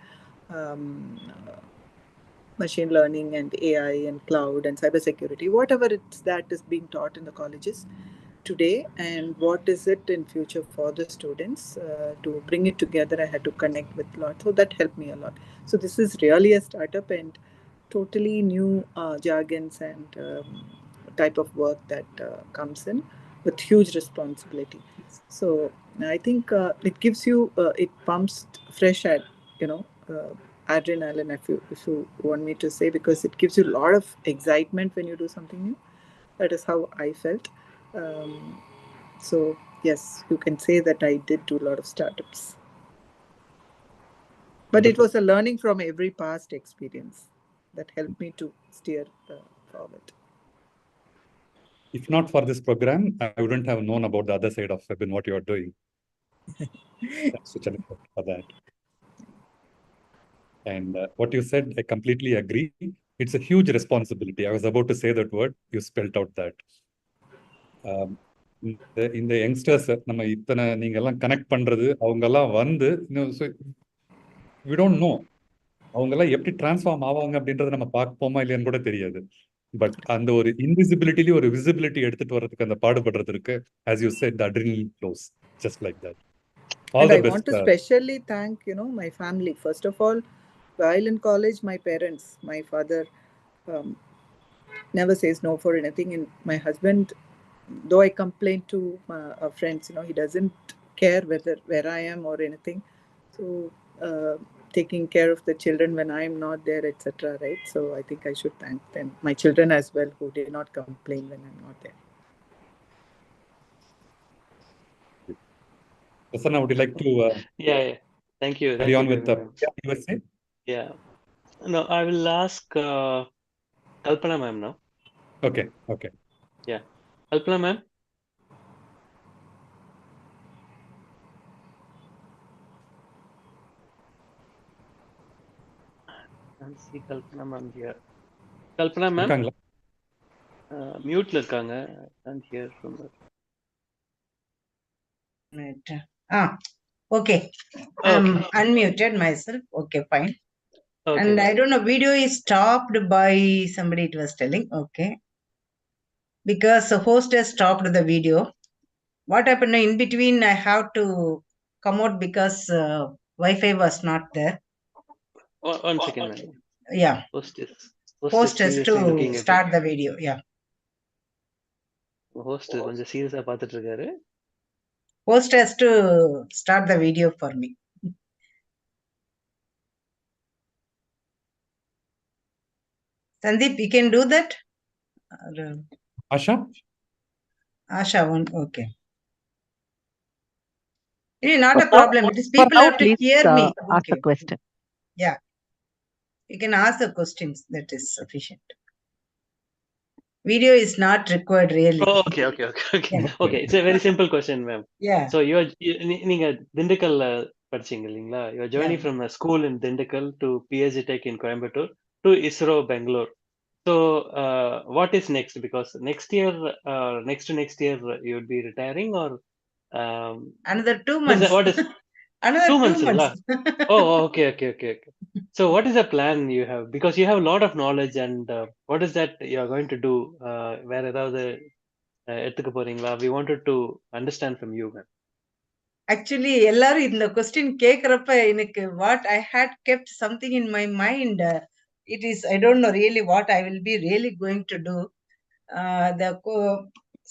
machine learning and AI and cloud and cybersecurity, whatever it's that is being taught in the colleges today, and what is it in future for the students. To bring it together, I had to connect with a lot. So that helped me a lot. So this is really a startup and totally new jargons and type of work that comes in with huge responsibility. So I think it gives you, it pumps fresh adrenaline, if you want me to say, because it gives you a lot of excitement when you do something new. That is how I felt. So yes, you can say that I did do a lot of startups. But it was a learning from every past experience that helped me to steer forward. If not for this program, I wouldn't have known about the other side of web and what you are doing. Thanks to Chandra for that. And what you said, I completely agree. It's a huge responsibility. I was about to say that word. You spelled out that. இந்த youngsters நம்ம இத்தனை நீங்க எல்லாம் connect பண்றது, அவங்க எல்லாம் வந்து we don't know அவங்க எல்லாம் எப்படி டிரான்ஸ்ஃபார்ம் ஆவாங்க அப்படின்றத நம்ம பார்ப்போமா இல்லையான்னு கூட தெரியாது. பட் அந்த ஒரு இன்விசிபிலிட்டிலயும் ஒரு விசிபிலிட்டி எடுத்துட்டு வர்றதுக்கு அந்த பாடுபடுறது இருக்கு. As you said, the adrenaline flows just like that. All and the I best. want to specially thank my family. First of all, while in college, my parents, my father never says no for anything, and my husband, though I complain to friends, he doesn't care where I am or anything. So taking care of the children when I'm not there, etc. Right? So I think I should thank them, my children as well, who did not complain when I'm not there. Prasanna, would you like to yeah. Thank you. carry on with the USA? Yeah. No, I will ask Kalpana ma'am now. Okay. Yeah. Kalpana ma'am. Can't see Kalpana ma'am here. Kalpana ma'am. Mute la irukanga. Can't hear from her. Okay. I'm unmuted myself. Okay, fine. Okay, and I don't know, video is stopped by somebody, it was telling. Okay. Because the host has stopped the video. What happened in between, I have to come out because Wi-Fi was not there. One second, ma'am. Yeah. Host has to start the video. Yeah. Host கொஞ்சம் சீரியஸா பார்த்துட்டு இருக்காரு. Host has to start the video for me. Sandeep, you can do that? Asha? Asha, one. Okay. It is not a problem. It is people have to hear me. Ask a question. Yeah. You can ask the questions. That is sufficient. Video is not required really. Oh, okay. Okay, it's a very simple question, ma'am. Yeah. So நீங்க திண்டுக்கல்ல படிச்சீங்க இல்லீங்களா? Your journey from a school in Dindikal to PhD Tech in Coimbatore to ISRO Bangalore. So what is next? Because next year you would be retiring, or another 2 months. Another 2 2 months. months. Oh, okay. So what is the plan you have? Because you have a lot of knowledge, and what is that you are going to do? Where ஏதாவது எடுத்துக்க போறீங்களா? We wanted to understand from you, ma'am. Actually, எல்லாரும் இந்த question கேக்குறப்ப எனக்கு what I had kept something in my mind. It is, I don't know really what I will be really going to do.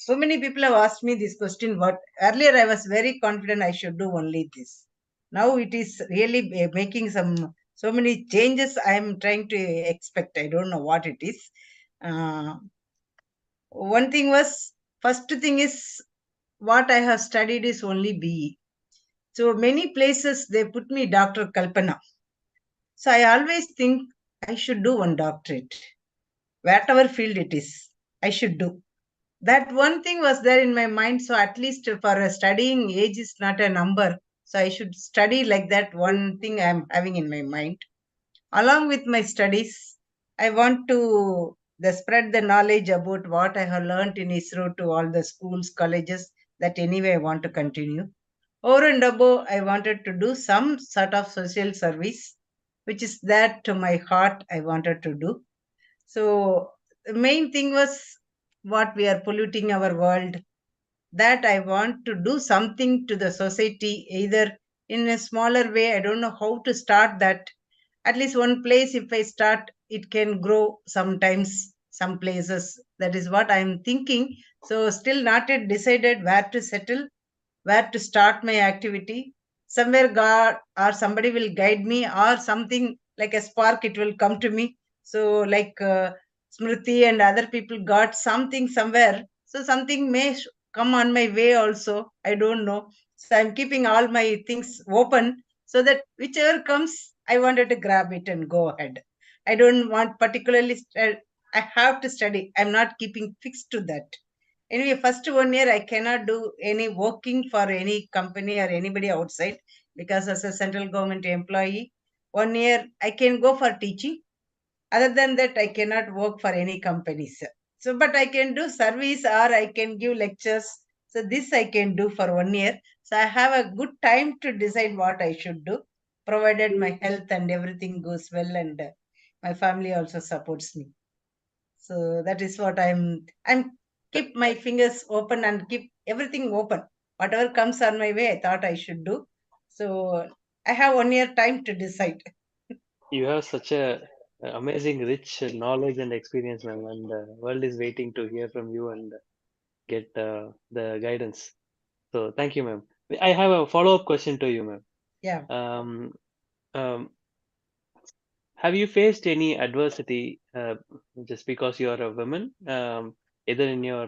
So many people have asked me this question. What earlier I was very confident I should do only this. Now it is really making so many changes I am trying to expect. I don't know what it is. One thing was, first thing is, what I have studied is only BE. So many places they put me Dr. Kalpana. So I always think I should do one doctorate. Whatever field it is, I should do. That one thing was there in my mind. So at least for studying, age is not a number. So I should study like that. One thing I am having in my mind. Along with my studies, I want to spread the knowledge about what I have learned in ISRO to all the schools, colleges, that anyway I want to continue. Over and above, I wanted to do some sort of social service, which is that to my heart I wanted to do. So the main thing was, what we are polluting our world, that I want to do something to the society, either in a smaller way. I don't know how to start that. At least one place, if I start, it can grow sometimes, some places. That is what I am thinking. So still not yet decided where to settle, where to start my activity. Somewhere God or somebody will guide me, or something like a spark, it will come to me. So like Smriti and other people got something somewhere. So something may come on my way also. I don't know. So I'm keeping all my things open, so that whichever comes, I wanted to grab it and go ahead. I don't want particularly I have to study. I'm not keeping fixed to that. Anyway, first 1 year I cannot do any working for any company or anybody outside, because as a central government employee, 1 year I can go for teaching. Other than that, I cannot work for any companies. So, but I can do service, or I can give lectures. So this I can do for 1 year. So I have a good time to decide what I should do, provided my health and everything goes well, and my family also supports me. So that is what I'm keep my fingers open and keep everything open. Whatever comes on my way, I thought I should do. So I have 1 year time to decide. You have such a amazing, rich knowledge and experience, ma'am, and the world is waiting to hear from you and get the guidance. So thank you, ma'am. I have a follow-up question to you, ma'am. Yeah. Have you faced any adversity just because you are a woman, either in your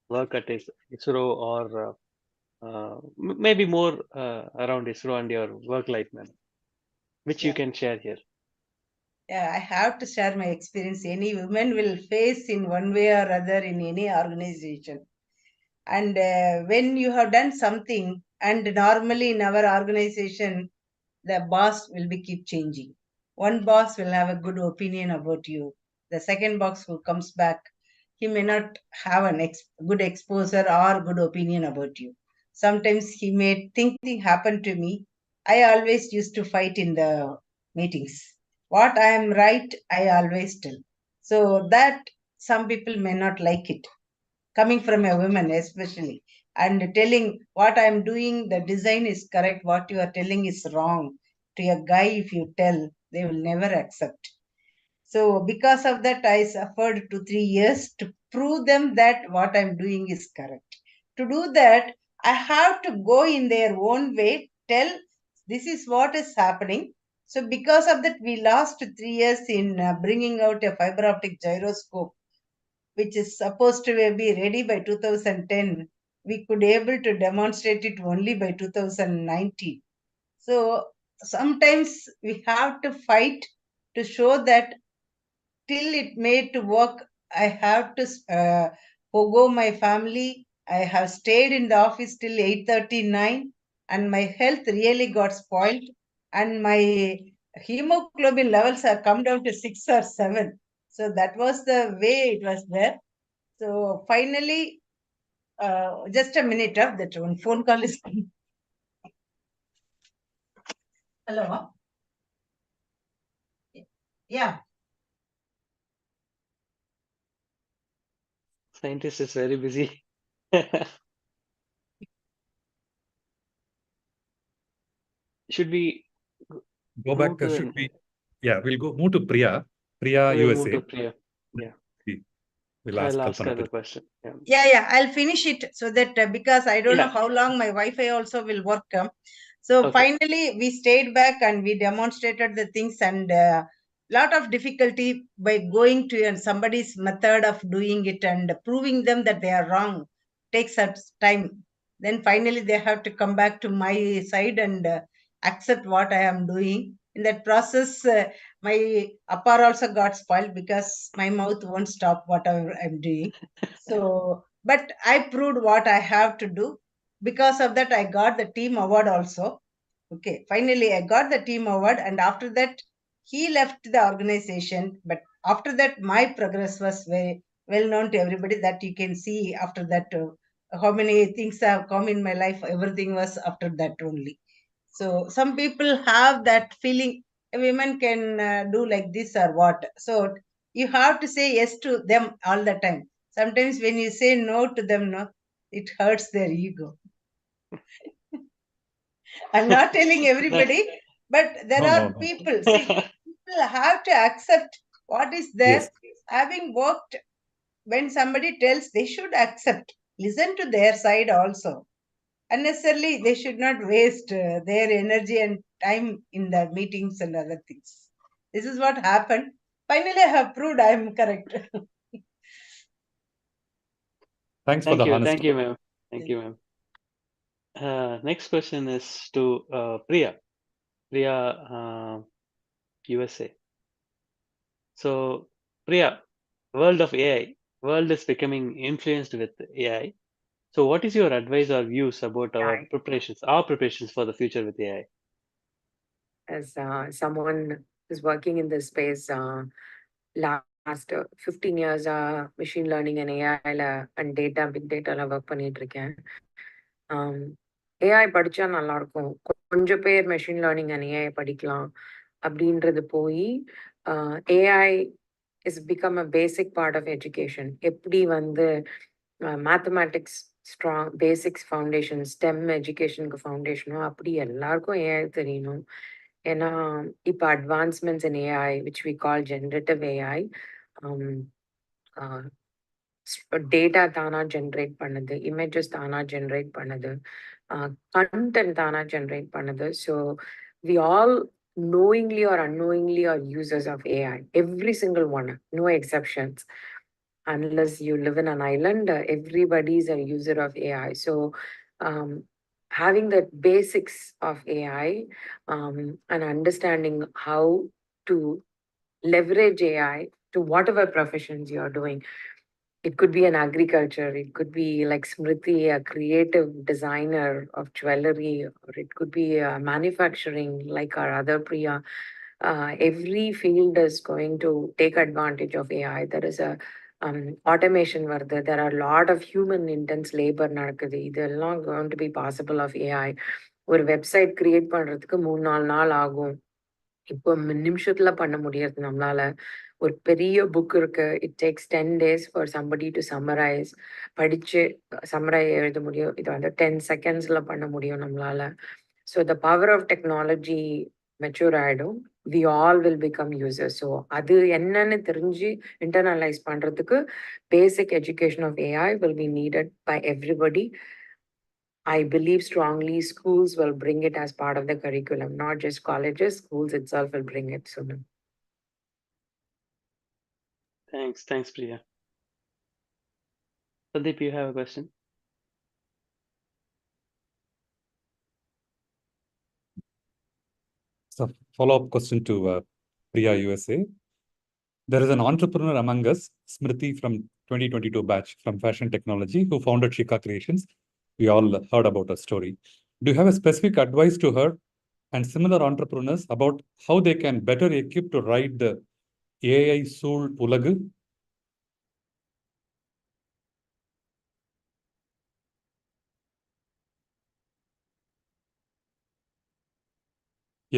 work at ISRO, or maybe more around ISRO and your work life, ma'am, which you can share here? Yeah, I have to share my experience. Any woman will face in one way or other in any organization. And when you have done something, and normally in our organization, the boss will be keep changing. One boss will have a good opinion about you. The second boss who comes back, he may not have an good exposure or good opinion about you. Sometimes he may think thing happen to me. I always used to fight in the meetings. What I am right, I always tell. So that some people may not like it, coming from a woman especially, and telling what I'm doing, the design is correct, what you are telling is wrong. To a guy, if you tell, they will never accept. So because of that, I suffered 2-3 years to prove them that what I'm doing is correct. To do that, I have to go in their own way, tell this is what is happening. So because of that, we lost 3 years in bringing out a fiber optic gyroscope, which is supposed to be ready by 2010. We could able to demonstrate it only by 2019. So sometimes we have to fight to show that till it made to work, I have to forgo my family. I have stayed in the office till 8:39, and my health really got spoiled, and my hemoglobin levels have come down to 6 or 7. So that was the way it was there. So finally, just a minute, that one phone call is coming. Hello. Yeah. Scientist is very busy. Should we Go move back. to Should we? Yeah, we'll move to Priya. Priya, we'll move USA. to Priya. Yeah. We'll ask I'll ask her Kalpana the to. question. Yeah. Yeah, I'll finish it so that because I don't know Yeah. how long my Wi-Fi also will work. So Okay. finally, we stayed back and we demonstrated the things, and lot of difficulty by going to somebody's method of doing it and proving them that they are wrong takes up time. Then finally, they have to come back to my side and accept what I am doing. In that process, my appar also got spoiled because my mouth won't stop whatever I'm doing. So, but I proved what I have to do. Because of that, I got the team award also. Okay, finally, I got the team award, and after that, he left the organization. But after that, my progress was very well known to everybody. That you can see after that how many things have come in my life. Everything was after that only. So some people have that feeling women can do like this or what. So you have to say yes to them all the time. Sometimes when you say no to them, no, it hurts their ego. I'm not telling everybody, but there are people. See, people have to accept what is there. Yes. Having worked, when somebody tells, they should accept. Listen to their side also. Unnecessarily, they should not waste their energy and time in the meetings and other things. This is what happened. Finally, I have proved I am correct. Thanks for the honesty. Thank you, ma'am. Thank you, ma'am. Next question is to Priya. Priya, USA. So, Priya, world of AI, world is becoming influenced with AI. So, what is your advice or views about our preparations for the future with AI? As someone who's working in this space, last 15 years, machine learning and AI and data, big data work பண்ணிட்டு இருக்கேன். AI படிச்சா நல்லா இருக்கும். கொஞ்சம் பேர் machine learning and AI படிக்கலாம் அப்படின்றது போய் AI is become a basic part of education. எப்படி வந்து mathematics strong basics foundation STEM எஜுகேஷனுக்கு ஃபவுண்டேஷனோ அப்படி எல்லாருக்கும் AI தெரியணும். ஏன்னா இப்போ advancements in AI which we call generative AI, data தானா ஜென்ரேட் பண்ணுது, இமேஜஸ் தானா ஜென்ரேட் பண்ணுது, கண்டென்ட் தானா ஜென்ரேட் பண்ணுது. So we all knowingly or unknowingly are users of AI, every single one, no exceptions. Unless you live in an island, everybody is a user of AI. So having the basics of AI and understanding how to leverage AI to whatever professions you are doing. It could be an agriculture, it could be like Smriti, a creative designer of jewelry, or it could be manufacturing like our other Priya. Every field is going to take advantage of AI. There is a automation வருது. There are a lot of human intense labor நடக்குது. இதெல்லாம் going to be possible of AI. ஒரு website create பண்றதுக்கு 3-4 நாள் ஆகும். இப்போ நிமிஷத்துல பண்ண முடியாது நம்மளால. ஒரு பெரிய புக் இருக்கு, it takes 10 days for somebody to summarize. படிச்சு சம்மரை எழுத முடியும், இது வந்து 10 secondsல பண்ண முடியும் நம்மளால. So the power of technology mature ஆகிடும். We all will become users. So அது என்னன்னு தெரிஞ்சு இன்டர்னலைஸ் பண்றதுக்கு basic education of AI will be needed by everybody. I believe strongly schools will bring it as part of the curriculum, not just colleges, schools itself will bring it soon. Thanks, Priya. Sandeep, you have a question? So, follow-up question to Priya, USA. There is an entrepreneur among us, Smriti from 2022 batch from Fashion Technology, who founded Shika Creations. We all heard about her story. Do you have a specific advice to her and similar entrepreneurs about how they can better equip to ride the AI Soul Ulagu?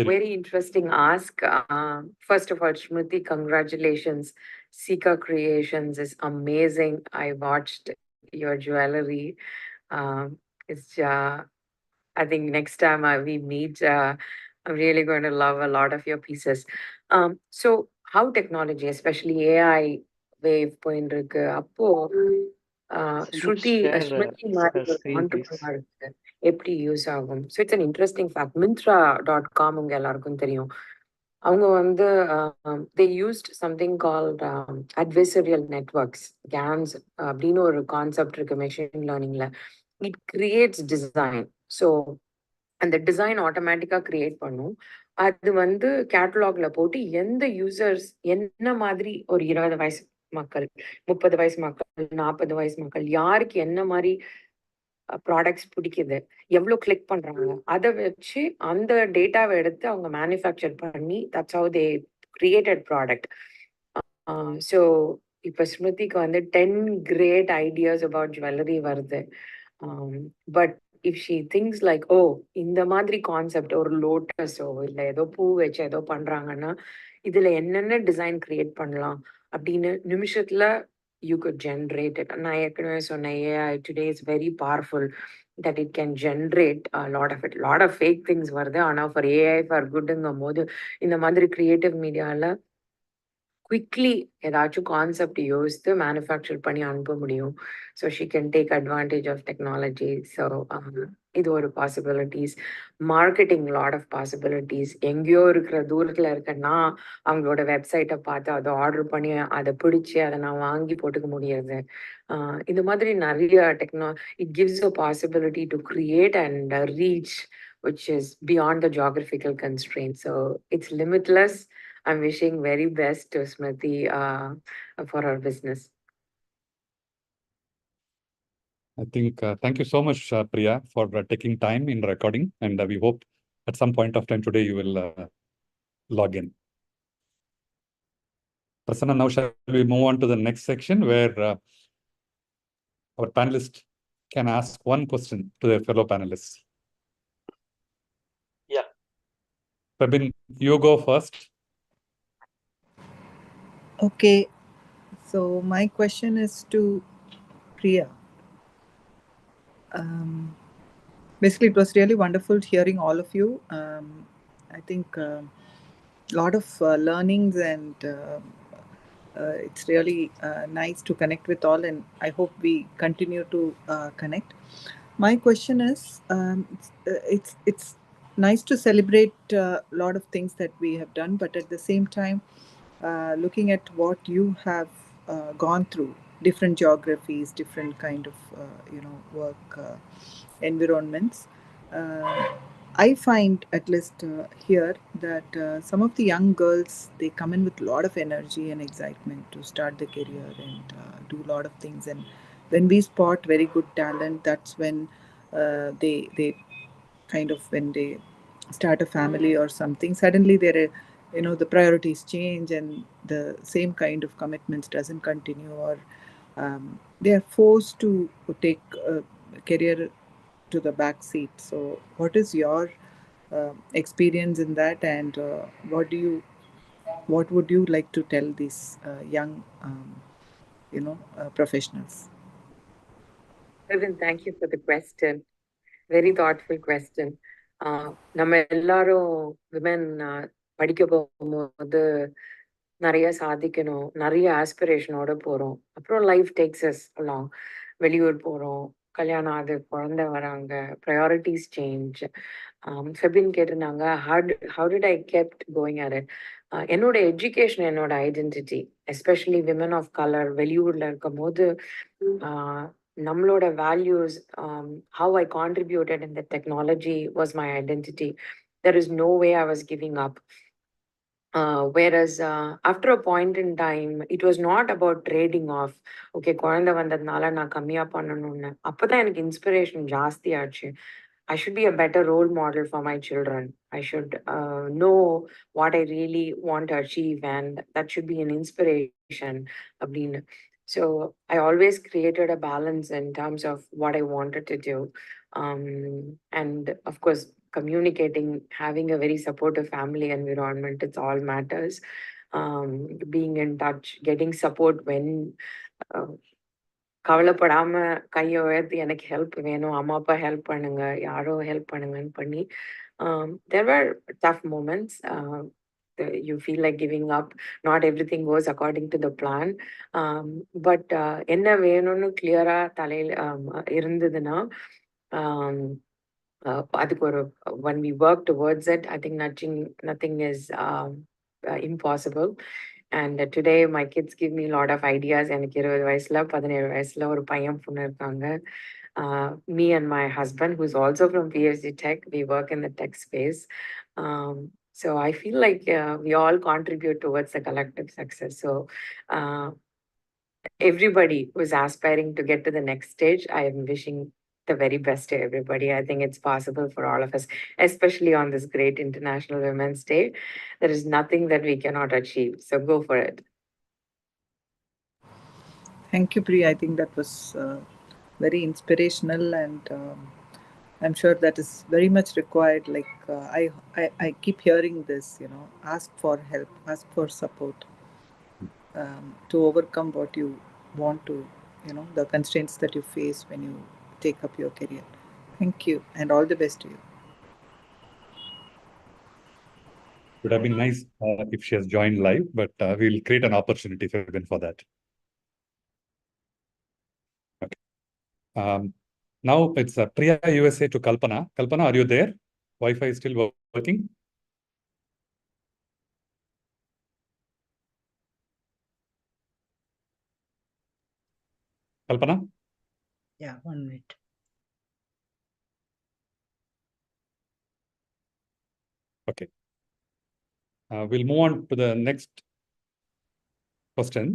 Very interesting ask. First of all, Shmriti, congratulations. Sika Creations is amazing. I watched your jewelry. It's I think next time we meet, I'm really going to love a lot of your pieces. So how technology, especially AI wave point இருக்கு அப்போ ஸ்ருதி ஸ்மிருதி மாதிரி ஒரு entrepreneur க்கு எப்படி use ஆகும்? So it's an interesting fact. Myntra.com உங்க எல்லாருக்கும் தெரியும். அவங்க வந்து they used something called adversarial networks, GANs அப்படின்னு ஒரு கான்செப்ட் இருக்கு மெஷின் லேர்னிங்ல. It creates design. So அந்த டிசைன் ஆட்டோமேட்டிக்கா கிரியேட் பண்ணும். அது வந்து கேட்டலாக்ல போட்டு எந்த யூசர்ஸ் என்ன மாதிரி ஒரு 20 வயசு மக்கள், 30 வயசு மக்கள், 40 வயசு மக்கள், யாருக்கு என்ன மாதிரி ப்ராடக்ட்ஸ் பிடிக்குது, எவ்வளவு கிளிக் பண்றாங்க, அதை வச்சு அந்த டேட்டாவை எடுத்து அவங்க மேனுஃபேக்சர் பண்ணி that's how they created product. So இப்போ ஸ்மிருதிக்கு வந்து 10 கிரேட் ஐடியாஸ் அபவுட் ஜுவல்லரி வருது. But if she things like oh இந்த மாதிரி கான்செப்ட் ஒரு லோட்டஸோ இல்லை ஏதோ பூ வச்சு ஏதோ பண்றாங்கன்னா இதுல என்னென்ன டிசைன் கிரியேட் பண்ணலாம் அப்படின்னு நிமிஷத்துல you could generate it. நான் ஏற்கனவே சொன்னேன் AI today is very powerful that it can generate a lot of it. Lot of fake things வருது. ஆனா for AI for goodங்கும் போது இந்த மாதிரி கிரியேட்டிவ் மீடியால குவிக்லி ஏதாச்சும் கான்செப்ட் யோசித்து மேனுஃபேக்சர் பண்ணி அனுப்ப முடியும். So she can take advantage of technology. So இது ஒரு possibilities. Marketing lot of possibilities. எங்கேயோ இருக்கிற தூரத்தில் இருக்கன்னா அவங்களோட வெப்சைட்டை பார்த்து அதை ஆர்டர் பண்ணி அதை பிடிச்சி அதை நான் வாங்கி போட்டுக்க முடியாது. இந்த மாதிரி நிறைய it gives a possibility to create and reach which is beyond the geographical constraints. So it's limitless. I'm wishing very best to Smriti for her business. I think, thank you so much, Priya, for taking time in recording. And we hope at some point of time today you will log in. Prasanna, now shall we move on to the next section where our panelist can ask one question to their fellow panelists. Yeah. Prabin, you go first. Okay, so my question is to Priya. Basically, it was really wonderful hearing all of you. I think a lot of learnings, and it's really nice to connect with all, and I hope we continue to connect. My question is, it's nice to celebrate a lot of things that we have done, but at the same time, looking at what you have gone through, different geographies, different kind of work environments. I find, at least here, that some of the young girls, they come in with a lot of energy and excitement to start their career and do a lot of things. And when we spot very good talent, that's when they kind of, when they start a family or something, suddenly the priorities change and the same kind of commitments doesn't continue, or they are forced to take a career to the back seat. So what is your experience in that, and what would you like to tell these young professionals? Kevin, thank you for the question. Very thoughtful question. நம்ம எல்லாரும் women படிக்க போகும்போது நிறைய சாதிக்கணும், நிறைய ஆஸ்பிரேஷனோட போறோம். அப்புறம் life tax as along. வெளியூர் போறோம், கல்யாணம் ஆகுது, குழந்தை வராங்க, ப்ரையாரிட்டிஸ் சேஞ்ச். ஃபெபின் கேட்டிருந்தாங்க, how did I kept going at it? என்னோட எஜுகேஷன் என்னோட identity, especially women of colour வெளியூர்ல இருக்கும் போது நம்மளோட values, how I contributed in the technology was my identity. There is no way I was giving up. Whereas after a point in time, it was not about trading off. Okay, குழந்தை வந்ததுனால நான் கம்மியா பண்ணணும்னு. அப்பதான் எனக்கு inspiration ஜாஸ்தி ஆச்சு. I should be a better role model for my children. I should know what I really want to achieve, and that should be an inspiration. So I always created a balance in terms of what I wanted to do. And of course, communicating, having a very supportive family environment, it's all matters. Being in touch, getting support when கவலைப்படாம கையை உயர்த்தி எனக்கு help வேணும், அம்மா அப்பா help பண்ணுங்க, யாரோ help பண்ணுங்கன்னு பண்ணி there were tough moments. You feel like giving up. Not everything goes according to the plan. But என்ன வேணும்னு கிளியரா தலையில் இருந்ததுன்னா அதுக்கு ஒரு when we work towards it, I think nothing is impossible. And today my kids give me a lot of ideas. எனக்கு 20 வயசுல 17 வயசுல ஒரு பையன் பொண்ணு இருக்காங்க. Me and my husband, who's also from PhD Tech, we work in the tech space. So I feel like we all contribute towards the collective success. So everybody who's aspiring to get to the next stage, I am wishing the very best to everybody. I think it's possible for all of us, especially on this great International Women's Day. There is nothing that we cannot achieve. So go for it. Thank you, Priya. I think that was very inspirational, and I'm sure that is very much required. Like I keep hearing this, ask for help, ask for support to overcome what you want to, the constraints that you face when you take up your career. Thank you, and all the best to you. Would have been nice if she has joined live, but we'll create an opportunity for that. Okay. Now it's Priya USA to Kalpana. Kalpana, are you there? Wi-Fi is still working? Kalpana? Yeah, 1 minute. Okay. We'll move on to the next question.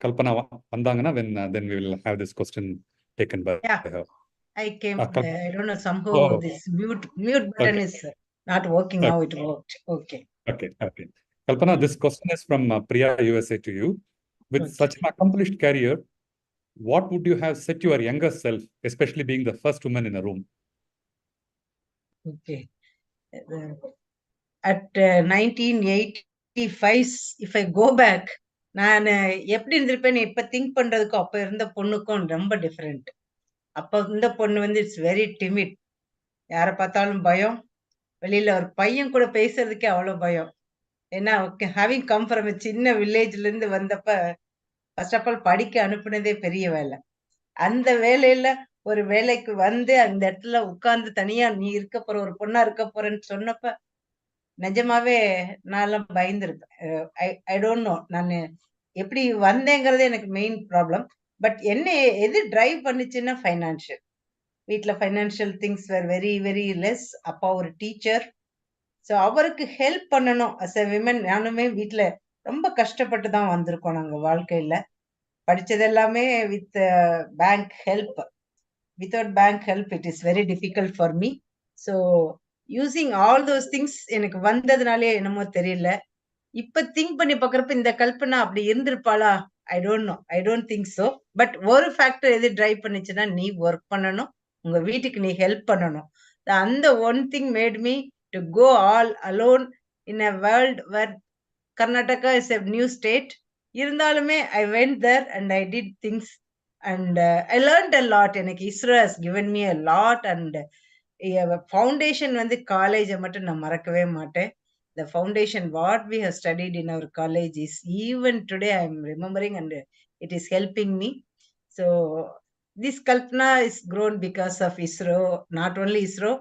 Kalpana vandangana, then we will have this question taken by her. I came. I don't know. Somehow this mute button is not working. Now it worked. Okay. Okay. Kalpana, this question is from Priya USA to you. With such an accomplished career, what would you have said to your younger self, especially being the first woman in a room? Okay. At 1985, if I go back, நான் எப்படி இருந்திருப்பேன்னு இப்ப think பண்றதுக்கும் அப்ப இருந்த பொண்ணுக்கும் ரொம்ப different. அப்ப இருந்த பொண்ணு வந்து இட்ஸ் வெரி டிமிட். யாரை பார்த்தாலும் பயம். வெளியில ஒரு பையன் கூட பேசுறதுக்கே அவ்வளவு பயம். ஏன்னா ஹேவிங் கம் ஃப்ரம் சின்ன வில்லேஜ்ல இருந்து வந்தப்ப ஃபர்ஸ்ட் ஆஃப் ஆல் படிக்க அனுப்புனதே பெரிய வேலை. அந்த வேலையில ஒரு வேலைக்கு வந்து அந்த இடத்துல உட்கார்ந்து தனியா நீ இருக்க போற ஒரு பொண்ணா இருக்க போறேன்னு சொன்னப்ப நிஜமாவே நான் பயந்துருப்பேன். ஐ டோன்ட் நோ நான் எப்படி வந்தேங்கிறதே எனக்கு மெயின் ப்ராப்ளம். பட் என்ன எது டிரைவ் பண்ணுச்சுன்னா ஃபைனான்ஷியல். வீட்டில் financial things were very very less. அப்பா ஒரு டீச்சர். ஸோ அவருக்கு ஹெல்ப் பண்ணணும் அஸ் எ விமன். நானுமே வீட்டில் ரொம்ப கஷ்டப்பட்டு தான் வந்திருக்கோம் நாங்கள் வாழ்க்கையில். படித்தது எல்லாமே with bank help. Without bank help it is very difficult for me. So using all those things எனக்கு வந்ததுனாலே என்னமோ தெரியல. இப்ப திங்க் பண்ணி பாக்குறப்ப இந்த கல்பனா அப்படி இருந்திருப்பாளா? I don't know. I don't think so. But ஒரு ஃபேக்டர் எது டிரைவ் பண்ணுச்சுன்னா நீ ஒர்க் பண்ணணும், உங்க வீட்டுக்கு நீ ஹெல்ப் பண்ணணும். அந்த one thing made me to go all alone in a world where Karnataka is a new state. இருந்தாலுமே I went there and I did things and I learnt a lot. எனக்கு ISRO has given me a lot. And foundation வந்து காலேஜை மட்டும் நான் மறக்கவே மாட்டேன். The foundation what we have studied in our college is even today I am remembering, and it is helping me. So this Kalpana is grown because of ISRO. Not only ISRO,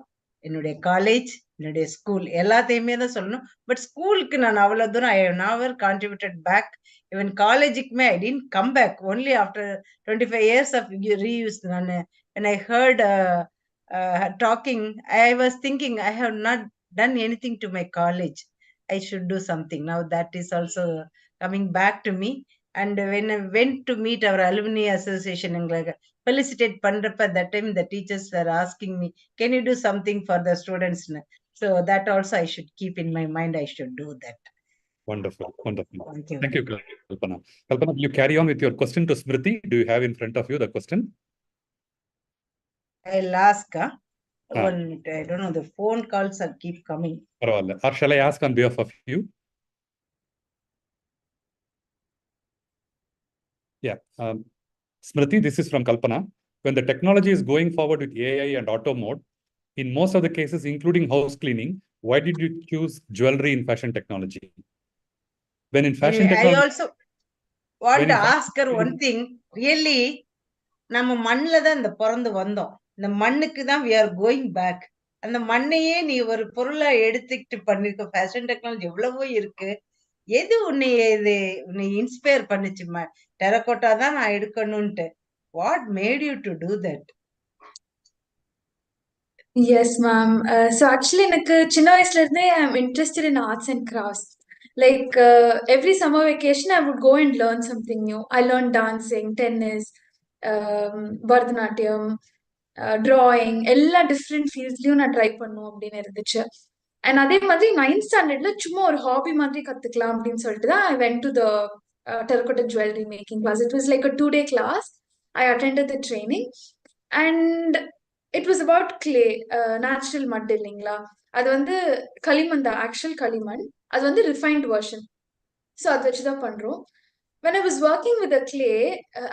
என்னுடைய college, என்னுடைய school எல்லாத்தையுமே தான் சொல்லணும். But ஸ்கூலுக்கு நான் அவ்வளோ தூரம் I have never contributed back. Even காலேஜுக்குமே I didn't come back. Only after 25 years of reuse. நான் when I heard talking, I was thinking I have not done anything to my college. I should do something. Now that is also coming back to me. And when I went to meet our alumni association, felicitate Pandrapa, that time the teachers were asking me, can you do something for the students? So that also I should keep in my mind. I should do that. Wonderful. Thank you, Kalpana. Kalpana, will you carry on with your question to Smriti? Do you have in front of you the question? I'll ask. One minute, I don't know, the phone calls are keep coming. Or shall I ask on behalf of you? Yeah. Smriti, this is from Kalpana. When the technology is going forward with AI and auto mode, in most of the cases, including house cleaning, why did you choose jewelry in fashion technology? When in fashion technology... I also want to ask her one thing. Really, நம்ம மண்ணில தான் இந்த பிறந்து வந்தோம். இந்த மண்ணுக்கு தான் we are going back. அந்த மண்ணையே நீ ஒரு பொருளா எடுத்துக்கிட்டு பண்ணிருக்க ஃபேஷன் டெக்னாலஜி எவ்வளவோ இருக்கு. எது உன்னை இன்ஸ்பயர் பண்ணுச்சு? டெரகோட்டா தான் நான் எடுக்கணும்ட்டு. What made you to do that? Yes, ma'am. So actually, எனக்கு சின்ன வயசுல இருந்தே I'm interested in arts and crafts. Like every summer vacation, I would go and learn something new. I learned dancing, tennis, Bharatanatyam, drawing, எல்லா different fieldsலயும் நான் try பண்ணும் அப்படின்னு இருந்துச்சு. And அதே மாதிரி 9th standardல சும்மா ஒரு ஹாபி மாதிரி கத்துக்கலாம் அப்படின்னு சொல்லிட்டு தான் I went to the terracotta jewelry making class. It was like a 2-day class. I attended the training and it was about clay, natural mud இல்லைங்களா? அது வந்து களிமண் தான், ஆக்சுவல் களிமண். அது வந்து refined version. So அதை வச்சு தான் பண்றோம். When I was working with the clay,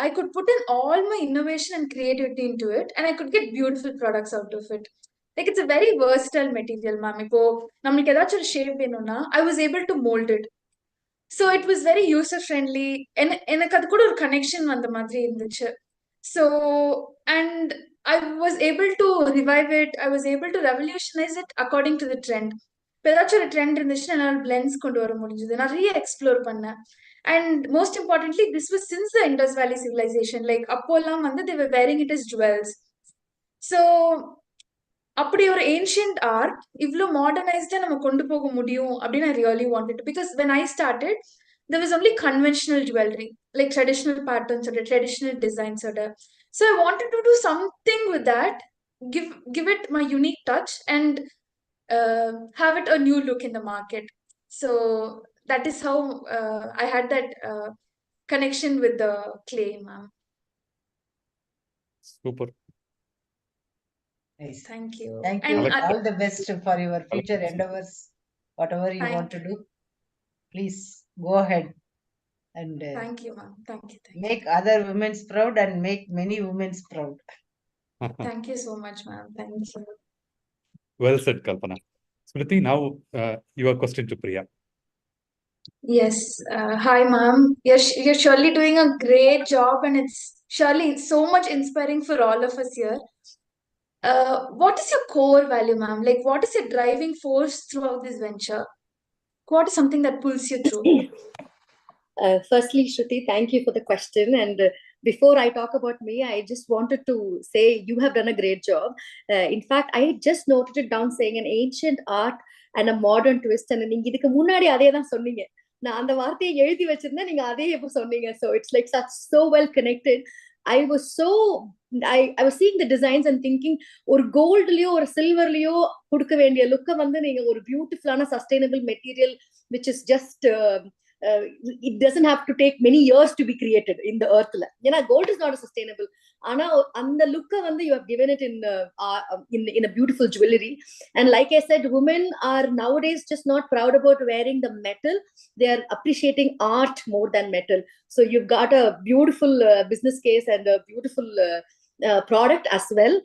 I could put in all my innovation and creativity into it, and I could get beautiful products out of it. Like it's a very versatile material, ma'am. இப்போ நம்மளுக்கு ஏதாச்சும் ஒரு shape வேணும்னா I was able to mold it. So it was very user friendly. எனக்கு அது கூட ஒரு connection வந்த மாதிரி இருந்துச்சு. So and I was able to revive it. I was able to revolutionize it according to the trend. இப்போ ஏதாச்சும் ஒரு ட்ரெண்ட் இருந்துச்சுன்னா என்னால் பிளெண்ட்ஸ் கொண்டு வர முடிஞ்சது. நிறைய எக்ஸ்ப்ளோர் பண்ணேன். And most importantly, this was since the Indus Valley civilization. Like அப்போல்லாம் வந்து they were wearing it as jewels. So அப்படி ஒரு ஏன்ஷியன்ட் ஆர்ட் இவ்வளோ மாடர்னைஸ்டா நம்ம கொண்டு போக முடியும் அப்படின்னு I really wanted to, because when I started there was only conventional jewelry, like traditional patterns or traditional designs or so I wanted to do something with that, give it my unique touch and have it a new look in the market. So that is how I had that connection with the clay, ma'am. Super. Nice. Thank you. Thank you. All the best for your future endeavors. Whatever you want to do, please go ahead and thank you, ma'am. Thank you. Make other women proud and make many women proud. Thank you so much, ma'am. Thank you. Well said, Kalpana. Smriti, now your question to Priya. Yes. Hi, ma'am. You're surely doing a great job, and it's surely so much inspiring for all of us here. What is your core value, ma'am? Like, what is your driving force throughout this venture? What is something that pulls you through? Firstly, Shruti, thank you for the question. And before I talk about me, I just wanted to say you have done a great job. In fact, I just noted it down saying an ancient art and a modern twist. And நீங்க இதுக்கு முன்னாடி அதே தான் சொன்னீங்க. நான் அந்த வார்த்தையை எழுதி வச்சிருந்தேன், நீங்க அதே இப்போ சொன்னீங்க. So it's like so well connected. I was seeing the designs and thinking ஒரு கோல்ட்லயோ ஒரு சில்வர்லயோ கொடுக்க வேண்டிய லுக்கை வந்து நீங்க ஒரு பியூட்டிஃபுல்லான sustainable material which is just it doesn't have to take many years to be created in the earth la. Yena gold is not a sustainable, ana and the look வந்து you have given it in a beautiful jewelry. And like I said, women are nowadays just not proud about wearing the metal, they are appreciating art more than metal. So you've got a beautiful business case and a beautiful product as well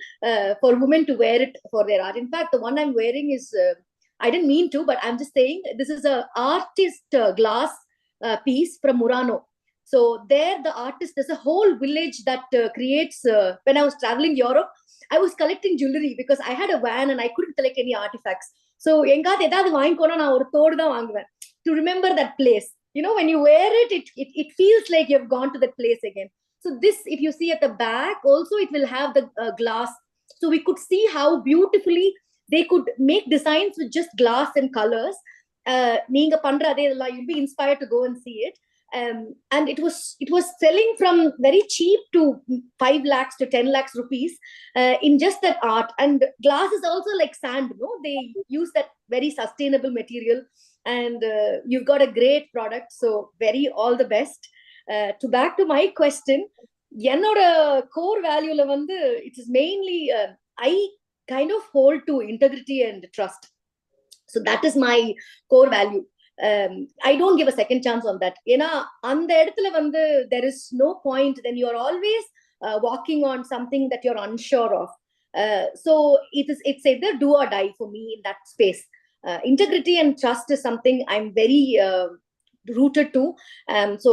for women to wear it for their art. In fact, the one I'm wearing is I didn't mean to, but I'm just saying this is a artist glass piece from Murano. So there the artist, there's a whole village that creates when I was traveling Europe, I was collecting jewelry because I had a van and I couldn't collect any artifacts. So engaad edavadhu vaangikona na oru thodu da vaanguven to remember that place. You know, when you wear it, it feels like you've gone to that place again. So this, if you see at the back also, it will have the glass. So we could see how beautifully they could make designs with just glass and colors. Neenga pandra adella, you'll be inspired to go and see it. And it was selling from very cheap to 5 lakhs to 10 lakhs rupees in just that art. And glass is also like sand, no? They use that very sustainable material. And you've got a great product. So very all the best. Back to my question, என்னோட core value la vandu it is mainly kind of hold to integrity and trust. So that is my core value. I don't give a second chance on that. There is no point, then you're always walking on something that you're unsure of. So it's either do or die for me in that space. Integrity and trust is something I'm very rooted to. So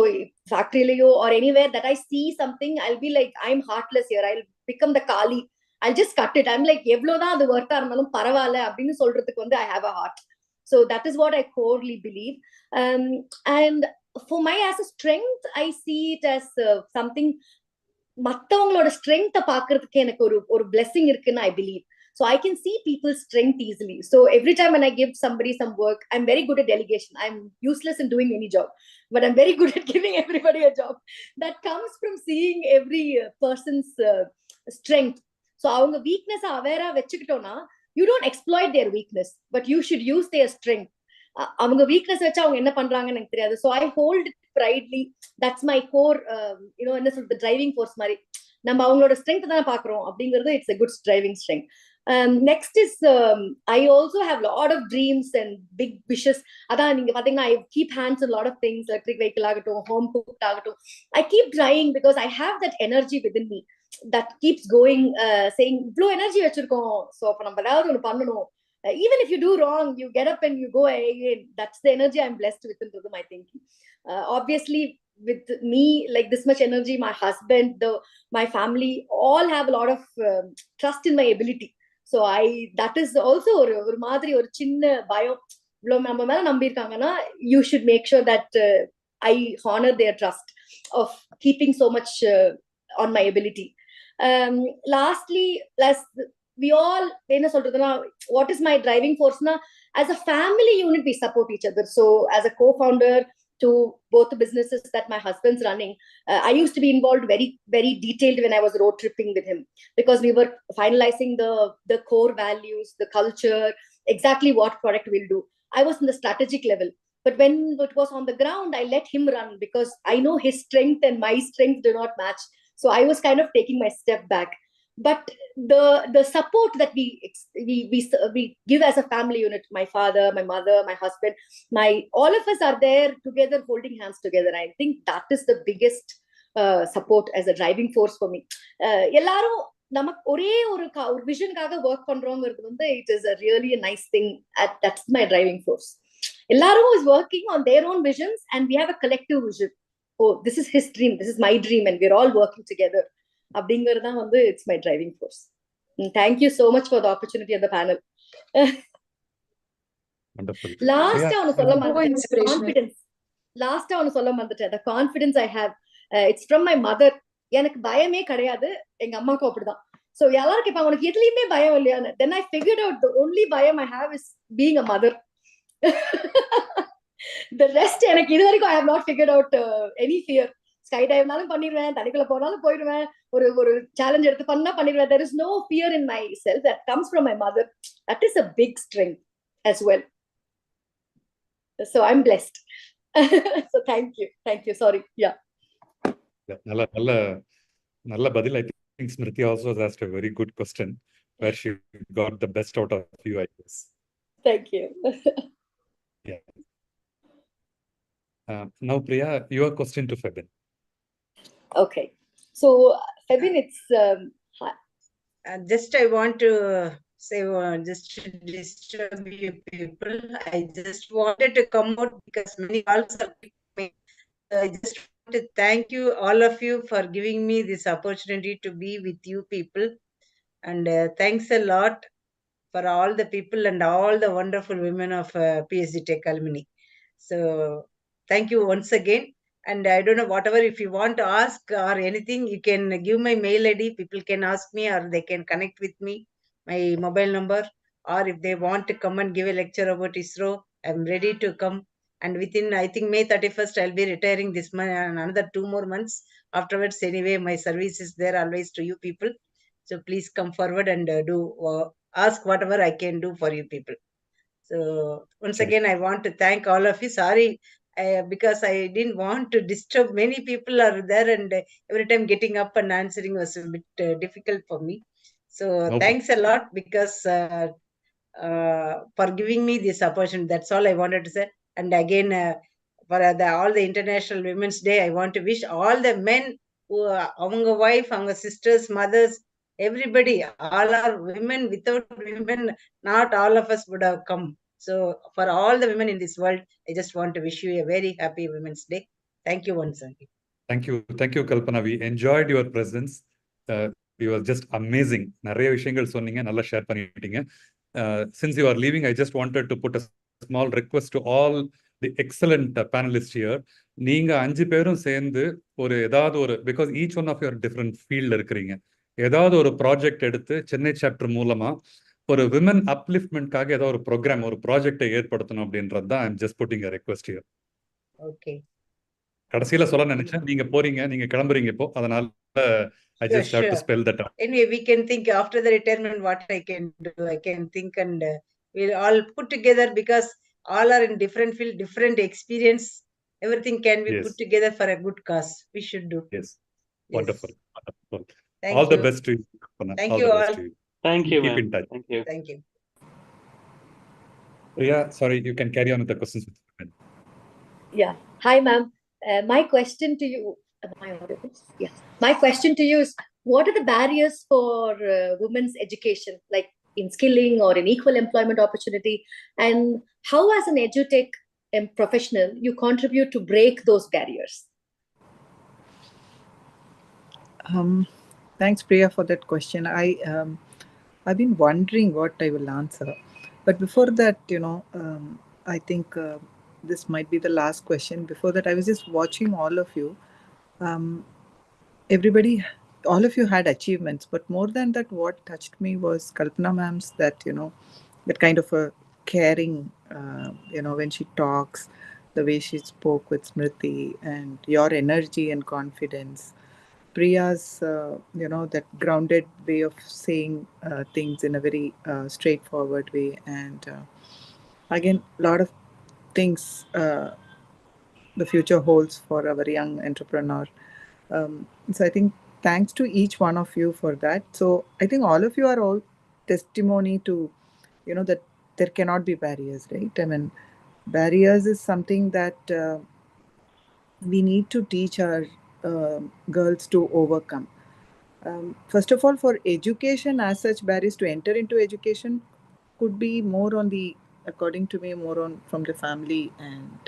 factory or anywhere that I see something, I'll be like, I'm heartless here. I'll become the Kali. I'll just cut it. I'm like, எவ்வளவுதான் அது worth இருந்தாலும் பரவாயில்ல அப்படின்னு சொல்றதுக்கு வந்து I have a heart. So that is what I corely believe. And for my as a strength, I see it as something மத்தவங்களோட ஸ்ட்ரென்த்தை பாக்குறதுக்கு எனக்கு ஒரு blessing இருக்குன்னு I believe. So I can see people's strength easily. So every time when I give somebody some work, I'm very good at delegation. I'm useless in doing any job, but I'm very good at giving everybody a job. That comes from seeing every person's strength. So அவங்க weakness Avera வச்சுக்கிட்டோம்னா, you don't exploit their weakness, but you should use their strength. அவங்க weakness வச்சு அவங்க என்ன பண்றாங்கன்னு எனக்கு தெரியாது. So I hold it proudly. That's my core, என்ன சொல்றது, driving force மாதிரி. நம்ம அவங்களோட strength தானே பாக்குறோம் அப்படிங்கிறது, it's a good driving strength. Next is I also have a lot of dreams and big wishes. அதான் நீங்க பாத்தீங்கன்னா, I keep hands on a lot of things, electric vehicle ஆகட்டும், home cooked ஆகட்டும். I keep trying because I have that energy within me that keeps going, saying இவ்ளோ energy வச்சிருக்கோம், so அப்ப நம்ம ஏதாவது ஒன்று பண்ணணும். Even if you do wrong, you get up and you go again. That's the energy I'm blessed with into my thinking. Obviously, with me, like this much energy, my husband, my family, all have a lot of trust in my ability. So that is also ஒரு மாதிரி ஒரு சின்ன பயம். இவ்வளவு நம்ம மேல நம்பி இருக்காங்கன்னா, you should make sure that I honor their trust of keeping so much on my ability. Lastly, we all, என்ன சொல்றதுன்னா, what is my driving force na, as a family unit we support each other. So as a co-founder to both the businesses that my husband's running, I used to be involved very, very detailed when I was road tripping with him, because we were finalizing the core values, the culture, exactly what product we'll do. I was in the strategic level, but when it was on the ground, I let him run because I know his strength and my strength do not match. So I was kind of taking my step back. But the support that we give as a family unit, my father, my mother, my husband, all of us are there together, holding hands together. I think that is the biggest support as a driving force for me. எல்லாரும் நமக்கு ஒரே ஒரு விஷனுக்காக work பண்றோங்கிறது வந்து, it is a really a nice thing. That's my driving force. எல்லாரும் is working on their own visions and we have a collective vision. Oh, this is his dream, this is my dream, and we're all working together. அப்படிங்கிறது தான் வந்து it's my driving force. Thank you so much for the opportunity at the panel. Wonderful. Last ஒன்னு சொல்ல மறந்துட்டேன், inspirational. லாஸ்டா ஒன்னு சொல்ல மறந்துட்டேன், the confidence I have, it's from my mother. எனக்கு பயமே கிடையாது, எங்க அம்மாக்கும் அப்படிதான். So எல்லாரும் கேட்பாங்க, உனக்கு எதுலயுமே பயம் இல்லையான்னு. Then I figured out the only பயம் I have is being a mother. The rest எனக்கு இது வரைக்கும் I have not figured out any fear. Sky டைவ்னாலும் பண்ணிடுவேன், தனிக்குள்ள போனாலும் போயிடுவேன், ஒரு சேலஞ்ச் எடுத்து பண்ணா பண்ணிடுவேன். There is no fear in myself that comes from my mother. That is a big strength as well. So I'm blessed. So thank you. Sorry. Yeah. நல்ல பதில். I think Smriti also asked a very good question where she got the best out of you, I guess. Thank you. Yeah. Now Priya, your question to Febin. Okay. So Febin, it's just I want to say, just to disturb you people, I just wanted to come out because many calls are coming. I just want to thank you, all of you, for giving me this opportunity to be with you people. And thanks a lot for all the people and all the wonderful women of PSD Tech Alumni. So thank you once again. And I don't know, whatever, if you want to ask or anything, you can give my mail ID. People can ask me or they can connect with me, my mobile number. Or if they want to come and give a lecture about ISRO, I'm ready to come. And within, I think, May 31st, I'll be retiring this month and another 2 more months. Afterwards, anyway, my service is there always to you people. So please come forward and ask whatever I can do for you people. So once again, I want to thank all of you. Sorry, because I didn't want to disturb. Many people are there and every time getting up and answering was a bit difficult for me. So No thanks a lot because for giving me this opportunity. That's all I wanted to say. And again, for all the International Women's Day, I want to wish all the men who are our wife, our sisters, mothers, everybody, all are women. Without women, not all of us would have come. So for all the women in this world, I just want to wish you a very happy Women's Day. Thank you once again. Thank you, Kalpana. We enjoyed your presence. You were just amazing. நிறைய விஷயங்கள் சொன்னீங்க, நல்லா share பண்ணிட்டீங்க. Since you are leaving, I just wanted to put a small request to all the excellent panelists here. நீங்க 5 பேரும் சேர்ந்து ஏதாவது ஒரு because each one of you are different field இருக்கிறீங்க. ஏதாவது ஒரு ப்ராஜெக்ட் எடுத்து சென்னை சாப்டர் மூலமா ஒரு விமன் அப்லிஃப்ட்மெண்ட்காக ஏதாவது ஒரு ப்ரோக்ராம், ஒரு ப்ராஜெக்டை ஏற்படுத்தணும் அப்படின்றது தான் I am just putting a request here. Okay. கடைசியில சொல்ல நினைச்சேன், நீங்க போறீங்க, நீங்க கிளம்புறீங்க இப்போ, அதனால I just have to spell that out. Anyway, we can think after the retirement what I can do. I can think and we'll all put together because all are in different field, different experience. Everything can be put together for a good cause. We should do. Yes. Wonderful. Wonderful. Thank all you. the best to you. Thank all you the all. best to you. Thank you, Keep ma'am. in touch. Thank you. Thank you. Priya, sorry, you can carry on with the questions. Yeah. Hi, ma'am. My question to you, am I audible? Yes. My question to you is, what are the barriers for women's education, like in skilling or in equal employment opportunity? And how, as an edutech professional, you contribute to break those barriers? Thanks, Priya, for that question. I've been wondering what I will answer. But before that, I think this might be the last question. Before that, I was just watching all of you. All of you had achievements, but more than that, what touched me was Kalpana ma'am's that kind of a caring, when she talks, the way she spoke with Smriti, and your energy and confidence. Priya's, that grounded way of saying things in a very straightforward way, and again, a lot of things the future holds for our young entrepreneur. So I think thanks to each one of you for that. So I think all of you are all testimony to, that there cannot be barriers, right? I mean, barriers is something that we need to teach our girls to overcome. First of all, for education as such, barriers to enter into education could be more on the, according to me, more on from the family and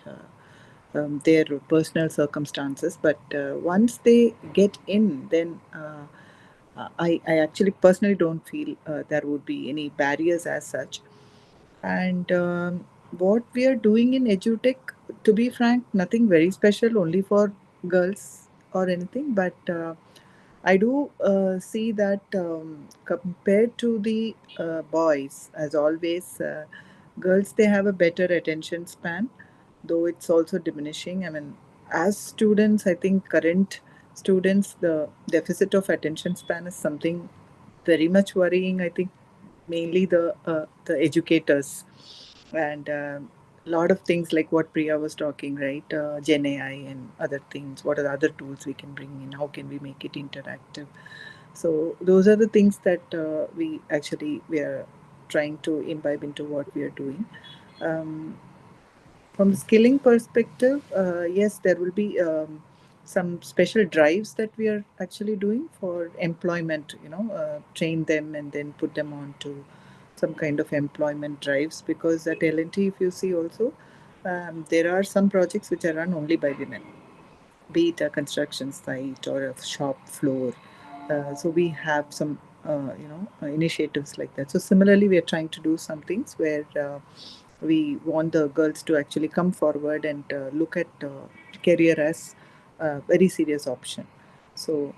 their personal circumstances. But once they get in, then I actually personally don't feel there would be any barriers as such. And what we are doing in edutech, to be frank, nothing very special, only for girls or anything. But I do see that compared to the boys, as always, girls, they have a better attention span, though it's also diminishing. I mean, as students, I think current students, the deficit of attention span is something very much worrying. I think mainly the educators, and lot of things like what Priya was talking, right? Gen AI and other things. What are the other tools we can bring in? How can we make it interactive? So those are the things that we are trying to imbibe into what we are doing. From the skilling perspective, yes, there will be some special drives that we are actually doing for employment, train them and then put them on to some kind of employment drives, because at L&T, if you see also, there are some projects which are run only by women, be it a construction site or a shop floor. So we have some initiatives like that. So similarly, we are trying to do some things where we want the girls to actually come forward and look at career as a very serious option. So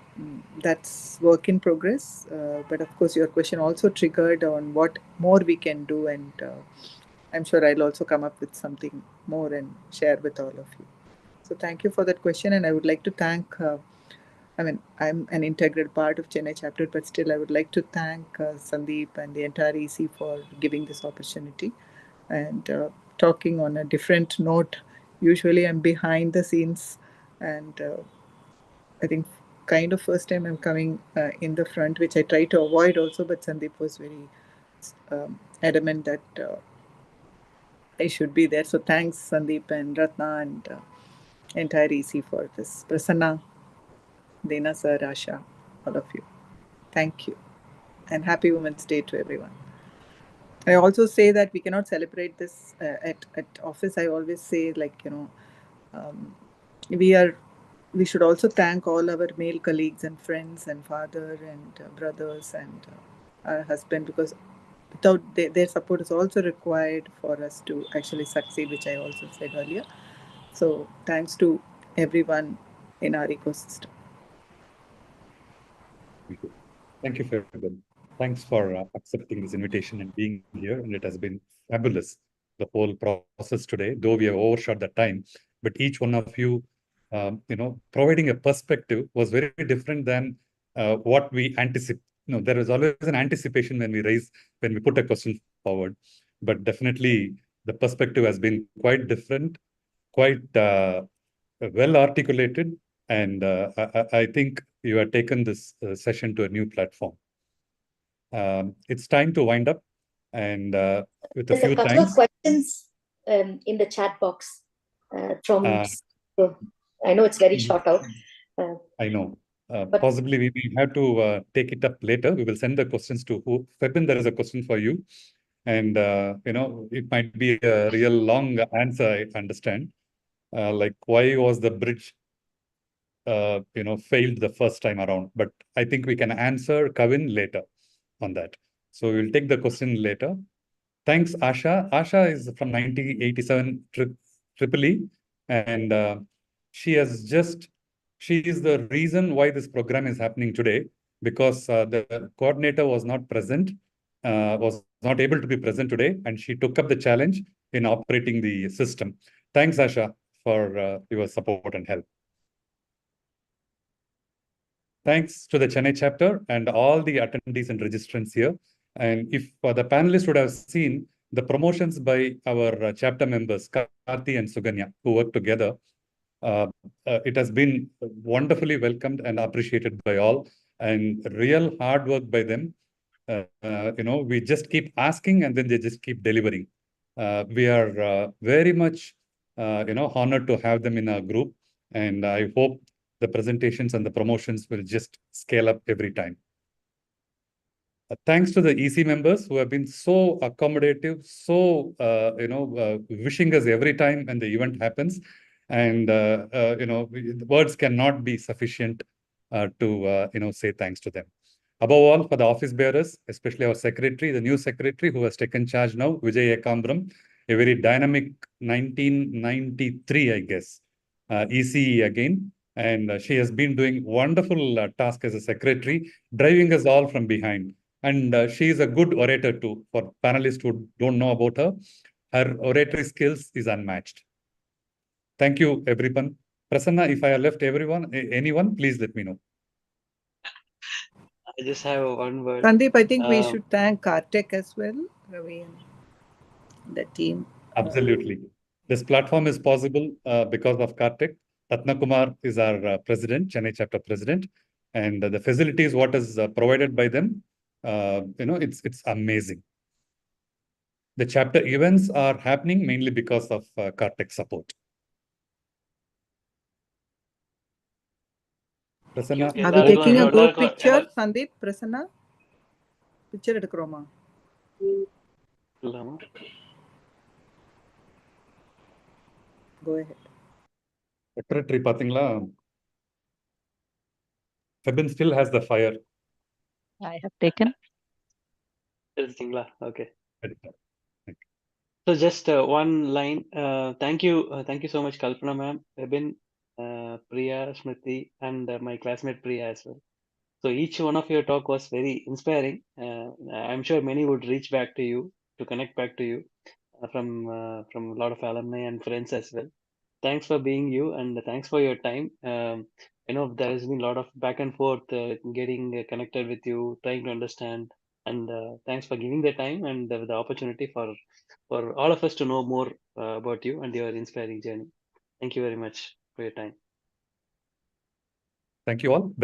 that's work in progress. But of course, your question also triggered on what more we can do, and I'm sure I'll also come up with something more and share with all of you. So thank you for that question, and I would like to thank, I'm an integral part of Chennai chapter, but still I would like to thank Sandeep and the entire EC for giving this opportunity and talking on a different note. Usually I'm behind the scenes, and I think kind of first time I'm coming in the front, which I try to avoid also, but Sandeep was very adamant that I should be there. So thanks Sandeep and Ratna and entire EC for this. Prasanna, Dena sir, Asha, all of you. Thank you. And happy Women's Day to everyone. I also say that we cannot celebrate this at office. I always say, like, we should also thank all our male colleagues and friends and father and brothers and our husband, because without their support is also required for us to actually succeed, which I also said earlier. So thanks to everyone in our ecosystem. Thank you, Fabian. Thanks for accepting this invitation and being here. And it has been fabulous, the whole process today, though we have overshot the time. But each one of you, providing a perspective was very different than what we anticipate. There is always an anticipation when we put a question forward. But definitely the perspective has been quite different, quite well articulated. And I think you have taken this session to a new platform. It's time to wind up, and with a few couple of questions in the chat box from. I know it's very short out. I know. Possibly we may have to take it up later. We will send the questions to who. Febin, there is a question for you, and it might be a real long answer. I understand. Like, why was the bridge failed the first time around? But I think we can answer Kavin later on that. So we'll take the question later. Thanks, Asha. Asha is from 1987 Tripoli, and she is the reason why this program is happening today, because the coordinator was not present, was not able to be present today, and she took up the challenge in operating the system. Thanks, Asha, for your support and help. Thanks to the Chennai chapter and all the attendees and registrants here. And if the panelists would have seen the promotions by our chapter members, Karthi and Suganya, who work together, it has been wonderfully welcomed and appreciated by all, and real hard work by them. We just keep asking and then they just keep delivering. We are very much, honored to have them in our group, and I hope the presentations and the promotions will just scale up every time. Thanks to the EC members who have been so accommodative, so wishing us every time when the event happens, and words cannot be sufficient to say thanks to them. Above all, for the office bearers, especially our secretary, the new secretary who has taken charge now, Vijay Ekambram, a very dynamic 1993, I guess, EC again. And she has been doing wonderful task as a secretary, driving us all from behind. And she is a good orator too. For panelists who don't know about her, her oratory skills is unmatched. Thank you, everyone. Prasanna, if I have left anyone, please let me know. I just have one word. Sandeep, I think we should thank Kartik as well, Ravi and the team. Absolutely. This platform is possible because of Kartik. Ratna Kumar is our president, Chennai chapter president, and the facilities what is provided by them, it's amazing. The chapter events are happening mainly because of Kartik's support. Prasanna, are we taking a group picture, Sandeep? Prasanna, picture edukroma. Go ahead. Secretary Patingla, Febin still has the fire. I have taken. Okay. So just one line. Thank you so much, Kalpana ma'am, Febin, Priya, Smriti, and my classmate Priya as well. So each one of your talk was very inspiring. I'm sure many would reach back to you to connect back to you from a lot of alumni and friends as well. Thanks for being you, and thanks for your time. There has been a lot of back and forth, getting connected with you, trying to understand, and thanks for giving the time and the opportunity for all of us to know more about you and your inspiring journey. Thank you very much for your time. Thank you all. Best